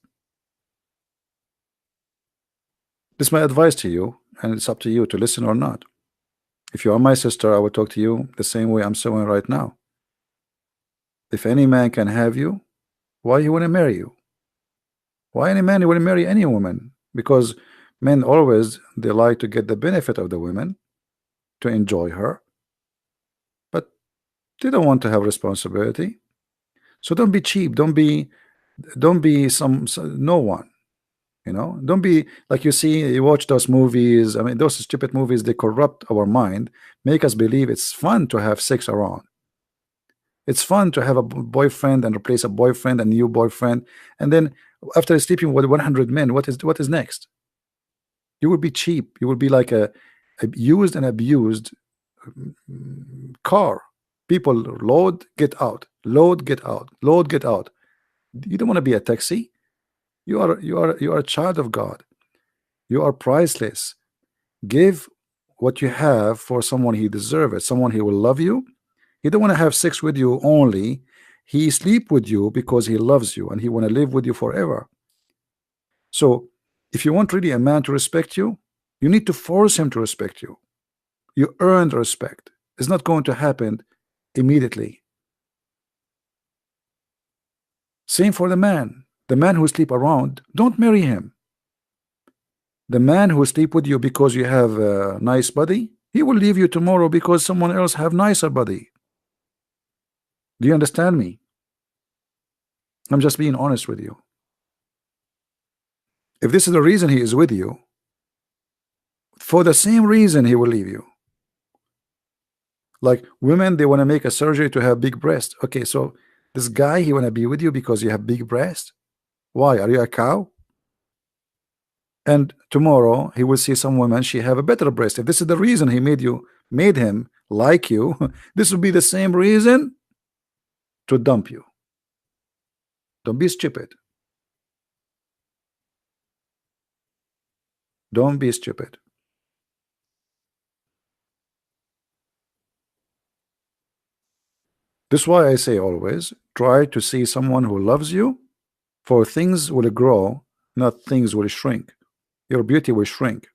This is my advice to you, and it's up to you to listen or not. If you are my sister, I would talk to you the same way I'm saying right now. If any man can have you, why he want to marry you? Why any man will marry any woman? Because men always, they like to get the benefit of the women, to enjoy her, but they don't want to have responsibility. So don't be cheap. Don't be no one. Don't be like, you watch those movies. I mean, those stupid movies, they corrupt our mind, make us believe it's fun to have sex around. It's fun to have a boyfriend and replace a boyfriend, a new boyfriend, and then after sleeping with 100 men, what is next? You will be cheap. You will be like a used and abused car. People load, get out, load, get out, load, get out. You don't want to be a taxi. You are a child of God. You are priceless. Give what you have for someone he deserves it, someone he will love you. He don't want to have sex with you only. He sleep with you because he loves you and he want to live with you forever. So if you want really a man to respect you, you need to force him to respect you. You earn respect. It's not going to happen immediately. Same for the man. The man who sleep around, don't marry him. The man who sleep with you because you have a nice body, he will leave you tomorrow because someone else have nicer body. Do you understand me? I'm just being honest with you. If this is the reason he is with you, for the same reason he will leave you. Like women, they want to make a surgery to have big breast. Okay, so this guy, he want to be with you because you have big breast. Why? Are you a cow? And tomorrow he will see some woman, she have a better breast. If this is the reason he made him like you, this will be the same reason to dump you. Don't be stupid. Don't be stupid. This is why I say always try to see someone who loves you, for things will grow, not things will shrink. Your beauty will shrink.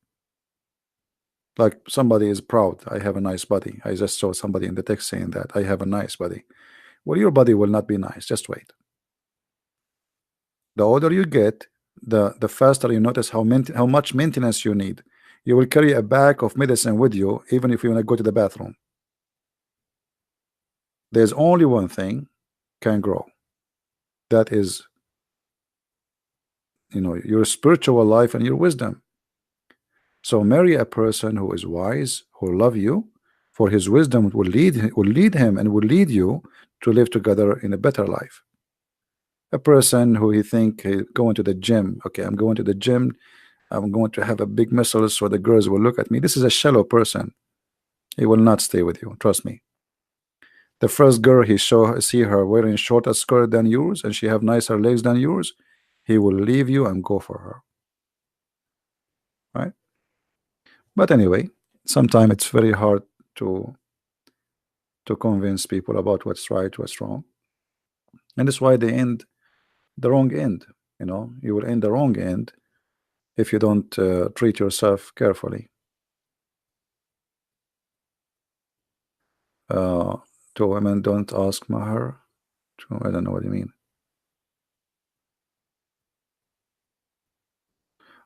Like somebody is proud, I have a nice body. I just saw somebody in the text saying that I have a nice body. Well, your body will not be nice. Just wait. The older you get, the faster you notice how much maintenance you need. You will carry a bag of medicine with you, even if you want to go to the bathroom. There's only one thing can grow. That is, your spiritual life and your wisdom. So marry a person who is wise, who love you, for his wisdom will lead him and will lead you to live together in a better life. A person who he think going to the gym, okay, I'm going to the gym, I'm going to have a big muscles so the girls will look at me. This is a shallow person. He will not stay with you, trust me. The first girl he see her wearing shorter skirt than yours and she have nicer legs than yours, he will leave you and go for her. Right? But anyway, sometimes it's very hard to convince people about what's right, what's wrong. And that's why they end the wrong end. You will end the wrong end if you don't treat yourself carefully. To women, don't ask mahar. I don't know what you mean.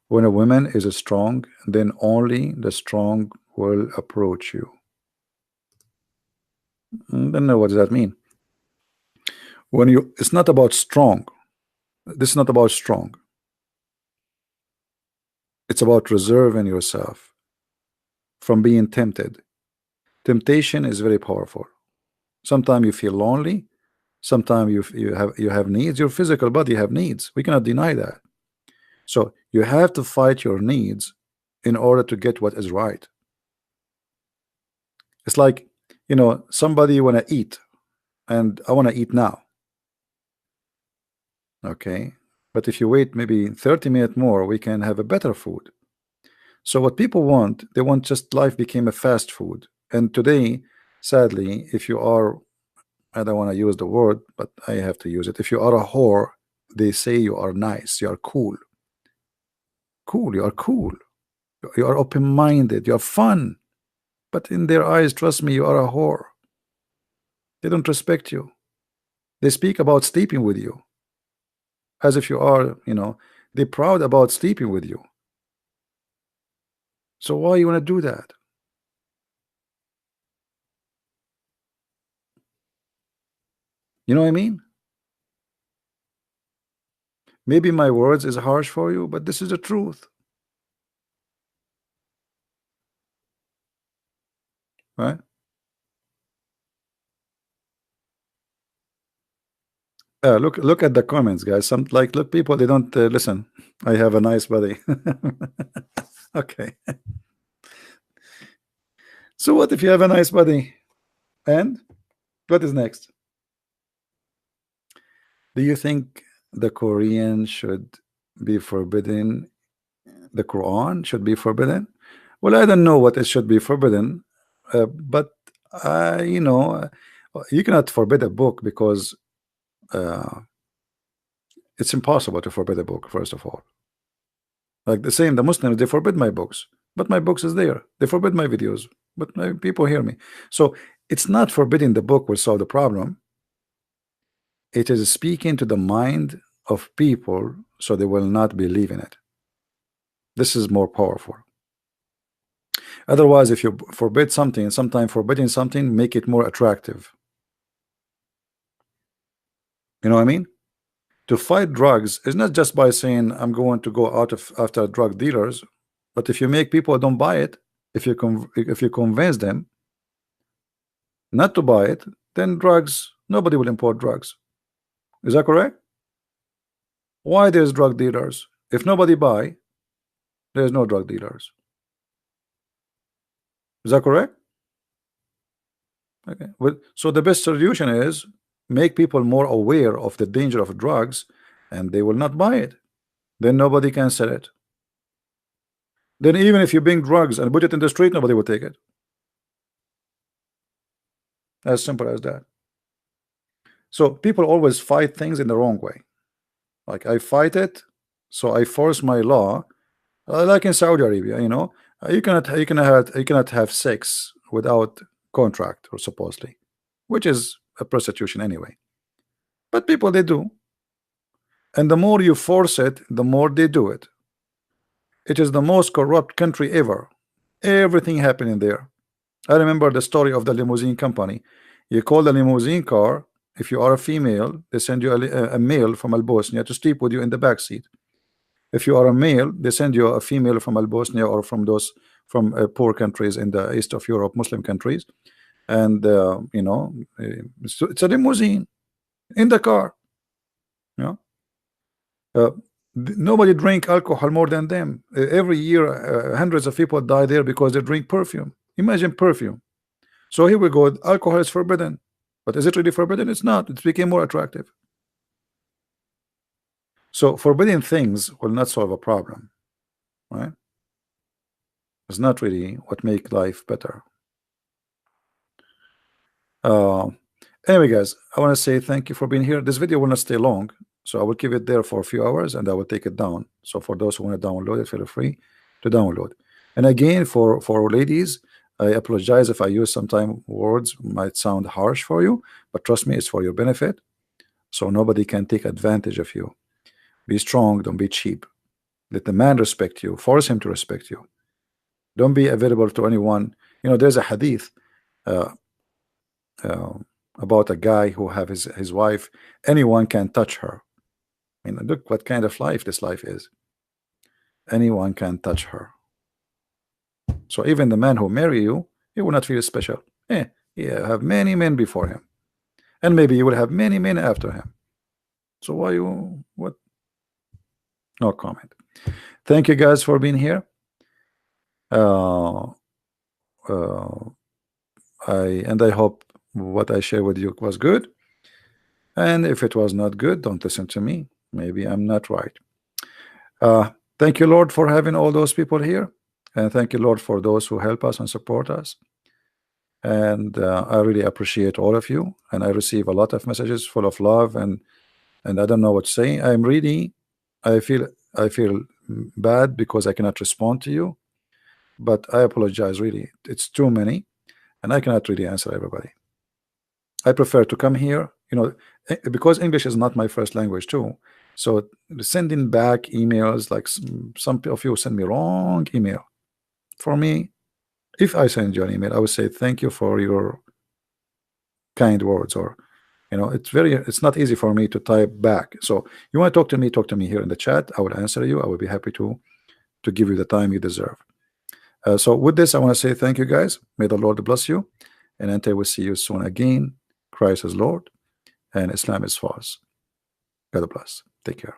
When a woman is strong, then only the strong will approach you. I don't know what does that mean. It's not about strong. This is not about strong. It's about reserving yourself from being tempted. Temptation is very powerful. Sometimes you feel lonely. Sometimes you have needs. Your physical body have needs. We cannot deny that. So you have to fight your needs in order to get what is right. It's like, somebody want to eat and I want to eat now. Okay. But if you wait maybe 30 minutes more, we can have a better food. So what people want, they want just life became a fast food. And today, sadly, if you are, I don't want to use the word, but I have to use it. If you are a whore, they say you are nice, you are cool. Cool, you are cool. You are open-minded, you are fun. But in their eyes, trust me, you are a whore. They don't respect you. They speak about sleeping with you as if you are, they're proud about sleeping with you. So why you want to do that? You know what I mean? Maybe my words is harsh for you, but this is the truth. Right? Look at the comments, guys. Look, people, they don't listen. I have a nice body. Okay. So what if you have a nice body? And what is next? Do you think the Korean should be forbidden. The Quran should be forbidden. Well, I don't know what it should be forbidden, but you know, you cannot forbid a book because uh, it's impossible to forbid a book. First of all, like the same, the Muslims, they forbid my books, but my books is there. They forbid my videos, but my people hear me. So it's not forbidding the book will solve the problem. It is speaking to the mind of people so they will not believe in it. This is more powerful. Otherwise, if you forbid something, sometimes forbidding something make it more attractive. You know what I mean? To fight drugs is not just by saying I'm going to go out of after drug dealers, but if you make people don't buy it, if you convince them not to buy it, then drugs, nobody will import drugs. Is that correct? Why there's drug dealers? If nobody buy, there's no drug dealers. Is that correct? Okay. Well, so the best solution is make people more aware of the danger of drugs, and they will not buy it. Then nobody can sell it. Then even if you bring drugs and put it in the street, nobody will take it. As simple as that. So people always fight things in the wrong way. Like I fight it, so I force my law. Like in Saudi Arabia, you know, you cannot have sex without contract, or supposedly, which is a prostitution anyway. But people, they do, and the more you force it, the more they do it. It is the most corrupt country ever. Everything happening there. I remember the story of the limousine company. You call the limousine car. If you are a female, they send you a male from Al-Bosnia to sleep with you in the back seat. If you are a male, they send you a female from Al-Bosnia or from those from poor countries in the east of Europe, Muslim countries, and you know, it's a limousine in the car. You know, nobody drink alcohol more than them. Every year, hundreds of people die there because they drink perfume. Imagine perfume. So here we go. Alcohol is forbidden, but is it really forbidden? It's not. It became more attractive. So forbidding things will not solve a problem, right? It's not really what make life better. Anyway, guys, I want to say thank you for being here. This video will not stay long, so I will keep it there for a few hours and I will take it down. So for those who want to download it, feel free to download. And again, for ladies, I apologize if I use sometimes words might sound harsh for you, but trust me, it's for your benefit, so nobody can take advantage of you. Be strong, don't be cheap. Let the man respect you, force him to respect you. Don't be available to anyone. You know, there's a hadith about a guy who have his wife, anyone can touch her. I mean, look what kind of life this life is. Anyone can touch her. So even the man who marry you, he will not feel special. Yeah, have many men before him, and maybe you will have many men after him. So why you what? No comment. Thank you guys for being here. I hope what I shared with you was good. And if it was not good, don't listen to me. Maybe I'm not right. Thank you, Lord, for having all those people here. And thank you, Lord, for those who help us and support us. And I really appreciate all of you. And I receive a lot of messages full of love, and I don't know what to say. I feel bad because I cannot respond to you. But I apologize, really. It's too many, and I cannot really answer everybody. I prefer to come here, you know, because English is not my first language too. So sending back emails, like some of you send me wrong email. For me, if I send you an email, I would say thank you for your kind words, or you know, it's not easy for me to type back. So you want to talk to me here in the chat. I will answer you. I will be happy to give you the time you deserve. So with this, I want to say thank you, guys. May the Lord bless you, and until we see you soon again, Christ is Lord and Islam is false. God bless. Take care.